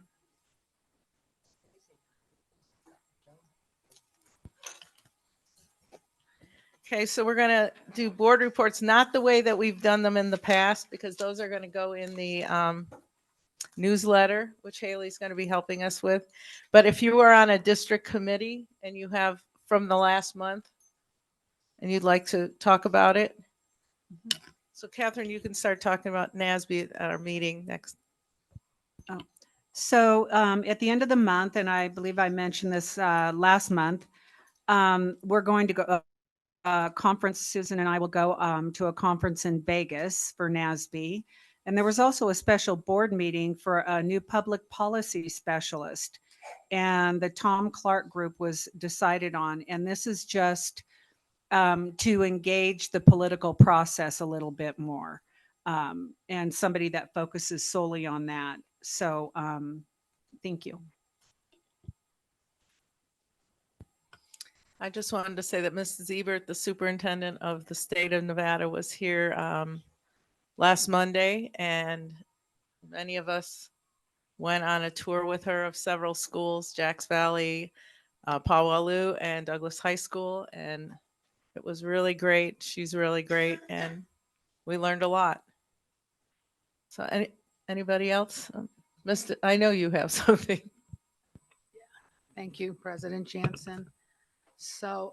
Okay, so we're gonna do board reports, not the way that we've done them in the past, because those are gonna go in the newsletter, which Haley's gonna be helping us with. But if you are on a district committee and you have from the last month and you'd like to talk about it. So Catherine, you can start talking about NASB at our meeting next. So at the end of the month, and I believe I mentioned this last month, we're going to go conference. Susan and I will go to a conference in Vegas for NASB. And there was also a special board meeting for a new public policy specialist. And the Tom Clark group was decided on. And this is just to engage the political process a little bit more. And somebody that focuses solely on that. So thank you. I just wanted to say that Mrs. Ebert, the superintendent of the state of Nevada, was here last Monday, and many of us went on a tour with her of several schools, Jacks Valley, Pawalu, and Douglas High School, and it was really great. She's really great, and we learned a lot. So anybody else? I know you have something. Thank you, President Jansen. So,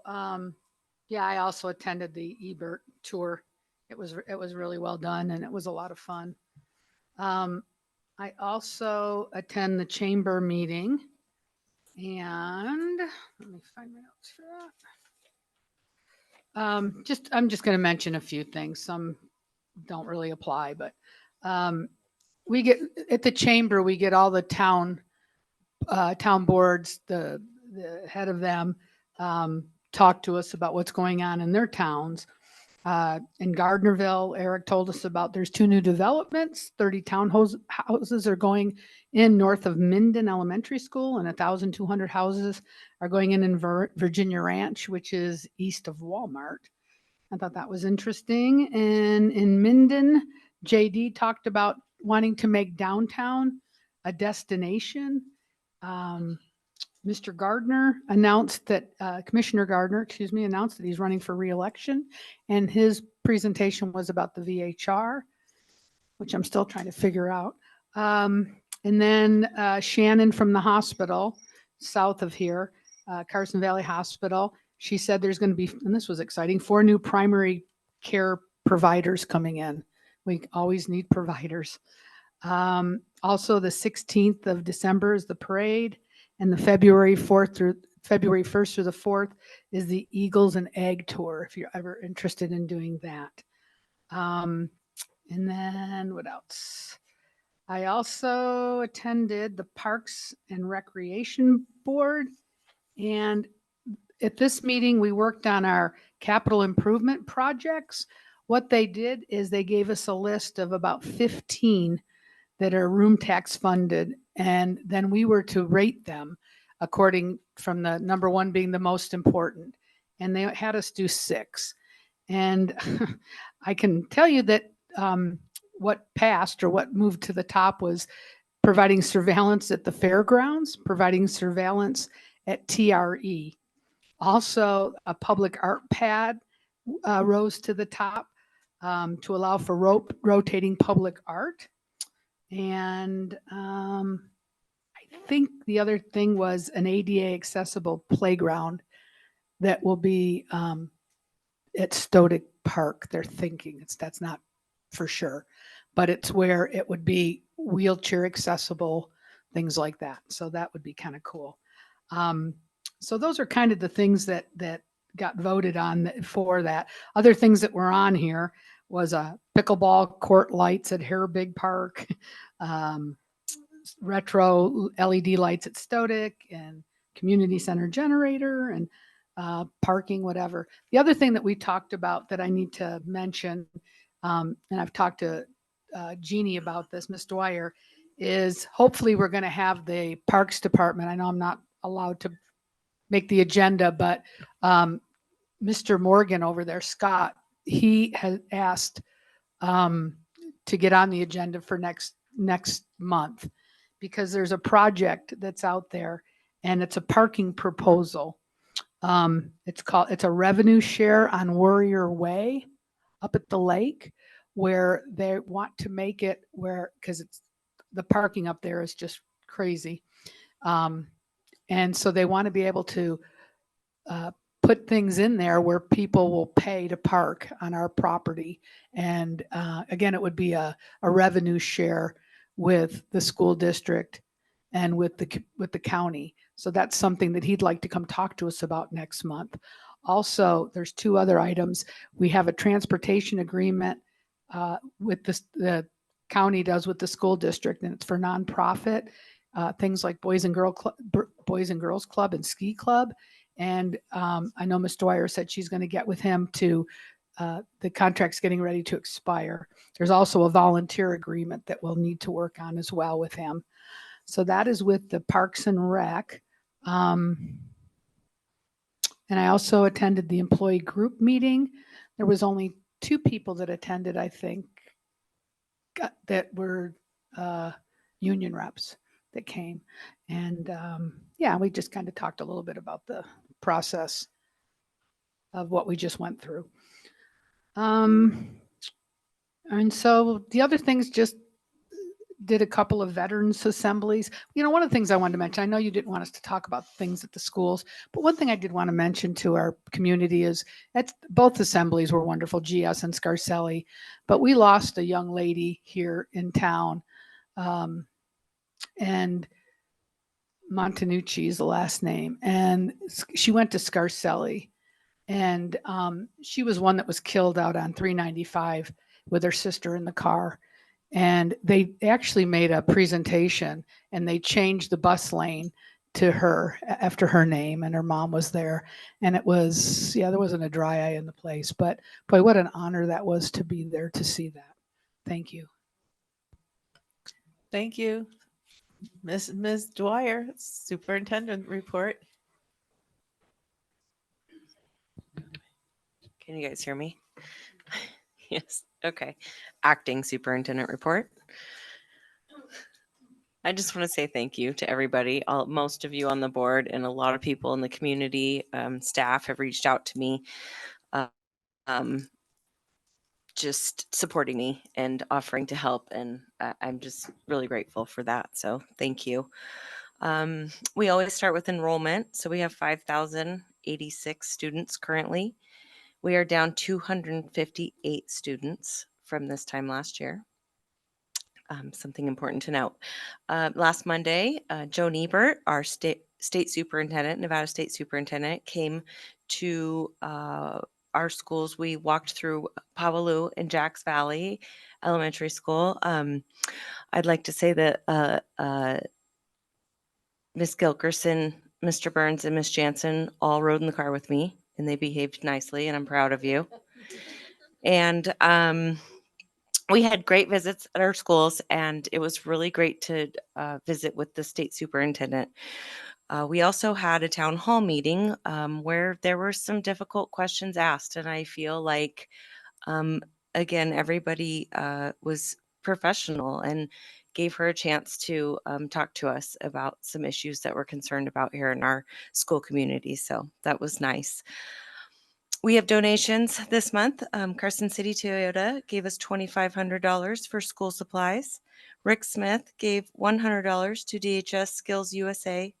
yeah, I also attended the Ebert tour. It was really well done, and it was a lot of fun. I also attend the chamber meeting, and let me find my notes for that. I'm just going to mention a few things. Some don't really apply, but we get at the chamber, we get all the town boards, the head of them talk to us about what's going on in their towns. In Gardnerville, Eric told us about there's 2 new developments, 30 townhouses are going in north of Minden Elementary School, and 1,200 houses are going in Virginia Ranch, which is east of Walmart. I thought that was interesting. And in Minden, JD talked about wanting to make downtown a destination. Mr. Gardner announced that, Commissioner Gardner, announced that he's running for re-election, and his presentation was about the VHR, which I'm still trying to figure out. And then Shannon from the hospital south of here, Carson Valley Hospital, she said there's going to be, and this was exciting, 4 new primary care providers coming in. We always need providers. Also, the 16th of December is the parade. And the February 1st through the 4th is the Eagles and Egg Tour, if you're ever interested in doing that. And then what else? I also attended the Parks and Recreation Board. And at this meeting, we worked on our capital improvement projects. What they did is they gave us a list of about 15 that are room tax funded, and then we were to rate them according from the number 1 being the most important, and they had us do 6. And I can tell you that what passed or what moved to the top was providing surveillance at the fairgrounds, providing surveillance at TRE. Also, a public art pad rose to the top to allow for rotating public art. And I think the other thing was an ADA accessible playground that will be at Stodic Park. They're thinking that's not for sure, but it's where it would be wheelchair accessible, things like that. So that would be kind of cool. So those are kind of the things that got voted on for that. Other things that were on here was a pickleball court lights at Hare Big Park, retro LED lights at Stodic, and community center generator, and parking, whatever. The other thing that we talked about that I need to mention, and I've talked to Jeannie about this, Ms. Dwyer, is hopefully we're going to have the Parks Department. I know I'm not allowed to make the agenda, but Mr. Morgan over there, Scott, he has asked to get on the agenda for next month, because there's a project that's out there, and it's a parking proposal It's a revenue share on Warrior Way up at the lake, where they want to make it where, because it's the parking up there is just crazy. And so they want to be able to put things in there where people will pay to park on our property. And again, it would be a revenue share with the school district and with the county. So that's something that he'd like to come talk to us about next month. Also, there's two other items. We have a transportation agreement with the county does with the school district, and it's for nonprofit things like Boys and Girls Club and Ski Club. And I know Ms. Dwyer said she's going to get with him to the contract's getting ready to expire. There's also a volunteer agreement that we'll need to work on as well with him. So that is with the Parks and Rec. And I also attended the employee group meeting. There was only 2 people that attended, I think, that were union reps that came. And yeah, we just kind of talked a little bit about the process of what we just went through. And so the other things, just did a couple of veterans assemblies. You know, one of the things I wanted to mention, I know you didn't want us to talk about things at the schools, but one thing I did want to mention to our community is that both assemblies were wonderful, GS and Scarcelli, but we lost a young lady here in town, and Montanucci is the last name, and she went to Scarcelli, and she was one that was killed out on 395 with her sister in the car. And they actually made a presentation, and they changed the bus lane to her after her name, and her mom was there. And it was, yeah, there wasn't a dry eye in the place, but boy, what an honor that was to be there to see that. Thank you. Thank you. Ms. Dwyer, superintendent report. Can you guys hear me? Yes. Okay. Acting superintendent report. I just want to say thank you to everybody. Most of you on the board and a lot of people in the community, staff have reached out to me, just supporting me and offering to help. And I'm just really grateful for that. So thank you. We always start with enrollment. So we have 5,086 students currently. We are down 258 students from this time last year. Something important to note. Last Monday, Joan Ebert, our state superintendent, Nevada State Superintendent, came to our schools. We walked through Pawalu and Jacks Valley Elementary School. I'd like to say that Ms. Gilkerson, Mr. Burns, and Ms. Jansen all rode in the car with me, and they behaved nicely, and I'm proud of you. And we had great visits at our schools, and it was really great to visit with the state superintendent. We also had a town hall meeting where there were some difficult questions asked, and I feel like, again, everybody was professional and gave her a chance to talk to us about some issues that we're concerned about here in our school community. So that was nice. We have donations this month. Carson City Toyota gave us $2,500 for school supplies. Rick Smith gave $100 to DHS Skills USA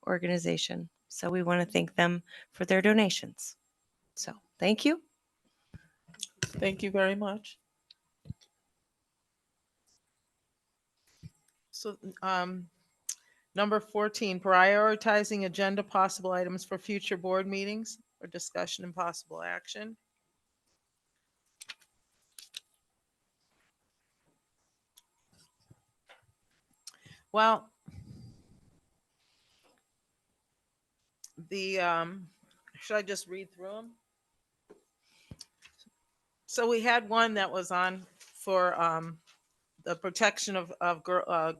organization. So we want to thank them for their donations. So thank you. Thank you very much. So number 14, prioritizing agenda possible items for future board meetings or discussion and possible action. Well, should I just read through them? So we had one that was on for the protection of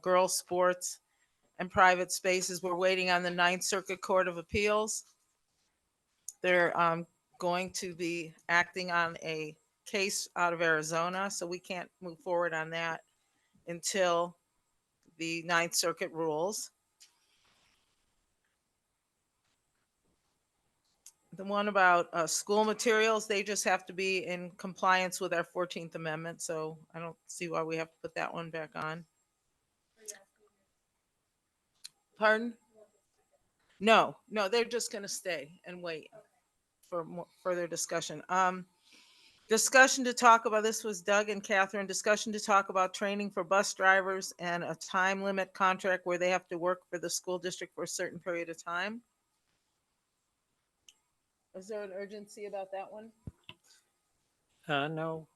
girls' sports and private spaces. We're waiting on the Ninth Circuit Court of Appeals. They're going to be acting on a case out of Arizona, so we can't move forward on that until the Ninth Circuit rules. the one about school materials, they just have to be in compliance with our 14th Amendment, so I don't see why we have to put that one back on. Pardon? No, they're just gonna stay and wait for more further discussion. Discussion to talk about, this was Doug and Catherine, discussion to talk about training for bus drivers and a time limit contract where they have to work for the school district for a certain period of time. Is there an urgency about that one? No.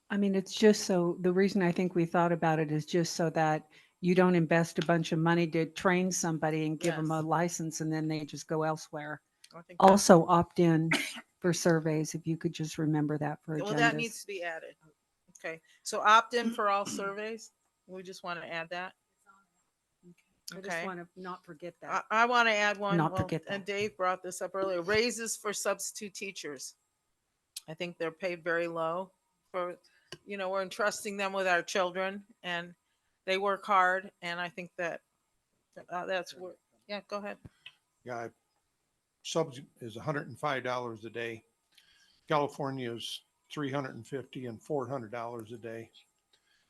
I mean, it's just so, the reason I think we thought about it is just so that you don't invest a bunch of money to train somebody and give them a license and then they just go elsewhere. I think that- Also opt in for surveys, if you could just remember that for Well, that agendas. needs to be added. Okay, so opt in for all surveys. We just want to add that. I just Okay. want to not forget that. I want to add one. Not well, forget And Dave brought this up earlier, raises for substitute teachers. I think they're paid very low for, we're entrusting them with our children and they work hard. And I think that that's where, yeah, go ahead. Yeah, subs is $105 a day. California is $350 and $400 a day.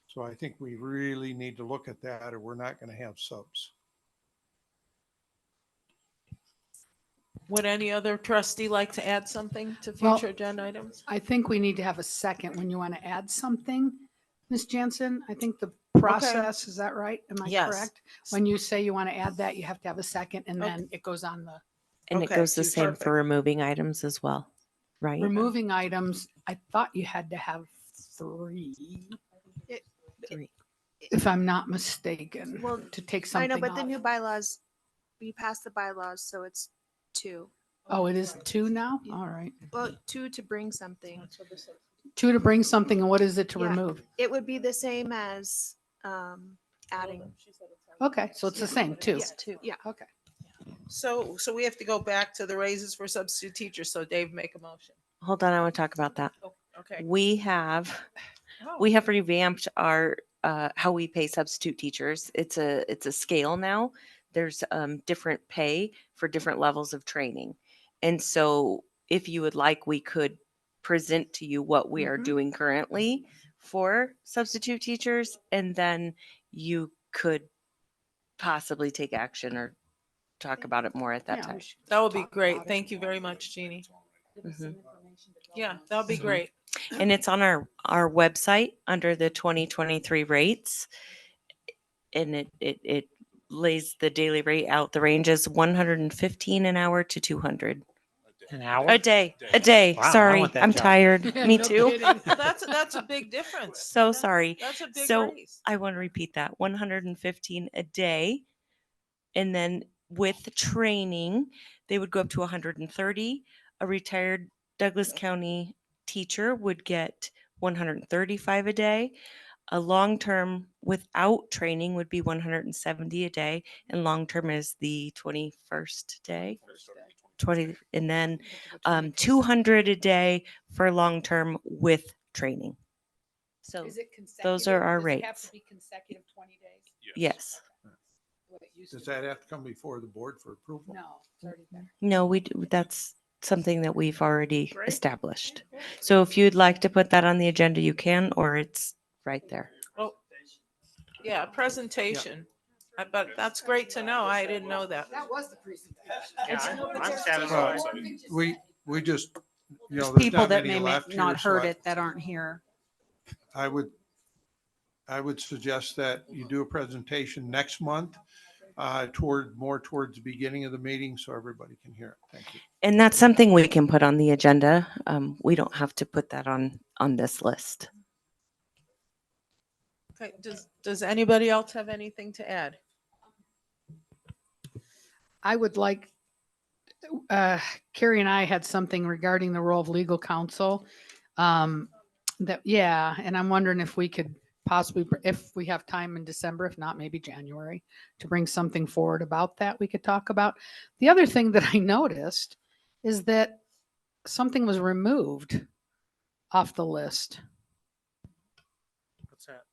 So I think we really need to look at that or we're not going to have subs. Would any other trustee like to add something to Well, future agenda items? I think we need to have a second when you want to add something. Ms. Jensen, I think the process, is that right? Am I Yes. correct? When you say you want to add that, you have to have a second and Okay. then it goes on the And it Okay, goes the too, same perfect. for removing items as well, right? removing items. I thought you had to have 3, Three. if I'm not mistaken, Well, to take I something know, but the off. new bylaws, we passed the bylaws, so it's 2. Oh, it is 2 now? All right. Well, 2 to bring something. 2 to bring something, and what is it to Yeah. remove? It would be the same as adding. Okay, so it's the same, 2. Yeah, 2. Yeah. Okay. So we have to go back to the raises for substitute teachers. So Dave, make a motion. Hold on, I want to talk about that. Okay. We have Oh. revamped our how we pay substitute teachers. It's a scale now. There's different pay for different levels of training. And so if you would like, we could present to you what we are doing currently for substitute teachers, and then you could possibly take action or talk about it more at that time. That would be great. Thank you very much, Jeannie. Mhm. Yeah, that would be great. And it's on our website under the 2023 rates. And it lays the daily rate out. The range is 115 an hour to 200 An hour? a day. Wow, I Sorry, want that I'm job. tired. Me No too. kidding. That's a big difference. So sorry. That's a big So raise. I want to repeat that 115 a day. And then with training, they would go up to 130. A retired Douglas County teacher would get 135 a day. A long-term without training would be 170 a day. And long-term is the 21st day. 20, and then 200 a day for long-term with training. So Is it those are consecutive? our Does it have rates. to be consecutive 20 days? Yes. What it used Does to that be? have to come before the board for approval? No, it's already there. No, that's something that we've already established. So if you'd like to put that on the agenda, you can, or it's right there. Oh, yeah, presentation. But that's great to know. I didn't know that. That was the presentation. I'm satisfied. We just, There's there's people not that many may left here, not so heard it that aren't here. I would suggest that you do a presentation next month towards the beginning of the meeting so everybody can hear it. Thank you. And that's something we can put on the agenda. We don't have to put that on this list. Okay, does anybody else have anything to add? I would like, Carrie and I had something regarding the role of legal counsel. And I'm wondering if we could possibly, if we have time in December, if not, maybe January, to bring something forward about that we could talk about. The other thing that I noticed is that something was removed off the list. What's that?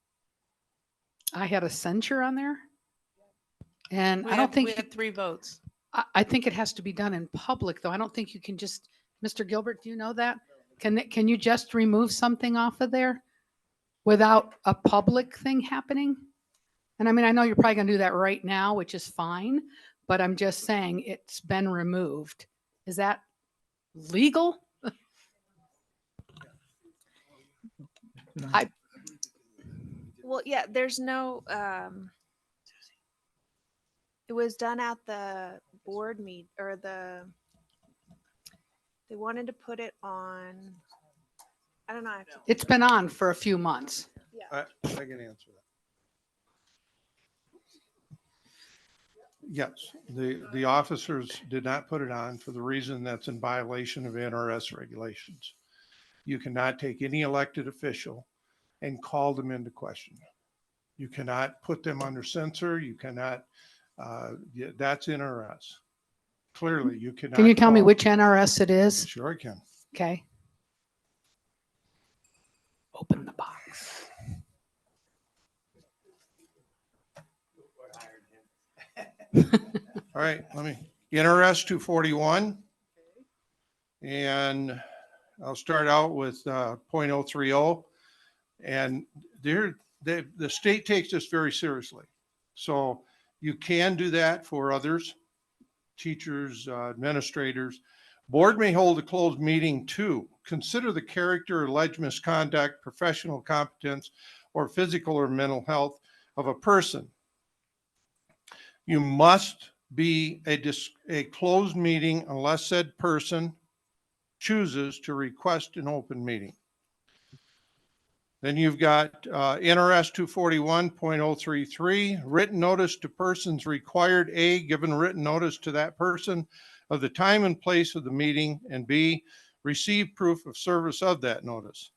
I had a censure on there. And We I don't had- think we had 3 votes. I think it has to be done in public, though. I don't think you can just, Mr. Gilbert, do you know that? Can you just remove something off of there without a public thing happening? And I mean, I know you're probably gonna do that right now, which is fine, but I'm just saying it's been removed. Is that legal? Well, yeah, there's no, it was done at the board meet or they wanted to put it on, I don't know. I have to- It's been on for a few months. I can answer that. Yes, the officers did not put it on for the reason that's in violation of NRS regulations. You cannot take any elected official and call them into question. You cannot put them under censor. You cannot, that's NRS. Clearly, you cannot. Can you tell me call- which NRS it is? Sure I can. Okay. Open the box. All right, NRS 241. And I'll start out with 0.030. And the state takes this very seriously. So you can do that for others, teachers, administrators. Board may hold a closed meeting to consider the character, alleged misconduct, professional competence, or physical or mental health of a person. You must be a closed meeting unless said person chooses to request an open meeting. Then you've got NRS 241.033, written notice to persons required. A, given written notice to that person of the time and place of the meeting, and B, receive proof of service of that notice.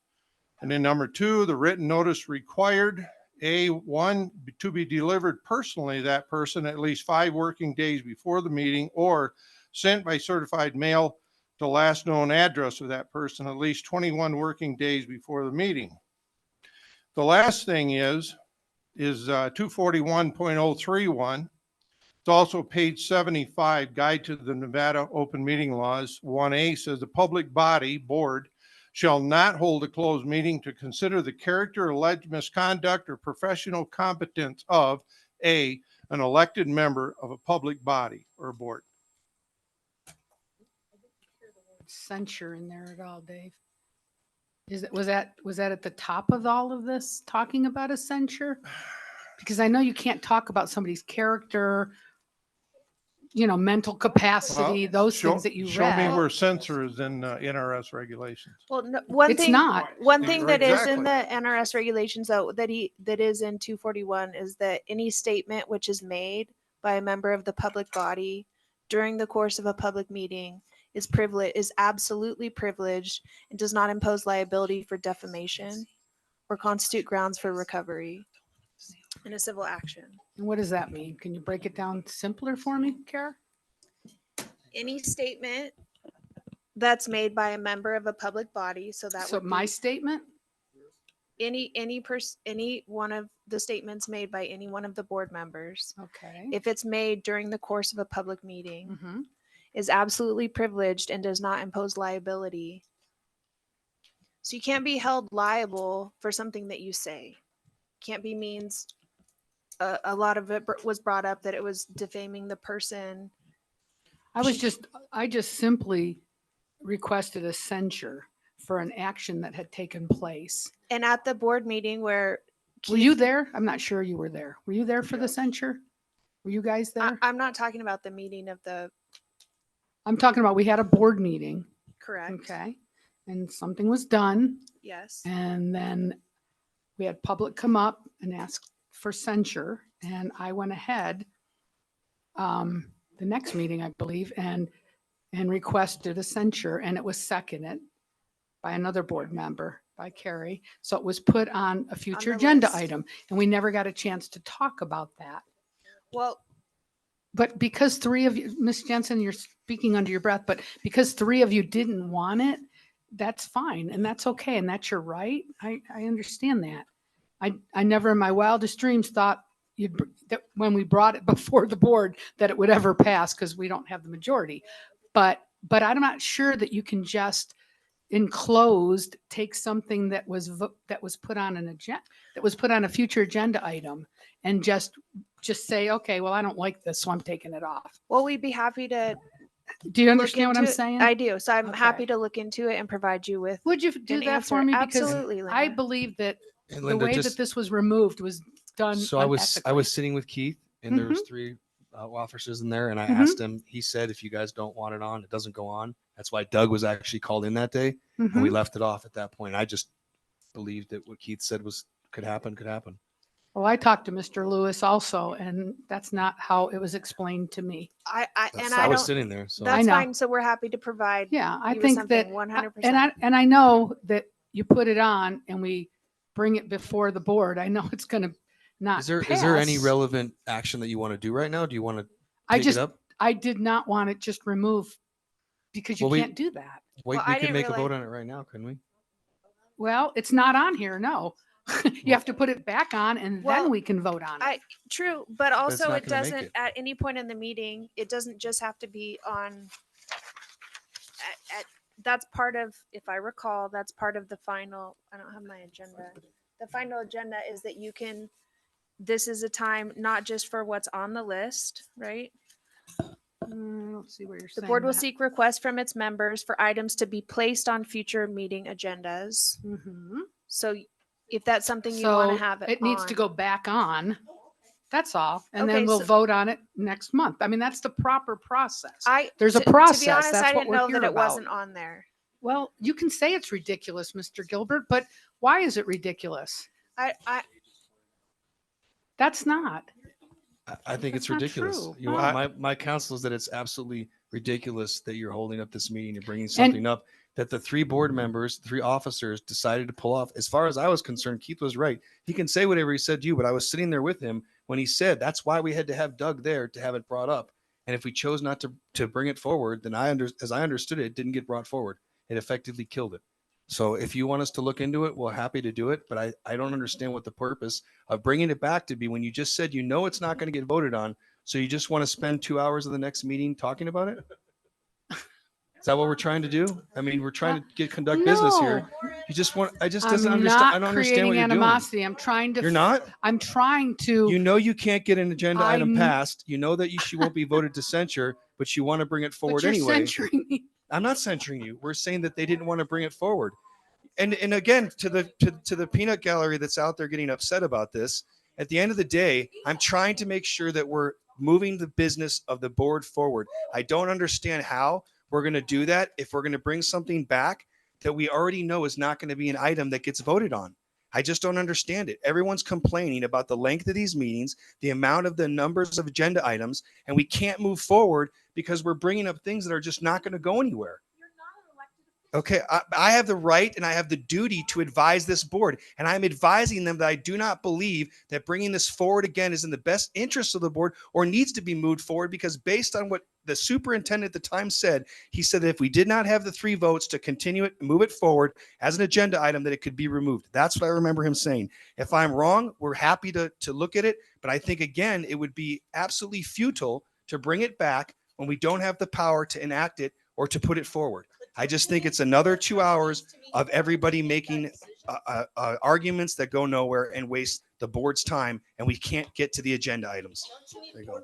And then number 2, the written notice required. A1, to be delivered personally to that person at least 5 working days before the meeting, or sent by certified mail to last known address of that person at least 21 working days before the meeting. The last thing is 241.031. It's also page 75, Guide to the Nevada Open Meeting Laws. 1A says the public body, board, shall not hold a closed meeting to consider the character, alleged misconduct, or professional competence of an elected member of a public body or board. Censure in there at all, Dave? Was that at the top of all of this, talking about a censure? Because I know you can't talk about somebody's character, mental capacity, those things that you Show read. me where censor is in NRS regulations. Well, no, one It's thing, not. one thing that is in Exactly. the NRS regulations though, that is in 241 is that any statement which is made by a member of the public body during the course of a public meeting is absolutely privileged and does not impose liability for defamation or constitute grounds for recovery in a civil action. And what does that mean? Can you break it down simpler for me, Kara? Any statement that's made by a member of a public body, so that So would my be statement? any one of the statements made by any one of the board members, Okay. if it's made during the course of a public meeting, Mm-hmm. is absolutely privileged and does not impose liability. So you can't be held liable for something that you say. Can't be means. A lot of it was brought up that it was defaming the person. I just simply requested a censure for an action that had taken place. And at the board meeting where Were you there? I'm not sure you were there. Were you there for the censure? Were you guys there? I'm not talking about the meeting of the, I'm talking about, we had a board meeting. correct? Okay. And something was done. Yes. And then we had public come up and ask for censure. And I went ahead, the next meeting, I believe, and requested a censure, and it was seconded by another board member, by Carrie. So it was put on a future the agenda list. item, and we never got a chance to talk about that. Well, But because 3 of you, Ms. Jensen, you're speaking under your breath, but because 3 of you didn't want it, that's fine, and that's okay, and that's your right. I understand that. I never in my wildest dreams thought that when we brought it before the board, that it would ever pass because we don't have the majority. But I'm not sure that you can just enclosed take something that was put on an agenda, that was put on a future agenda item, and just say, okay, well, I don't like this, so I'm taking it off. Well, we'd be happy to. Do you look understand what I'm into it. saying? I do. So I'm Okay. happy to look into it and provide you with. Would you do an that for answer. me? Because Absolutely, I Linda. believe that And the Linda, way just- that this was removed was done So I was unethically. sitting with Keith, and there was Mhm. 3 officers in there, and I Mhm. asked him. He said, "If you guys don't want it on, it doesn't go on." That's why Doug was actually called in that day, and we Mhm. left it off at that point. I just believed that what Keith said could happen. Well, I talked to Mr. Lewis also, and that's not how it was explained to me. I I was don't. sitting there, so That's I know. fine. So we're happy to provide. Yeah, I you with think something that, 100%. and I know that you put it on and we bring it before the board. I know it's going to not is there any pass. relevant action that you want to do right now? Do you want to I take just, it up? I did not want it just removed because you Well, we- can't do that. We, Well, we I could didn't make a realize- vote on it right now, couldn't we? Well, it's not on here. No, you have to put it back on and Well, then we can vote on it. True, but also not it gonna make doesn't it. at any point in the meeting. It doesn't just have to be on. That's part of, if I recall, that's part of the final. I don't have my agenda. The final agenda is that you can. This is a time not just for what's on the list, right? I don't see where you're The saying board will that. seek requests from its members for items to be placed on future meeting agendas. Mhm. So if that's something you want So to have it needs to on. go back on. That's all. And Okay, then we'll so- vote on it next month. I mean, that's the proper process. There's a to be process. honest, That's I what didn't we're know here that it about. wasn't on there. Well, you can say it's ridiculous, Mr. Gilbert, but why is it ridiculous? That's not. I think That's it's not ridiculous. true. You know, Well- my counsel is that it's absolutely ridiculous that you're holding up this meeting and bringing something up that the 3 board members, 3 officers decided to pull off. As far as I was concerned, Keith was right. He can say whatever he said to you, but I was sitting there with him when he said that's why we had to have Doug there to have it brought up. And if we chose not to bring it forward, then as I understood it, it didn't get brought forward. It effectively killed it. So if you want us to look into it, we're happy to do it. But I don't understand what the purpose of bringing it back to be when you just said, it's not going to get voted on. So you just want to spend 2 hours of the next meeting talking about it? Is that what we're trying to do? I mean, we're trying to conduct business here. You just want, I just doesn't I'm understand. not I don't understand what creating you're doing. animosity. I'm trying to. You're not? I'm trying to. You can't get an agenda item I'm- passed. You know that she won't be voted to censure, but you want to bring it But forward you're anyway. censuring me. I'm not censoring you. We're saying that they didn't want to bring it forward. And again, to the peanut gallery that's out there getting upset about this, at the end of the day, I'm trying to make sure that we're moving the business of the board forward. I don't understand how we're going to do that if we're going to bring something back that we already know is not going to be an item that gets voted on. I just don't understand it. Everyone's complaining about the length of these meetings, the amount of the numbers of agenda items, and we can't move forward because we're bringing up things that are just not going to go anywhere. Okay, I have the right and I have the duty to advise this board, and I'm advising them that I do not believe that bringing this forward again is in the best interest of the board or needs to be moved forward, because based on what the superintendent at the time said, he said that if we did not have the 3 votes to continue it, move it forward as an agenda item, that it could be removed. That's what I remember him saying. If I'm wrong, we're happy to look at it, but I think, again, it would be absolutely futile to bring it back when we don't have the power to enact it or to put it forward. I just think it's another 2 hours of everybody making arguments that go nowhere and waste the board's time, and we can't get to the agenda items. There you go.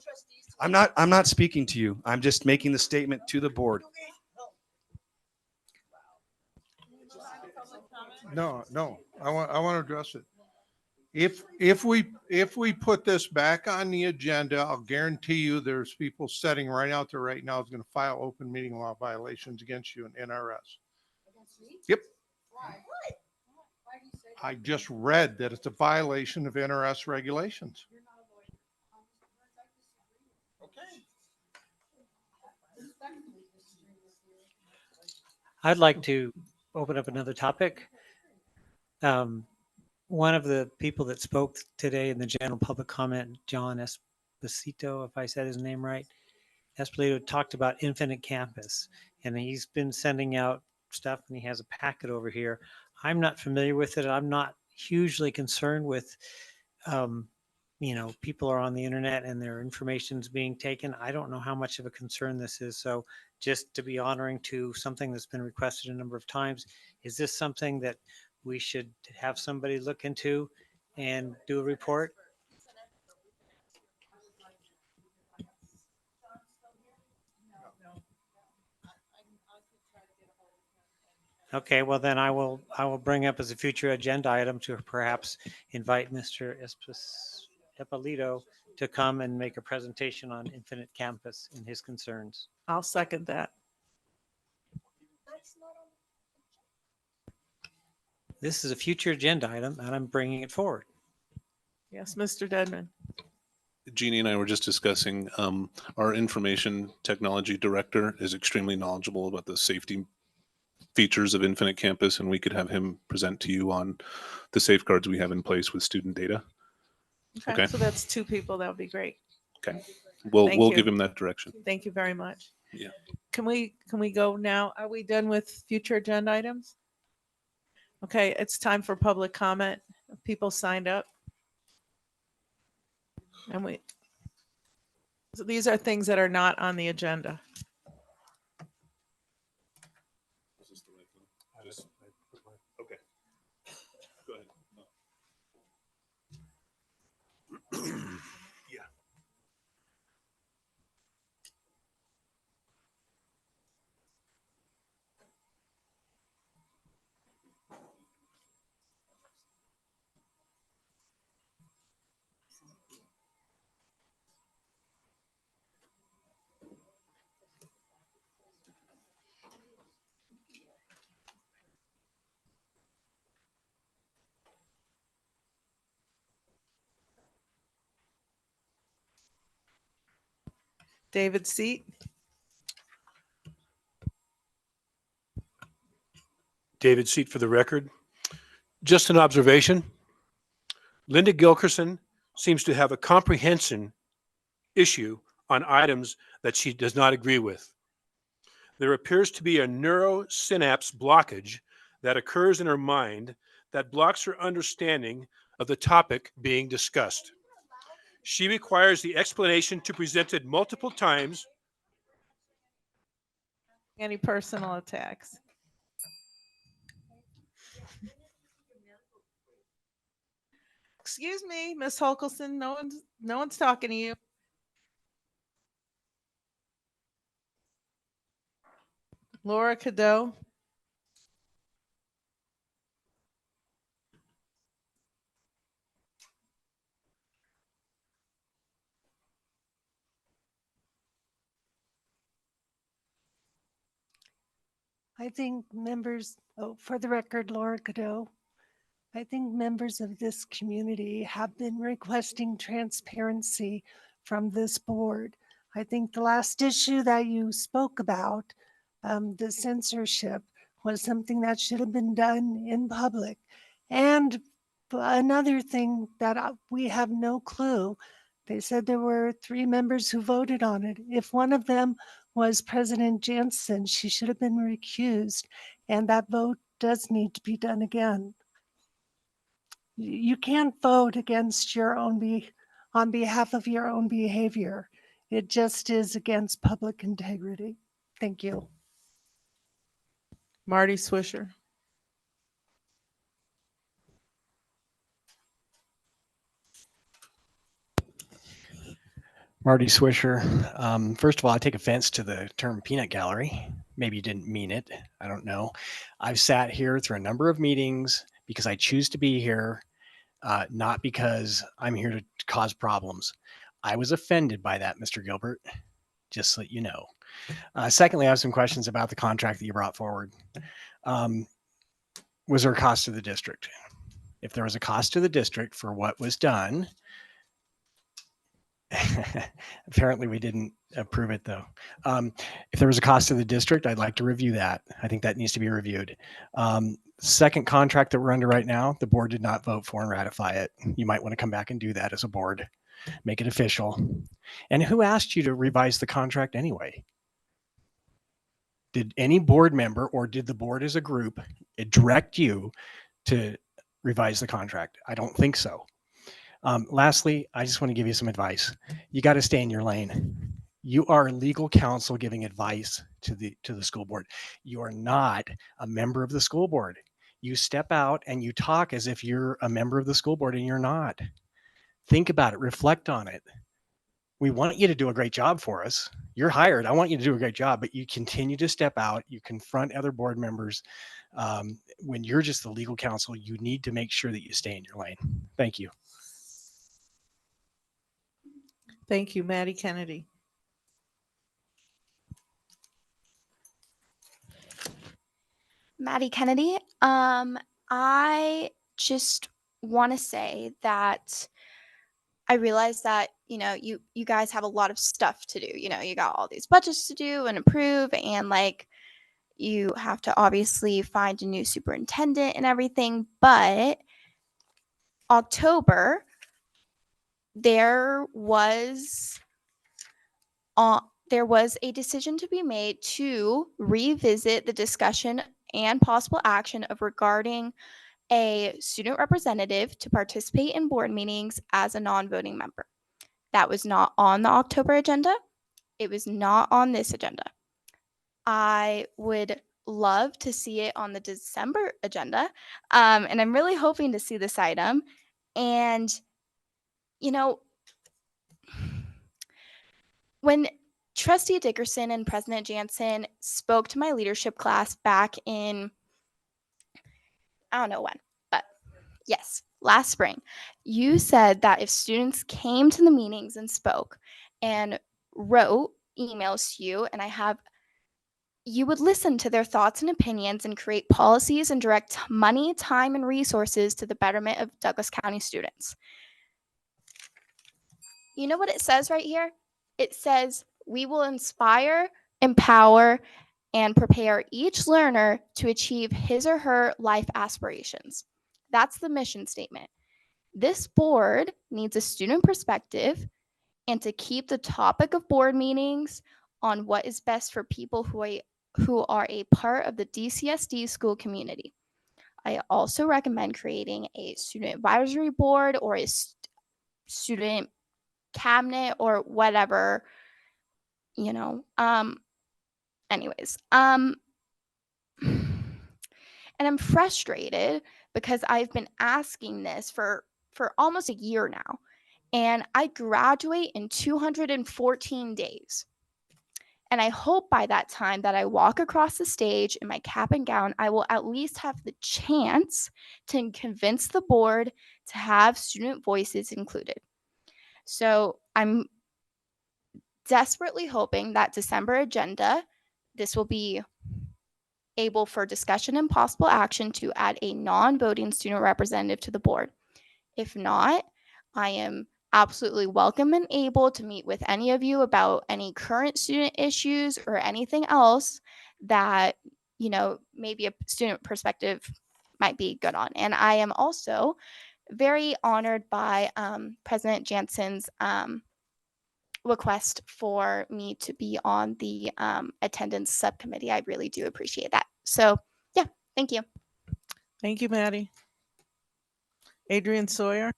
I'm not speaking to you. I'm just making the statement to the board. No, I want to address it. If we put this back on the agenda, I'll guarantee you there's people sitting right out there right now is going to file open meeting law violations against you in NRS. Yep. I just read that it's a violation of NRS regulations. I'd like to open up another topic. One of the people that spoke today in the general public comment, John Esposito, if I said his name right, Esposito talked about Infinite Campus, and he's been sending out stuff, and he has a packet over here. I'm not familiar with it. I'm not hugely concerned with people are on the internet and their information's being taken. I don't know how much of a concern this is. So just to be honoring to something that's been requested a number of times, is this something that we should have somebody look into and do a report? Okay, well then I will bring up as a future agenda item to perhaps invite Mr. Ippolito to come and make a presentation on Infinite Campus and his concerns. I'll second that. This is a future agenda item and I'm bringing it forward. Yes, Mr. Deadman. Jeannie and I were just discussing, our information technology director is extremely knowledgeable about the safety features of Infinite Campus, and we could have him present to you on the safeguards we have in place with student data. Okay, so that's two people. That would be great. Okay. We'll Thank we'll you. give him that direction. Thank you very much. Yeah. Can we go now? Are we done with future agenda items? Okay, it's time for public comment. People signed up. And so these are things that are not on the agenda. Okay. Go ahead. Yeah. David Seat. David Seat for the record. Just an observation. Linda Gilkerson seems to have a comprehension issue on items that she does not agree with. There appears to be a neurosynapse blockage that occurs in her mind that blocks her understanding of the topic being discussed. She requires the explanation to present it multiple times. Any personal attacks? Excuse me, Miss Holkelson, no one's talking to you. Laura Cadeau. I think members, for the record, Laura Cadeau, I think members of this community have been requesting transparency from this board. I think the last issue that you spoke about, the censorship, was something that should have been done in public. And another thing that we have no clue, they said there were 3 members who voted on it. If one of them was President Jansen, she should have been recused, and that vote does need to be done again. You can't vote against your own on behalf of your own behavior. It just is against public integrity. Thank you. Marty Swisher. Marty Swisher. First of all, I take offense to the term peanut gallery. Maybe you didn't mean it. I don't know. I've sat here through a number of meetings because I choose to be here, not because I'm here to cause problems. I was offended by that, Mr. Gilbert, just so you know. Secondly, I have some questions about the contract that you brought forward. Was there a cost to the district? If there was a cost to the district for what was done, apparently we didn't approve it though. If there was a cost to the district, I'd like to review that. I think that needs to be reviewed. Second contract that we're under right now, the board did not vote for and ratify it. You might want to come back and do that as a board, make it official. And who asked you to revise the contract anyway? Did any board member or did the board as a group direct you to revise the contract? I don't think so. Lastly, I just want to give you some advice. You got to stay in your lane. You are legal counsel giving advice to the school board. You are not a member of the school board. You step out and you talk as if you're a member of the school board, and you're not. Think about it, reflect on it. We want you to do a great job for us. You're hired. I want you to do a great job, but you continue to step out. You confront other board members. When you're just the legal counsel, you need to make sure that you stay in your lane. Thank you. Thank you, Maddie Kennedy. Maddie Kennedy. I just want to say that I realize that, you guys have a lot of stuff to do. You got all these budgets to do and approve, and like you have to obviously find a new superintendent and everything. But October, there was a decision to be made to revisit the discussion and possible action of regarding a student representative to participate in board meetings as a non-voting member. That was not on the October agenda. It was not on this agenda. I would love to see it on the December agenda. And I'm really hoping to see this item. And, when Trustee Dickerson and President Jansen spoke to my leadership class back in, I don't know when, but yes, last spring, you said that if students came to the meetings and spoke and wrote emails to you, and you would listen to their thoughts and opinions and create policies and direct money, time, and resources to the betterment of Douglas County students. You know what it says right here? It says, we will inspire, empower, and prepare each learner to achieve his or her life aspirations. That's the mission statement. This board needs a student perspective and to keep the topic of board meetings on what is best for people who are a part of the DCSD school community. I also recommend creating a student advisory board or a student cabinet or whatever, anyways. And I'm frustrated because I've been asking this for almost a year now, and I graduate in 214 days. And I hope by that time that I walk across the stage in my cap and gown, I will at least have the chance to convince the board to have student voices included. So I'm desperately hoping that December agenda, this will be able for discussion and possible action to add a non-voting student representative to the board. If not, I am absolutely welcome and able to meet with any of you about any current student issues or anything else that, maybe a student perspective might be good on. And I am also very honored by President Jansen's request for me to be on the attendance subcommittee. I really do appreciate that. So yeah, thank you. Thank you, Maddie. Adrian Sawyer.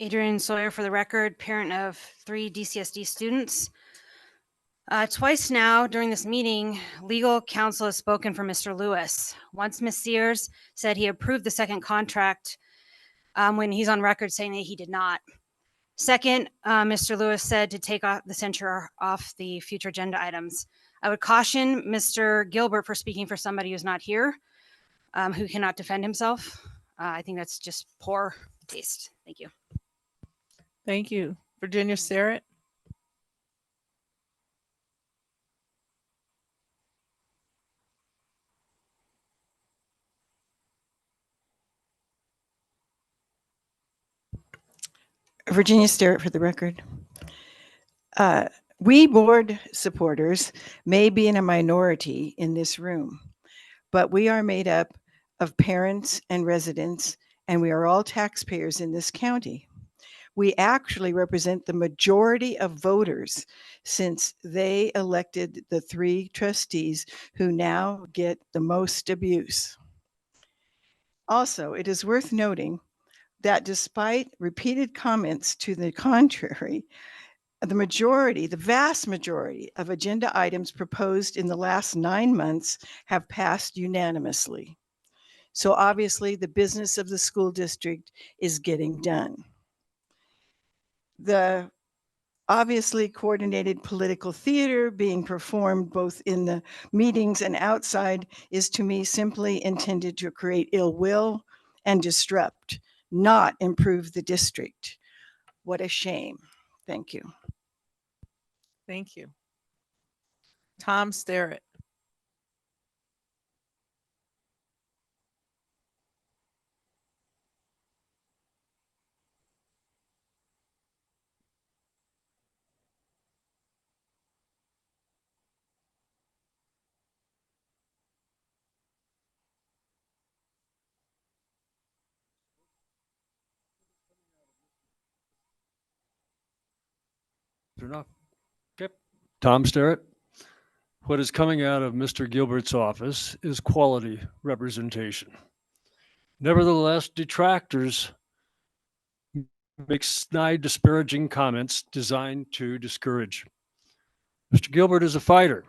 Adrian Sawyer, for the record, parent of 3 DCSD students. Twice now during this meeting, legal counsel has spoken for Mr. Lewis. Once Ms. Sears said he approved the second contract when he's on record saying that he did not. Second, Mr. Lewis said to take the censure off the future agenda items. I would caution Mr. Gilbert for speaking for somebody who's not here, who cannot defend himself. I think that's just poor taste. Thank you. Thank you. Virginia Sterrett. Virginia Sterrett for the record. We board supporters may be in a minority in this room, but we are made up of parents and residents, and we are all taxpayers in this county. we actually represent the majority of voters since they elected the 3 trustees who now get the most abuse. Also, it is worth noting that despite repeated comments to the contrary, the vast majority of agenda items proposed in the last 9 months have passed unanimously. So obviously the business of the school district is getting done. The obviously coordinated political theater being performed both in the meetings and outside is to me simply intended to create ill will and disrupt, not improve the district. What a shame. Thank you. Thank you. Tom Starrett. Enough. Okay. Tom Starrett. What is coming out of Mr. Gilbert's office is quality representation. Nevertheless, detractors make snide, disparaging comments designed to discourage. Mr. Gilbert is a fighter.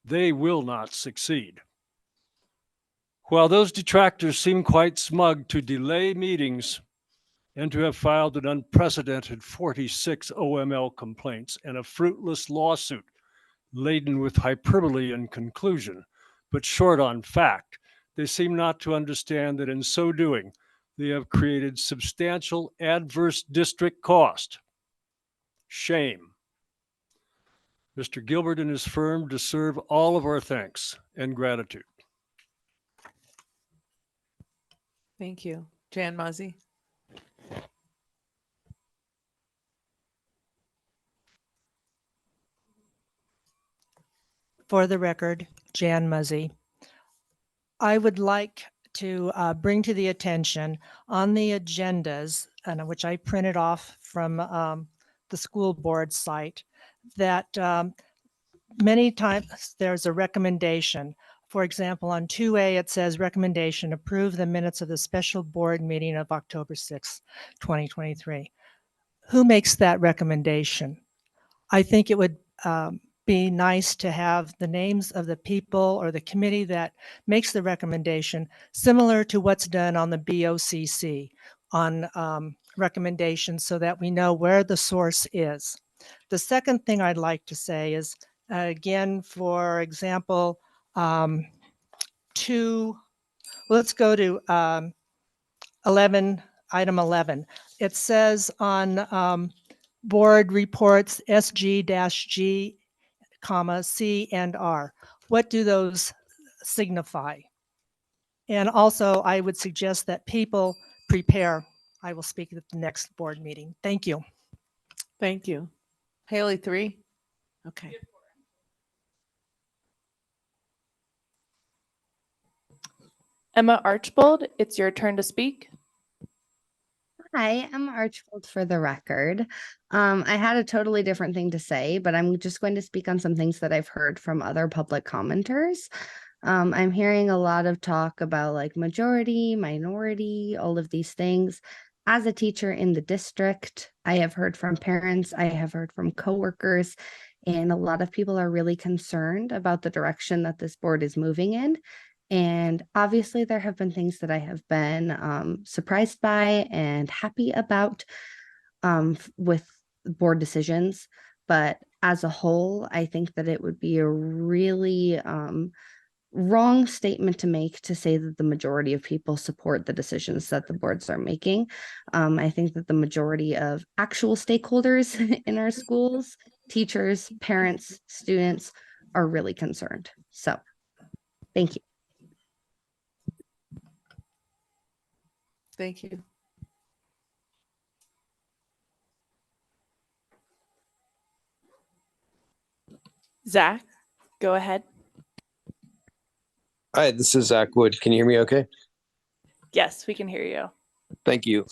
They will not succeed. While those detractors seem quite smug to delay meetings and to have filed an unprecedented 46 OML complaints and a fruitless lawsuit laden with hyperbole and conclusion, but short on fact, they seem not to understand that in so doing, they have created substantial adverse district cost. Shame. Mr. Gilbert and his firm deserve all of our thanks and gratitude. Thank you. Jan Muzzy. For the record, Jan Muzzy. I would like to bring to the attention on the agendas, and which I printed off from the school board site, that many times there's a recommendation. For example, on 2A, it says recommendation, approve the minutes of the special board meeting of October 6, 2023. Who makes that recommendation? I think it would be nice to have the names of the people or the committee that makes the recommendation, similar to what's done on the BOCC on recommendations, so that we know where the source is. The second thing I'd like to say is, again, for example, let's go to item 11. It says on board reports SG-G, C and R. What do those signify? And also, I would suggest that people prepare. I will speak at the next board meeting. Thank you. Thank you. Haley, 3. Okay. Emma Archbold, it's your turn to speak. Hi, I'm Archbold for the record. I had a totally different thing to say, but I'm just going to speak on some things that I've heard from other public commenters. I'm hearing a lot of talk about like majority, minority, all of these things. As a teacher in the district, I have heard from parents, I have heard from coworkers, and a lot of people are really concerned about the direction that this board is moving in. And obviously there have been things that I have been surprised by and happy about with board decisions. But as a whole, I think that it would be a really wrong statement to make to say that the majority of people support the decisions that the boards are making. I think that the majority of actual stakeholders in our schools, teachers, parents, students, are really concerned. So thank you. Thank you. Zach, go ahead. Hi, this is Zach Wood. Can you hear me okay? Yes, we can hear you. Thank you.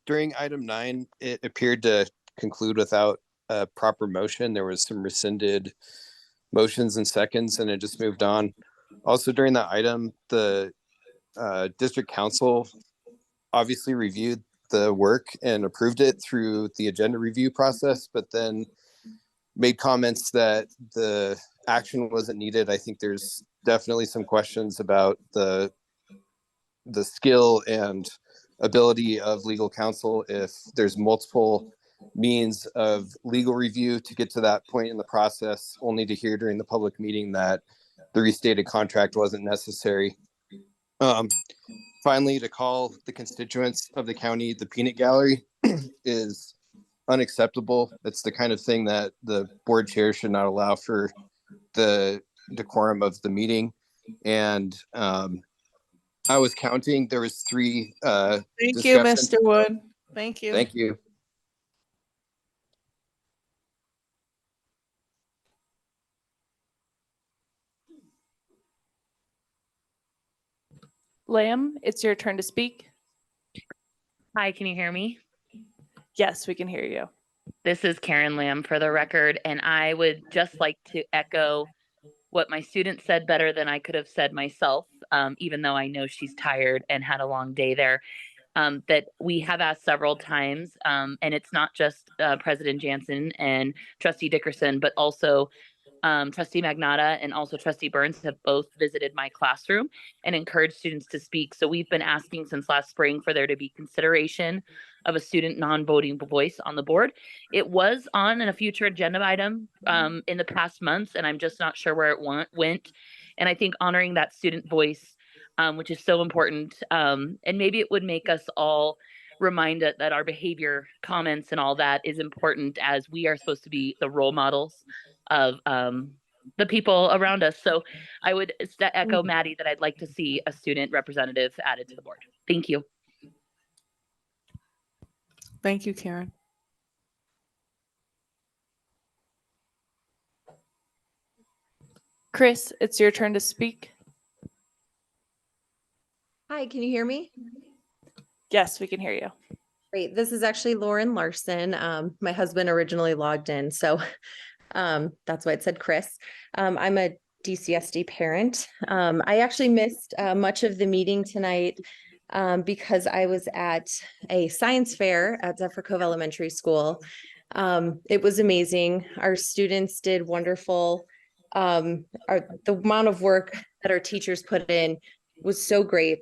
during item 9, it appeared to conclude without a proper motion. There was some rescinded motions and seconds, and it just moved on. Also, during that item, the district council obviously reviewed the work and approved it through the agenda review process, but then made comments that the action wasn't needed. I think there's definitely some questions about the skill and ability of legal counsel if there's multiple means of legal review to get to that point in the process, only to hear during the public meeting that the restated contract wasn't necessary. Finally, to call the constituents of the county the peanut gallery is unacceptable. It's the kind of thing that the board chair should not allow for the decorum of the meeting. And I was counting, there was 3 Thank you, discussions. Mr. Wood. Thank you. Thank you. Lamb, it's your turn to speak. Hi, can you hear me? Yes, we can hear you. This is Karen Lamb for the record, and I would just like to echo what my student said better than I could have said myself, even though I know she's tired and had a long day there. That we have asked several times, and it's not just President Jansen and Trustee Dickerson, but also Trustee Magnata and also Trustee Burns have both visited my classroom and encouraged students to speak. So we've been asking since last spring for there to be consideration of a student non-voting voice on the board. It was on in a future agenda item in the past months, and I'm just not sure where it went. And I think honoring that student voice, which is so important, and maybe it would make us all reminded that our behavior, comments, and all that is important, as we are supposed to be the role models of the people around us. So I would echo Maddie that I'd like to see a student representative added to the board. Thank you. Thank you, Karen. Chris, it's your turn to speak. Hi, can you hear me? Yes, we can hear you. Great. This is actually Lauren Larson. My husband originally logged in, so that's why it said Chris. I'm a DCSD parent. I actually missed much of the meeting tonight because I was at a science fair at Zephyr Cove Elementary School. It was amazing. Our students did wonderful. The amount of work that our teachers put in was so great.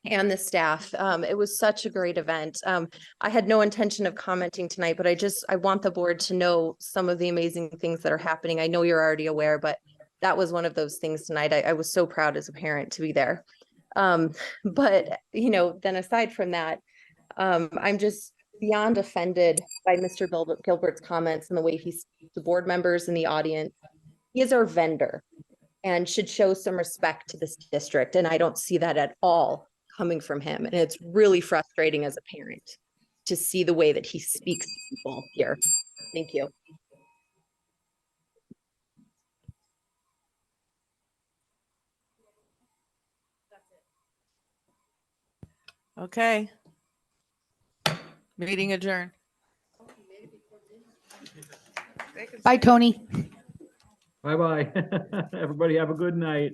And the staff. It was such a great event. I had no intention of commenting tonight, but I want the board to know some of the amazing things that are happening. I know you're already aware, but that was one of those things tonight. I was so proud as a parent to be there. But, then aside from that, I'm just beyond offended by Mr. Gilbert's comments and the way he speaks to board members in the audience. He is our vendor and should show some respect to this district. And I don't see that at all coming from him. And it's really frustrating as a parent to see the way that he speaks to people here. Thank you. Okay. Meeting adjourned. Bye, Tony. Bye-bye. Everybody have a good night.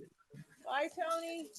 Bye, Tony.